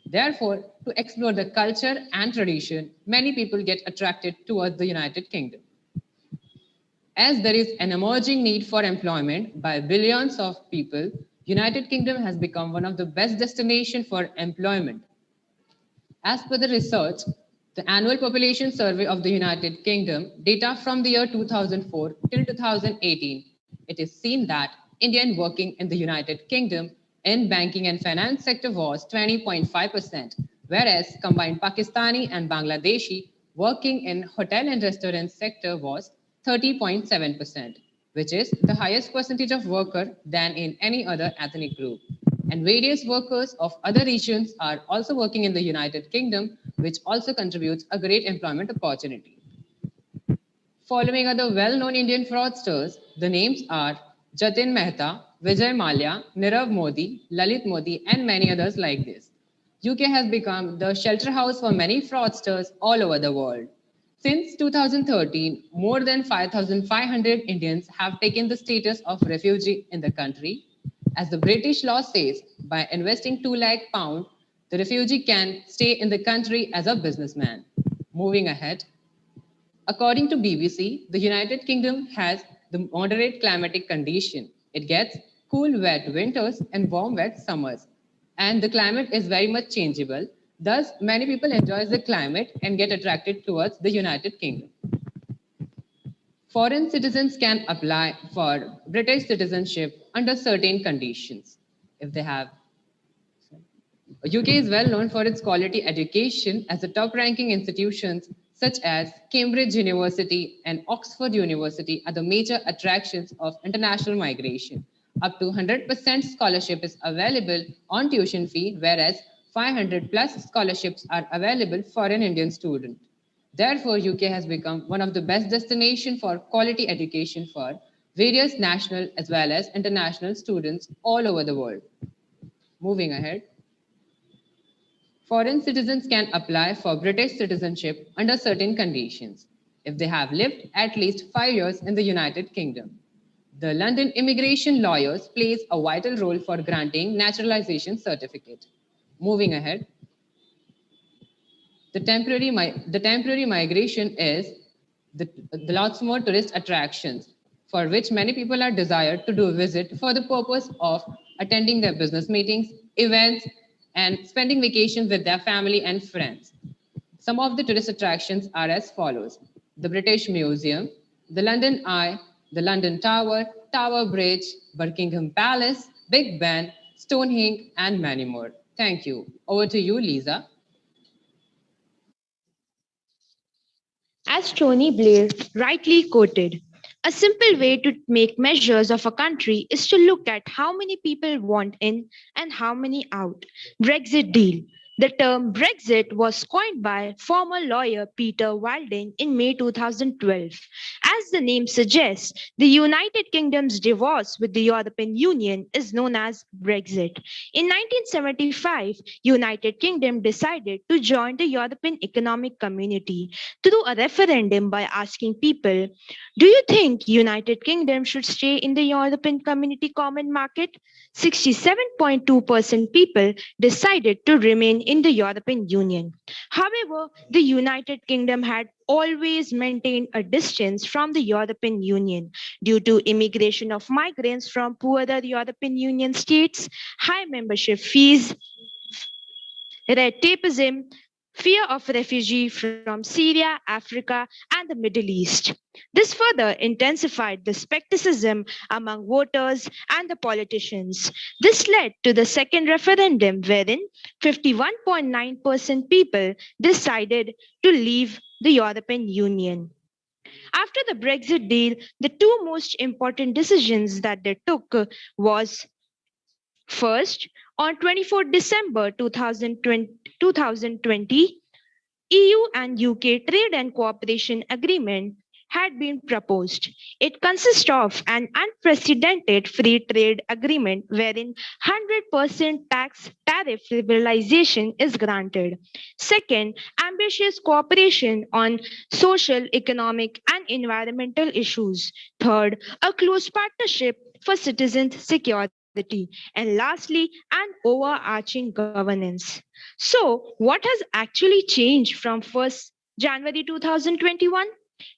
N: Therefore, to explore the culture and tradition, many people get attracted towards the United Kingdom. As there is an emerging need for employment by billions of people, United Kingdom has become one of the best destinations for employment. As per the research, the annual population survey of the United Kingdom, data from the year 2004 till 2018, it is seen that Indian working in the United Kingdom in banking and finance sector was 20.5%, whereas combined Pakistani and Bangladeshi working in hotel and restaurant sector was 30.7%, which is the highest percentage of worker than in any other ethnic group. And various workers of other regions are also working in the United Kingdom, which also contributes a great employment opportunity. Following are the well-known Indian fraudsters. The names are Jatin Mehta, Vijay Mallya, Nirav Modi, Lalit Modi, and many others like this. UK has become the shelter house for many fraudsters all over the world. Since 2013, more than 5,500 Indians have taken the status of refugee in the country. As the British law says, by investing £2 lakh, the refugee can stay in the country as a businessman. Moving ahead, according to BBC, the United Kingdom has the moderate climatic condition. It gets cool, wet winters and warm, wet summers. And the climate is very much changeable. Thus, many people enjoy the climate and get attracted towards the United Kingdom. Foreign citizens can apply for British citizenship under certain conditions. If they have, UK is well known for its quality education, as the top-ranking institutions such as Cambridge University and Oxford University are the major attractions of international migration. Up to 100% scholarship is available on tuition fee, whereas 500 plus scholarships are available for an Indian student. Therefore, UK has become one of the best destinations for quality education for various national as well as international students all over the world. Moving ahead, foreign citizens can apply for British citizenship under certain conditions if they have lived at least 5 years in the United Kingdom. The London immigration lawyers plays a vital role for granting naturalization certificate. Moving ahead, the temporary migration is the lots more tourist attractions for which many people are desired to do a visit for the purpose of attending their business meetings, events, and spending vacations with their family and friends. Some of the tourist attractions are as follows: the British Museum, the London Eye, the London Tower, Tower Bridge, Buckingham Palace, Big Ben, Stonehenge, and many more. Thank you. Over to you, Lisa.
U: As Tony Blair rightly quoted, a simple way to make measures of a country is to look at how many people want in and how many out. Brexit deal. The term Brexit was coined by former lawyer Peter Wilding in May 2012. As the name suggests, the United Kingdom's divorce with the European Union is known as Brexit. In 1975, United Kingdom decided to join the European Economic Community through a referendum by asking people, do you think United Kingdom should stay in the European Community Common Market? 67.2% people decided to remain in the European Union. However, the United Kingdom had always maintained a distance from the European Union due to immigration of migrants from poorer European Union states, high membership fees, red tapeism, fear of refugee from Syria, Africa, and the Middle East. This further intensified the skepticism among voters and the politicians. This led to the second referendum, wherein 51.9% people decided to leave the European Union. After the Brexit deal, the two most important decisions that they took was first, on 24 December 2020, EU and UK Trade and Cooperation Agreement had been proposed. It consists of an unprecedented free trade agreement wherein 100% tax tariff liberalization is granted. Second, ambitious cooperation on social, economic, and environmental issues. Third, a close partnership for citizen security. And lastly, an overarching governance. So, what has actually changed from 1st January 2021?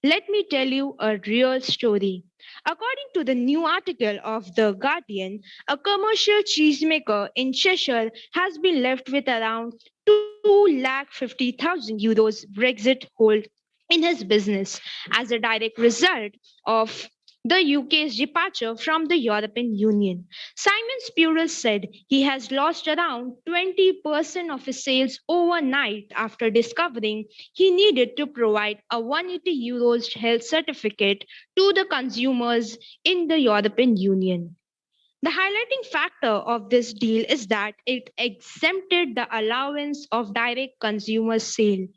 U: Let me tell you a real story. According to the new article of The Guardian, a commercial cheesemaker in Cheshire has been left with around 250,000 euros Brexit hold in his business as a direct result of the UK's departure from the European Union. Simon Spurrell said he has lost around 20% of his sales overnight after discovering he needed to provide a 180 euros health certificate to the consumers in the European Union. The highlighting factor of this deal is that it exempted the allowance of direct consumer sale.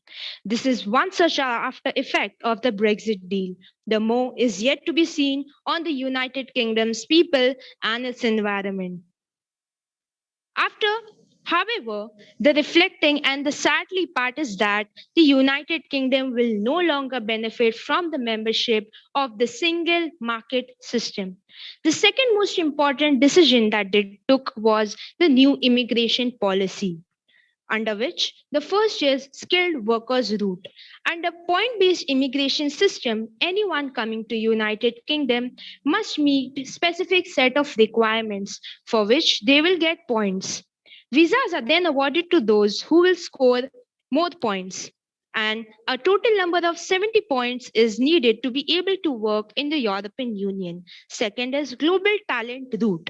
U: This is one such after effect of the Brexit deal. The more is yet to be seen on the United Kingdom's people and its environment. After, however, the reflecting and the sadly part is that the United Kingdom will no longer benefit from the membership of the single market system. The second most important decision that they took was the new immigration policy, under which the first is skilled workers route. Under point-based immigration system, anyone coming to United Kingdom must meet specific set of requirements for which they will get points. Visas are then awarded to those who will score more points. And a total number of 70 points is needed to be able to work in the European Union. Second is global talent route.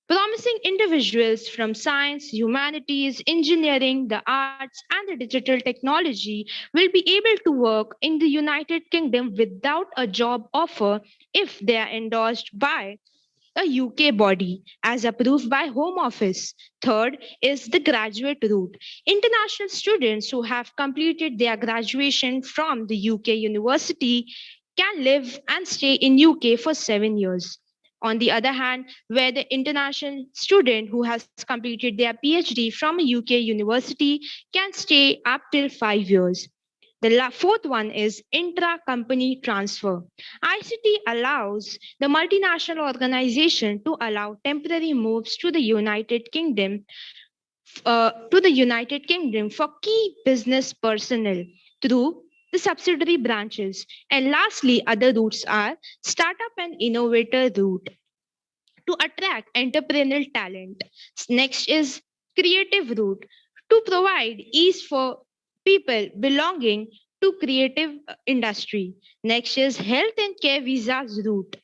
U: Promising individuals from science, humanities, engineering, the arts, and the digital technology will be able to work in the United Kingdom without a job offer if they are endorsed by
F: a UK body as approved by Home Office. Third is the graduate route. International students who have completed their graduation from the UK university can live and stay in UK for 7 years. On the other hand, where the international student who has completed their PhD from a UK university can stay up till 5 years. The fourth one is intra-company transfer. ICT allows the multinational organization to allow temporary moves to the United Kingdom for key business personnel through the subsidiary branches. And lastly, other routes are startup and innovator route to attract entrepreneurial talent. Next is creative route to provide ease for people belonging to creative industry. Next is health and care visas route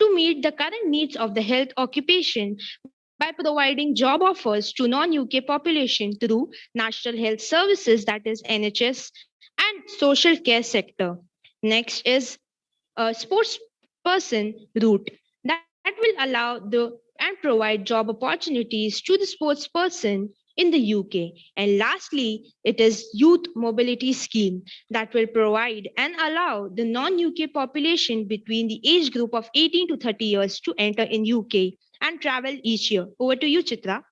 F: to meet the current needs of the health occupation by providing job offers to non-UK population through National Health Services, that is NHS, and social care sector. Next is a sports person route that will allow the and provide job opportunities to the sports person in the UK. And lastly, it is youth mobility scheme that will provide and allow the non-UK population between the age group of 18 to 30 years to enter in UK and travel each year. Over to you, Chitra.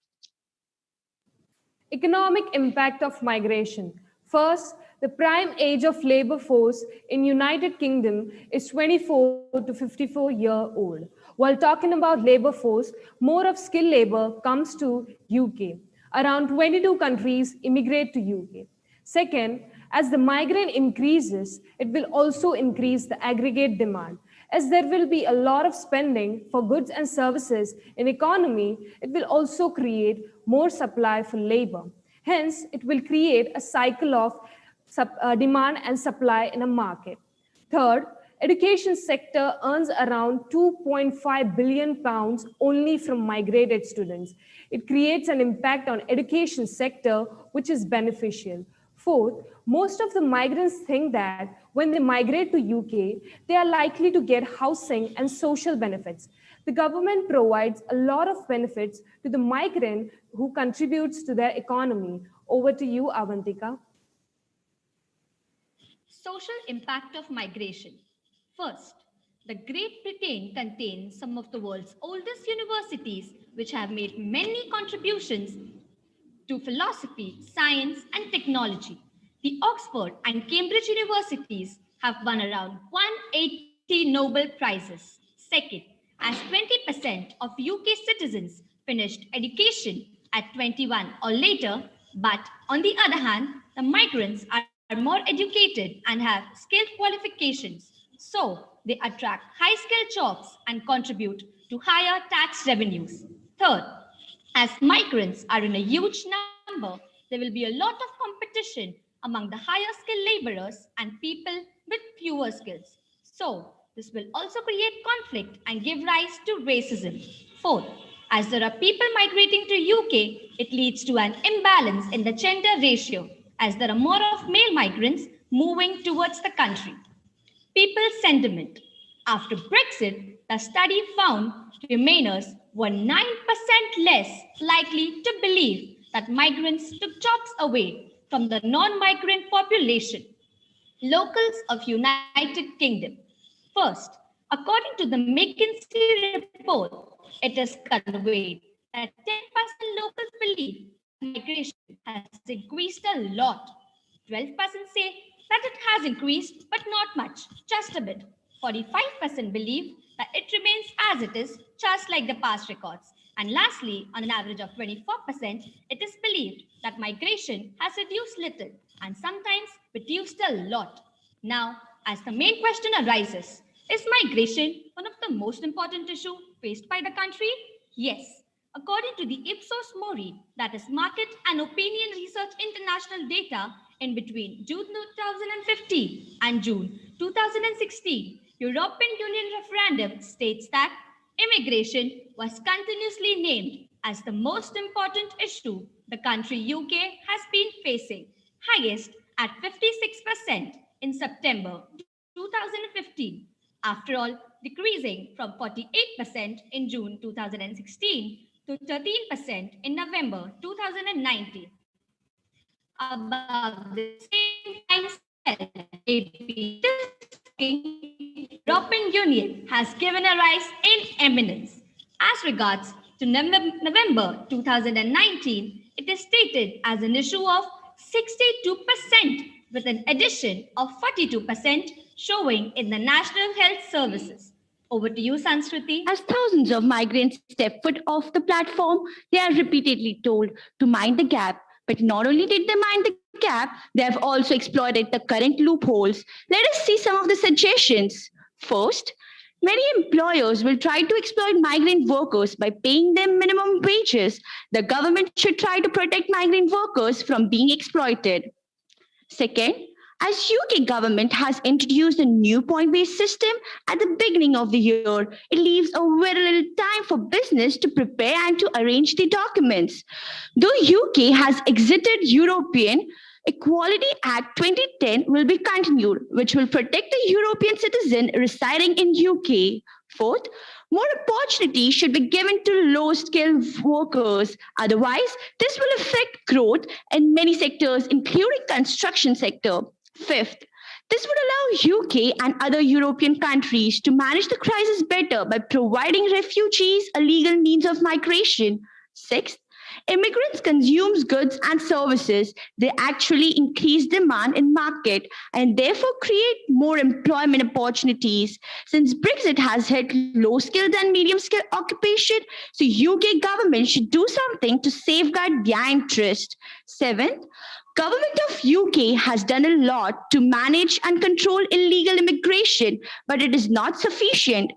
C: Economic impact of migration. First, the prime age of labor force in United Kingdom is 24 to 54-year-old. While talking about labor force, more of skilled labor comes to UK. Around 22 countries immigrate to UK. Second, as the migrant increases, it will also increase the aggregate demand. As there will be a lot of spending for goods and services in economy, it will also create more supply for labor. Hence, it will create a cycle of demand and supply in a market. Third, education sector earns around 2.5 billion pounds only from migrated students. It creates an impact on education sector which is beneficial. Fourth, most of the migrants think that when they migrate to UK, they are likely to get housing and social benefits. The government provides a lot of benefits to the migrant who contributes to their economy. Over to you, Avantika.
J: Social impact of migration. First, the Great Britain contains some of the world's oldest universities which have made many contributions to philosophy, science, and technology. The Oxford and Cambridge universities have won around 180 Nobel Prizes. Second, as 20% of UK citizens finished education at 21 or later, but on the other hand, the migrants are more educated and have skilled qualifications. So they attract high skilled jobs and contribute to higher tax revenues. Third, as migrants are in a huge number, there will be a lot of competition among the higher skilled laborers and people with fewer skills. So, this will also create conflict and give rise to racism. Fourth, as there are people migrating to UK, it leads to an imbalance in the gender ratio, as there are more of male migrants moving towards the country. People's sentiment. After Brexit, the study found Remainers were 9% less likely to believe that migrants took jobs away from the non-migrant population. Locals of United Kingdom. First, according to the McKinsey report, it is conveyed that 10% locals believe that migration has increased a lot. 12% say that it has increased, but not much, just a bit. 45% believe that it remains as it is, just like the past records. And lastly, on an average of 24%, it is believed that migration has reduced little and sometimes reduced a lot. Now, as the main question arises, is migration one of the most important issues faced by the country? Yes. According to the Ipsos Mori, that is Market and Opinion Research International data, in between June 2015 and June 2016, European Union referendum states that immigration was continuously named as the most important issue the country UK has been facing, highest at 56% in September 2015. after all, decreasing from 48% in June 2016 to 13% in November 2019. About the same time scale, ADP European Union has given a rise in eminence. As regards to November 2019, it is stated as an issue of 62% with an addition of 42% showing in the National Health Services. Over to you, Sanskriti.
W: As thousands of migrants step foot off the platform, they are repeatedly told to mind the gap. But not only did they mind the gap, they have also exploited the current loopholes. Let us see some of the suggestions. First, many employers will try to exploit migrant workers by paying them minimum wages. The government should try to protect migrant workers from being exploited. Second, as UK government has introduced a new point-based system at the beginning of the year, it leaves a very little time for business to prepare and to arrange the documents. Though UK has exited European Equality Act 2010 will be continued, which will protect the European citizen residing in UK. Fourth, more opportunity should be given to low-skilled workers. Otherwise, this will affect growth in many sectors, including construction sector. Fifth, this would allow UK and other European countries to manage the crisis better by providing refugees a legal means of migration. Sixth, immigrants consume goods and services. They actually increase demand in market and therefore create more employment opportunities. Since Brexit has hit low skilled and medium skilled occupation, so UK government should do something to safeguard their interest. Seventh, Government of UK has done a lot to manage and control illegal immigration, but it is not sufficient.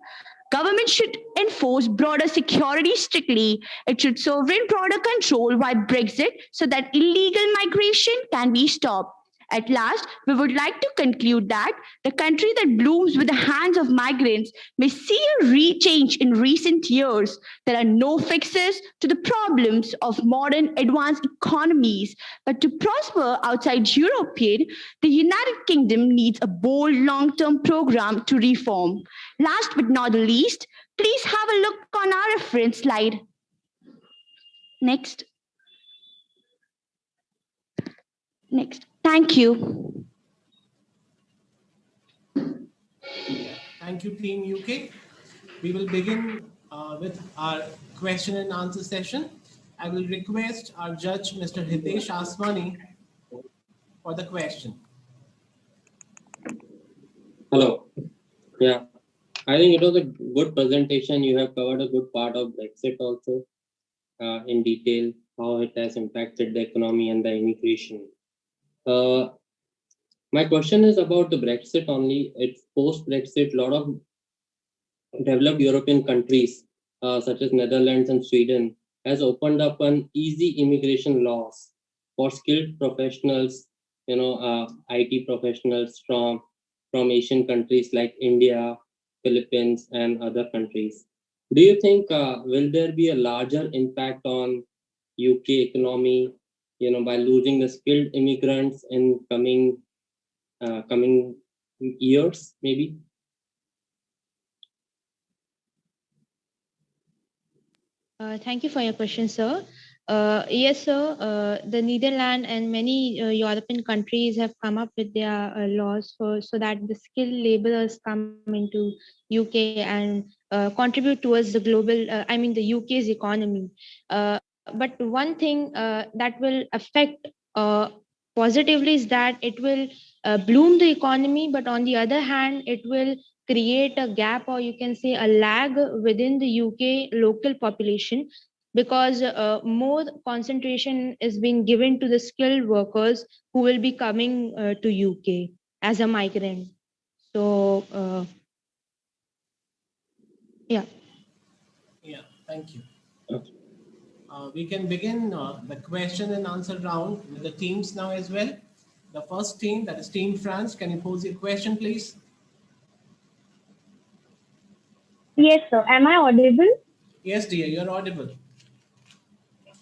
W: Government should enforce border security strictly. It should sovereign border control while Brexit so that illegal migration can be stopped. At last, we would like to conclude that the country that blooms with the hands of migrants may see a change in recent years. There are no fixes to the problems of modern advanced economies, but to prosper outside European, the United Kingdom needs a bold long-term program to reform. Last but not the least, please have a look on our reference slide. Next. Thank you.
E: Thank you, Team UK. We will begin with our question and answer session. I will request our judge, Mr. Hitesh Aswani, for the question.
A: Hello. Yeah, I think it was a good presentation. You have covered a good part of Brexit also in detail, how it has impacted the economy and the immigration. My question is about the Brexit only. It's post-Brexit, a lot of developed European countries, such as Netherlands and Sweden, has opened up an easy immigration laws for skilled professionals, IT professionals from Asian countries like India, Philippines, and other countries. Do you think will there be a larger impact on UK economy, by losing the skilled immigrants in coming years, maybe?
F: Thank you for your question, sir. Yes, sir. The Netherlands and many European countries have come up with their laws so that the skilled laborers come into UK and contribute towards the global, the UK's economy. But one thing that will affect positively is that it will bloom the economy, but on the other hand, it will create a gap, or you can say a lag within the UK local population, because more concentration is being given to the skilled workers who will be coming to UK as a migrant. So yeah.
E: Thank you. We can begin the question and answer round with the teams now as well. The first team, that is Team France, can you pose your question, please?
K: Yes, sir. Am I audible?
E: Yes, dear, you're audible.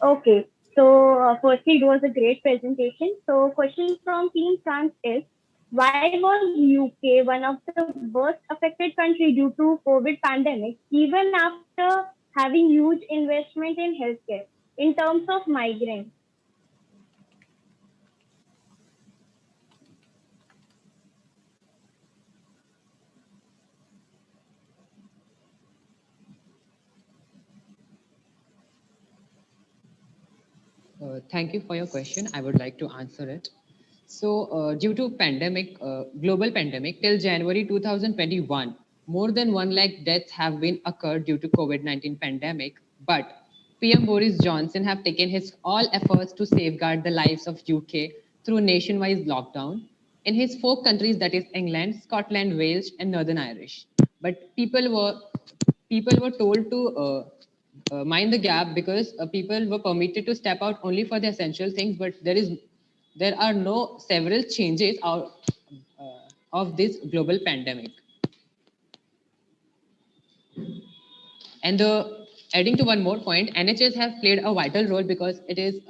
K: Okay. So, firstly, it was a great presentation. So, question from Team France is, Why was UK one of the worst affected country due to COVID pandemic, even after having huge investment in healthcare in terms of migrants?
N: Thank you for your question. I would like to answer it. So, due to global pandemic, till January 2021, more than 1 lakh deaths have been occurred due to COVID-19 pandemic. But PM Boris Johnson have taken his all efforts to safeguard the lives of UK through nationwide lockdown in his 4 countries, that is England, Scotland, Wales, and Northern Irish. But people were told to mind the gap because people were permitted to step out only for the essential things. But there are no several changes out of this global pandemic. And adding to one more point, NHS have played a vital role because it is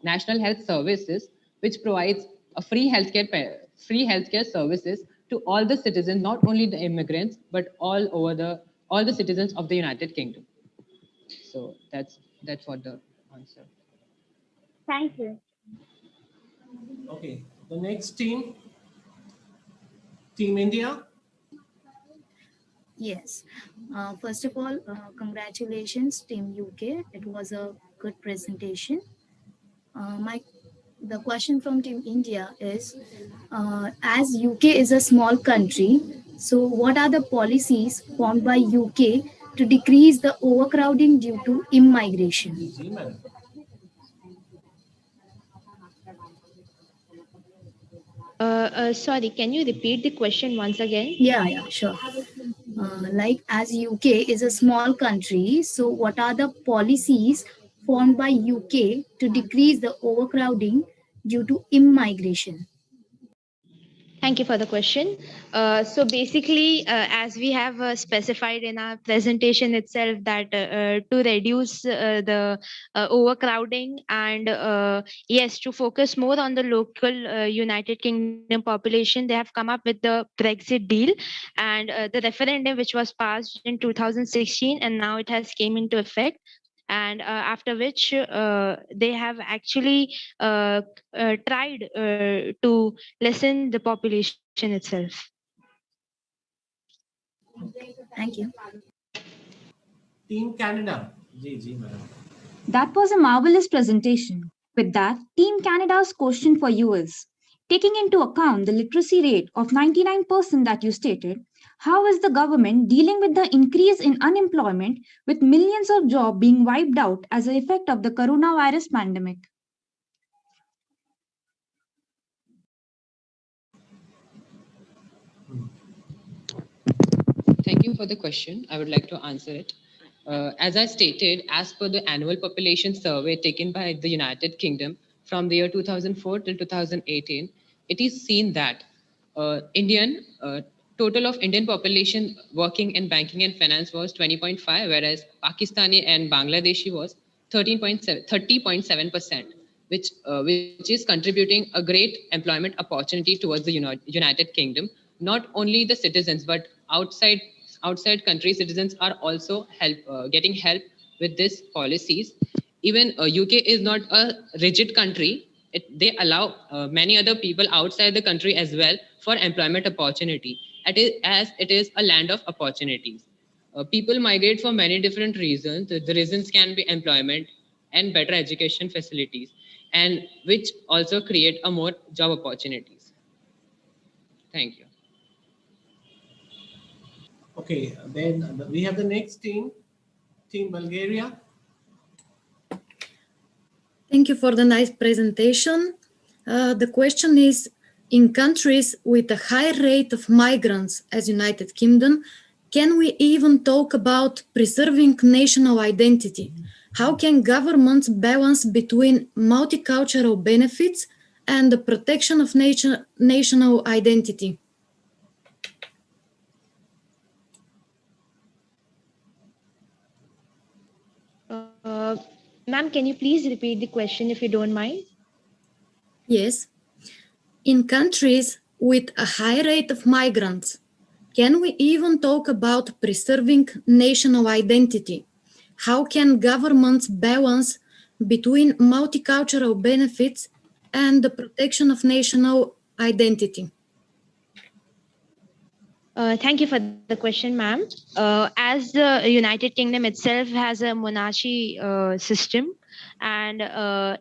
N: national health services which provides a free healthcare services to all the citizens, not only the immigrants but all the citizens of the United Kingdom. So that's what the answer.
K: Thank you.
E: Okay, the next team, Team India.
P: Yes. First of all, congratulations, Team UK. It was a good presentation. The question from Team India is, as UK is a small country, so what are the policies formed by UK to decrease the overcrowding due to immigration?
F: Sorry, can you repeat the question once again?
P: Yeah, sure. Like as UK is a small country, so what are the policies formed by UK to decrease the overcrowding due to immigration?
F: Thank you for the question. So basically, as we have specified in our presentation itself, that to reduce the overcrowding and yes, to focus more on the local United Kingdom population, they have come up with the Brexit deal and the referendum which was passed in 2016, and now it has came into effect. And after which they have actually tried to lessen the population itself.
P: Thank you.
E: Team Canada. Ji, madam.
Q: That was a marvelous presentation. With that, Team Canada's question for you is, taking into account the literacy rate of 99% that you stated, how is the government dealing with the increase in unemployment with millions of jobs being wiped out as an effect of the coronavirus pandemic?
N: Thank you for the question. I would like to answer it. As I stated, as per the annual population survey taken by the United Kingdom from the year 2004 till 2018, it is seen that total of Indian population working in banking and finance was 20.5, whereas Pakistani and Bangladeshi was 30.7%, which is contributing a great employment opportunity towards the United Kingdom. Not only the citizens, but outside country citizens are also getting help with these policies. Even UK is not a rigid country. They allow many other people outside the country as well for employment opportunity, as it is a land of opportunities. People migrate for many different reasons. The reasons can be employment and better education facilities, and which also create a more job opportunities. Thank you.
E: Okay, then we have the next team, Team Bulgaria.
R: Thank you for the nice presentation. The question is, in countries with a high rate of migrants as United Kingdom, can we even talk about preserving national identity? How can governments balance between multicultural benefits and the protection of national identity?
F: Ma'am, can you please repeat the question if you don't mind?
R: Yes. In countries with a high rate of migrants, can we even talk about preserving national identity? How can governments balance between multicultural benefits and the protection of national identity?
F: Thank you for the question, ma'am. As the United Kingdom itself has a monarchy system, and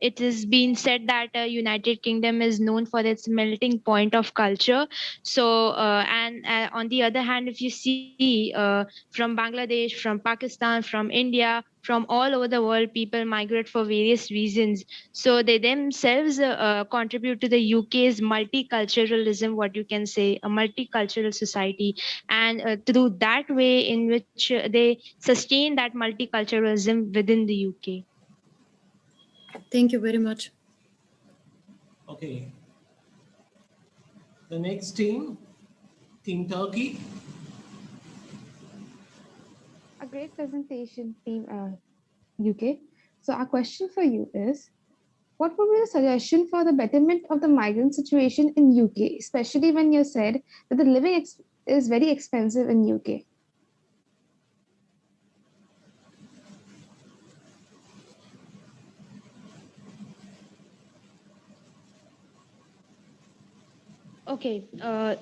F: it has been said that United Kingdom is known for its melting point of culture. So, and on the other hand, if you see from Bangladesh, from Pakistan, from India, from all over the world, people migrate for various reasons. So they themselves contribute to the UK's multiculturalism, what you can say, a multicultural society, and through that way in which they sustain that multiculturalism within the UK.
R: Thank you very much.
E: Okay. The next team, Team Turkey.
H: A great presentation, Team UK. So our question for you is, what would be the suggestion for the betterment of the migrant situation in UK, especially when you said that the living is very expensive in UK?
F: Okay,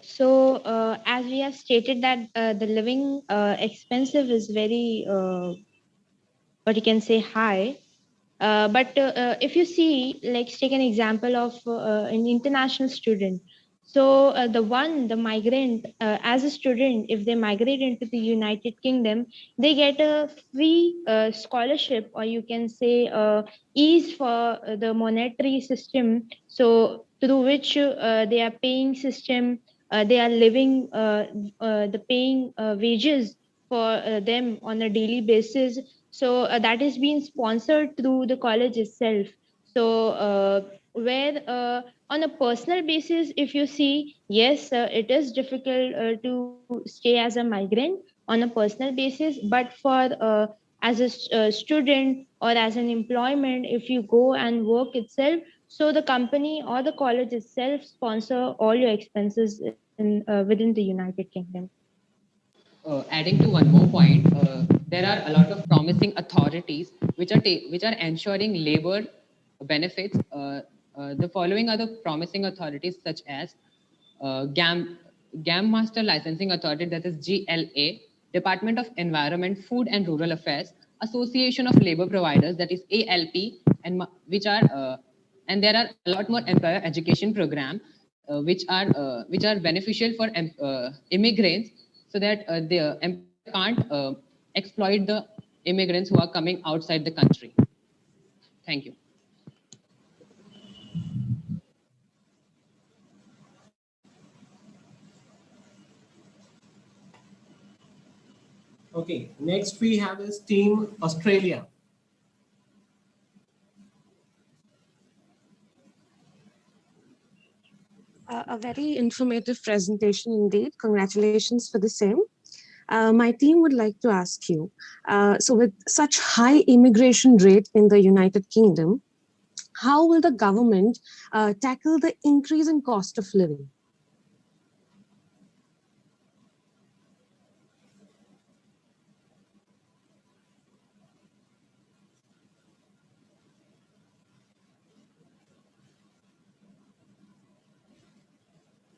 F: so as we have stated that the living expensive is very, what you can say, high. But if you see, like, take an example of an international student. So the migrant, as a student, if they migrate into the United Kingdom, they get a free scholarship, or you can say ease for the monetary system. So through which they are paying system, they are living the paying wages for them on a daily basis. So that is being sponsored through the college itself. So where on a personal basis, if you see, yes, it is difficult to stay as a migrant on a personal basis, but for as a student or as an employment, if you go and work itself, so the company or the college itself sponsor all your expenses in within the United Kingdom.
N: Adding to one more point, there are a lot of promising authorities which are ensuring labor benefits. The following are the promising authorities, such as GAM Master Licensing Authority, that is GLA, Department of Environment, Food and Rural Affairs, Association of Labor Providers, that is ALP, which are and there are a lot more employer education program which are beneficial for immigrants, so that the employer can't exploit the immigrants who are coming outside the country. Thank you.
E: Okay, next we have is Team Australia.
S: A very informative presentation indeed. Congratulations for the same. My team would like to ask you, so with such high immigration rate in the United Kingdom, how will the government tackle the increase in cost of living?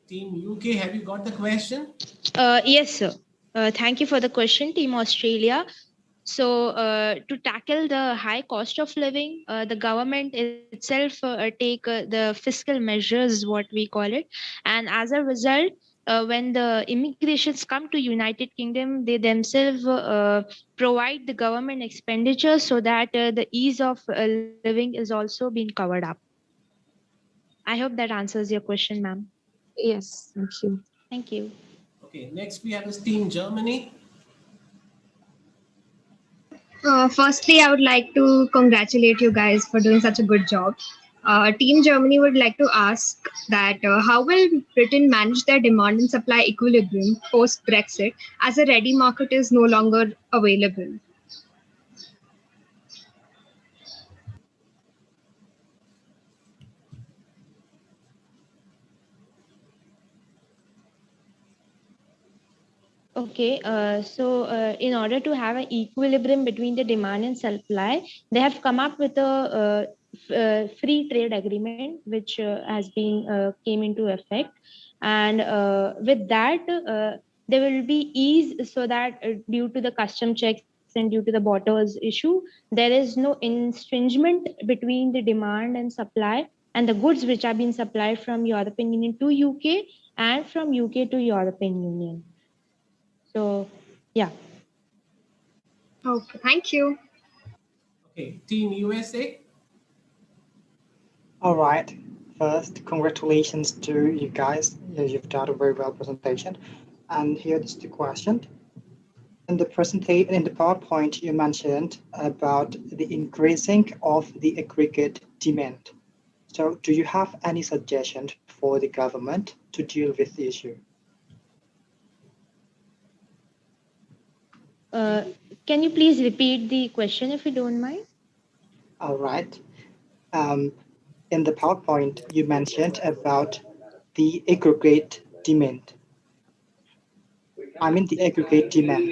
E: Team UK, have you got the question?
F: Yes, sir. Thank you for the question, Team Australia. So, to tackle the high cost of living, the government itself take the fiscal measures, what we call it, and as a result, when the immigrations come to United Kingdom, they themselves provide the government expenditure so that the ease of living is also being covered up. I hope that answers your question, ma'am.
S: Yes, thank you.
F: Thank you.
E: Okay, next we have is Team Germany.
T: Firstly, I would like to congratulate you guys for doing such a good job. Team Germany would like to ask that how will Britain manage their demand and supply equilibrium post Brexit as a ready market is no longer available?
F: Okay, in order to have an equilibrium between the demand and supply, they have come up with a free trade agreement, which has been came into effect, and with that, there will be ease so that due to the custom checks and due to the borders issue, there is no infringement between the demand and supply and the goods which are being supplied from European Union to UK and from UK to European Union. So, yeah.
T: Okay, thank you.
E: Okay, Team USA.
L: All right. First, congratulations to you guys. You've done a very well presentation. And here's the question. In the presentation, in the PowerPoint, you mentioned about the increasing of the aggregate demand. So do you have any suggestion for the government to deal with the issue?
F: Can you please repeat the question if you don't mind?
L: All right. In the PowerPoint, you mentioned about the aggregate demand. I mean the aggregate demand.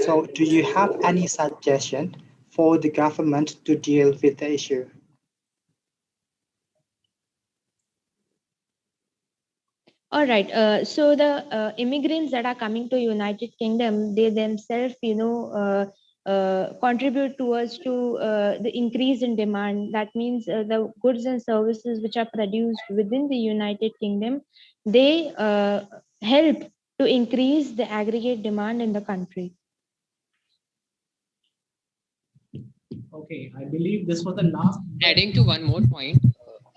L: So do you have any suggestion for the government to deal with the issue?
F: All right. So the immigrants that are coming to United Kingdom, they themselves, contribute towards to the increase in demand. That means the goods and services which are produced within the United Kingdom, they help to increase the aggregate demand in the country.
E: Okay, I believe this was the last.
N: Adding to one more point,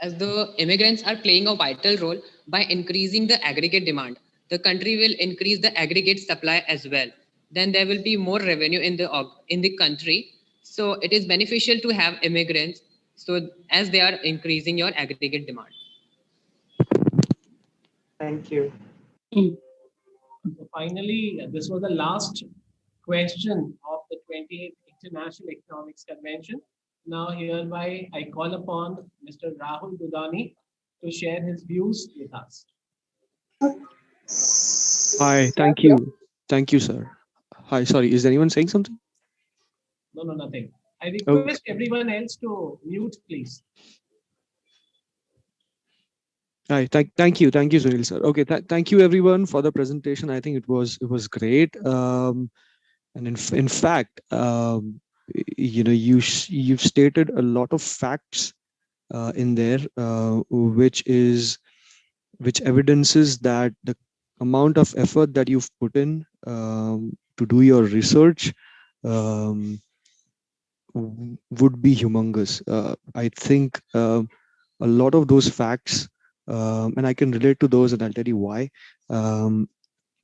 N: as the immigrants are playing a vital role by increasing the aggregate demand, the country will increase the aggregate supply as well. Then there will be more revenue in the country. So it is beneficial to have immigrants. So as they are increasing your aggregate demand.
L: Thank you.
E: So finally, this was the last question of the 28th International Economics Convention. Now hereby I call upon Mr. Rahul Dudani to share his views with us.
B: Hi, thank you. Thank you, sir. Hi, sorry, is anyone saying something?
E: No, nothing. I request everyone else to mute, please.
B: Hi, thank you, Sunil sir. Okay, thank you everyone for the presentation. I think it was great. And in fact, you've stated a lot of facts in there, which evidences that the amount of effort that you've put in to do your research would be humongous. I think a lot of those facts, and I can relate to those, and I'll tell you why.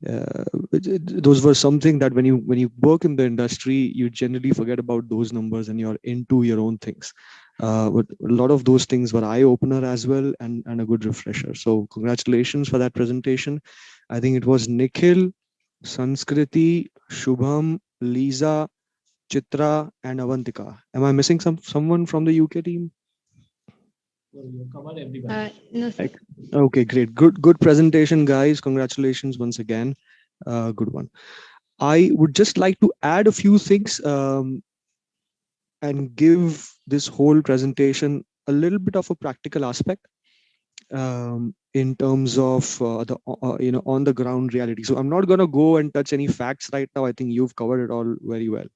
B: Those were something that when you work in the industry, you generally forget about those numbers and you're into your own things. But a lot of those things were eye-opener as well, and a good refresher. So congratulations for that presentation. I think it was Nikhil, Sanskriti, Shubham, Lisa, Chitra, and Avantika. Am I missing someone from the UK team?
E: You covered everybody.
F: No, sir.
B: Okay, great. Good presentation, guys. Congratulations once again. Good one. I would just like to add a few things and give this whole presentation a little bit of a practical aspect in terms of the on the ground reality. So I'm not going to go and touch any facts right now. I think you've covered it all very well.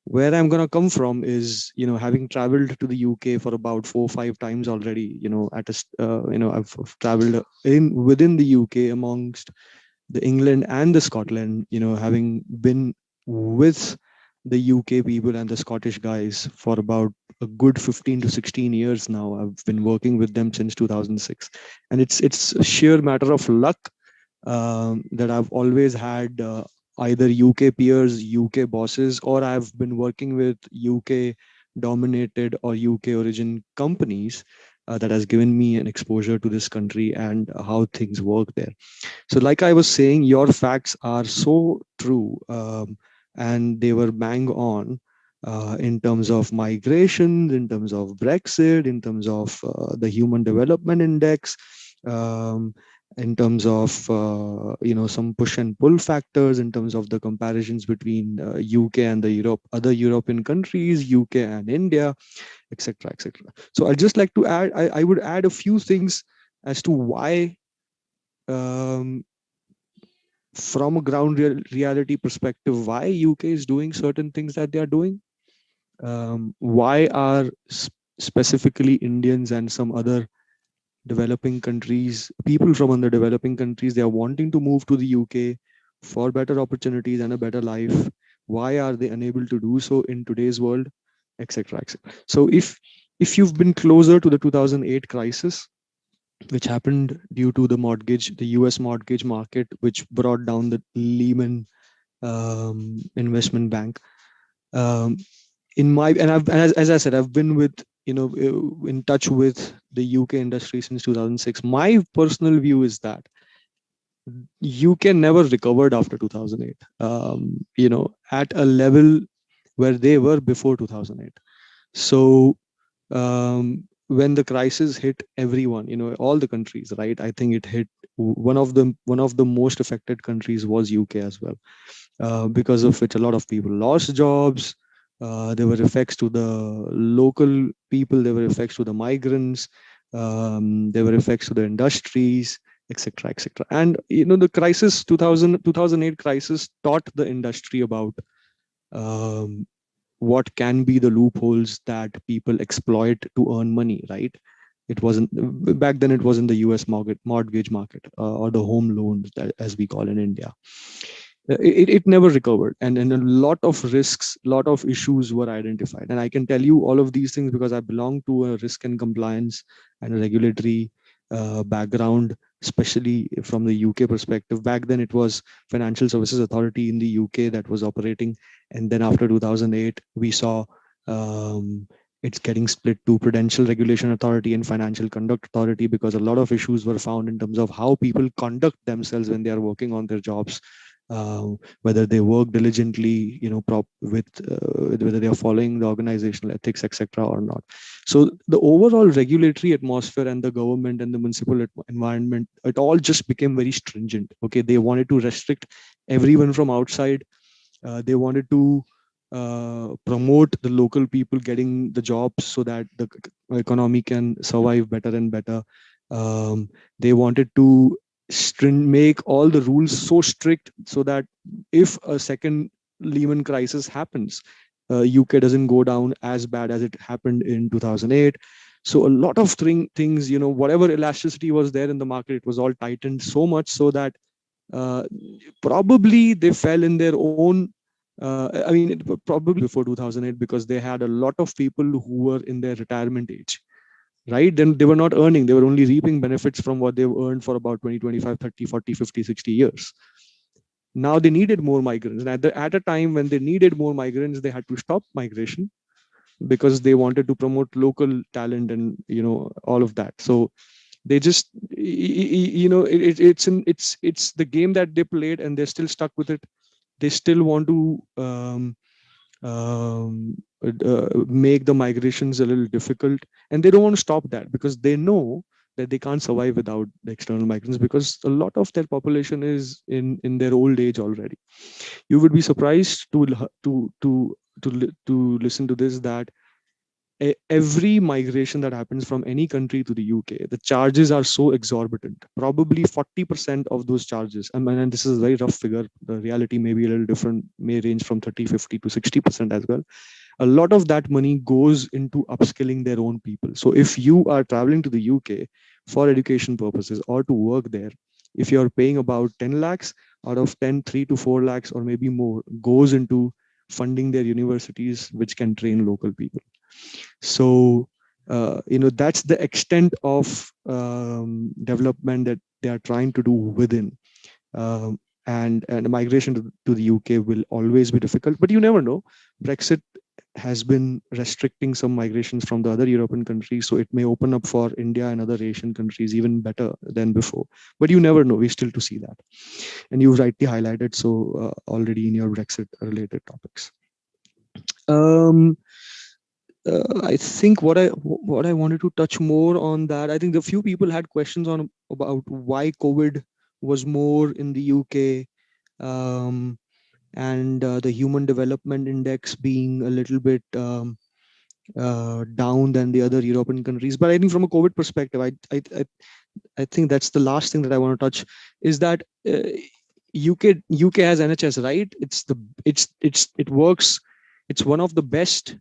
B: Where I'm going to come from is, having traveled to the UK for about 4 or 5 times already, I've traveled within the UK amongst the England and the Scotland, having been with the UK people and the Scottish guys for about a good 15 to 16 years now. I've been working with them since 2006. And it's a sheer matter of luck that I've always had either UK peers, UK bosses, or I've been working with UK dominated or UK origin companies that has given me an exposure to this country and how things work there. So like I was saying, your facts are so true, and they were bang on in terms of migration, in terms of Brexit, in terms of the Human Development Index, in terms of some push and pull factors, in terms of the comparisons between UK and the other European countries, UK and India, etc., etc. So I'd just like to add, I would add a few things as to why, from a ground reality perspective, why UK is doing certain things that they are doing. Why are specifically Indians and some other developing countries, people from other developing countries, they are wanting to move to the UK for better opportunities and a better life? Why are they unable to do so in today's world, etc., etc.? So if you've been closer to the 2008 crisis, which happened due to the US mortgage market, which brought down the Lehman investment bank. In my and I've and as I said, I've been in touch with the UK industry since 2006. My personal view is that UK never recovered after 2008. At a level where they were before 2008. So when the crisis hit everyone, all the countries, right? I think it hit one of the most affected countries was UK as well, because of which a lot of people lost jobs. There were effects to the local people. There were effects to the migrants. There were effects to the industries, etc., etc. And the crisis 2008 crisis taught the industry about what can be the loopholes that people exploit to earn money, right? It wasn't back then. It wasn't the US mortgage market, or the home loans, as we call in India. It never recovered, and a lot of risks, lot of issues were identified. And I can tell you all of these things because I belong to a risk and compliance and a regulatory background, especially from the UK perspective. Back then it was Financial Services Authority in the UK that was operating, and then after 2008 we saw it's getting split to Prudential Regulation Authority and Financial Conduct Authority, because a lot of issues were found in terms of how people conduct themselves when they are working on their jobs, whether they work diligently, whether they are following the organizational ethics, etc., or not. So the overall regulatory atmosphere and the government and the municipal environment, it all just became very stringent. Okay, they wanted to restrict everyone from outside. They wanted to promote the local people getting the jobs so that the economy can survive better and better. They wanted to make all the rules so strict so that if a second Lehman crisis happens, UK doesn't go down as bad as it happened in 2008. So a lot of things, whatever elasticity was there in the market, it was all tightened so much so that probably they fell in their own. Probably before 2008, because they had a lot of people who were in their retirement age, right? Then they were not earning, they were only reaping benefits from what they've earned for about 20, 25, 30, 40, 50, 60 years. Now they needed more migrants. And at a time when they needed more migrants, they had to stop migration because they wanted to promote local talent and, all of that. So they just, it's the game that they played, and they're still stuck with it. They still want to make the migrations a little difficult, and they don't want to stop that because they know that they can't survive without the external migrants, because a lot of their population is in their old age already. You would be surprised to listen to this, that every migration that happens from any country to the UK, the charges are so exorbitant. Probably 40% of those charges, and this is a very rough figure, the reality may be a little different, may range from 30, 50 to 60% as well. A lot of that money goes into upskilling their own people. So if you are traveling to the UK for education purposes or to work there, if you're paying about 10 lakhs, out of 10, 3 to 4 lakhs or maybe more goes into funding their universities, which can train local people. So, that's the extent of development that they are trying to do within. And migration to the UK will always be difficult, but you never know. Brexit has been restricting some migrations from the other European countries, so it may open up for India and other Asian countries even better than before. But you never know. We're still to see that. And you've rightly highlighted already in your Brexit related topics. I think what I wanted to touch more on that. I think a few people had questions on about why COVID was more in the UK, and the Human Development Index being a little bit down than the other European countries. But I think from a COVID perspective, I think that's the last thing that I want to touch, is that UK has NHS, right? It works. It's one of the best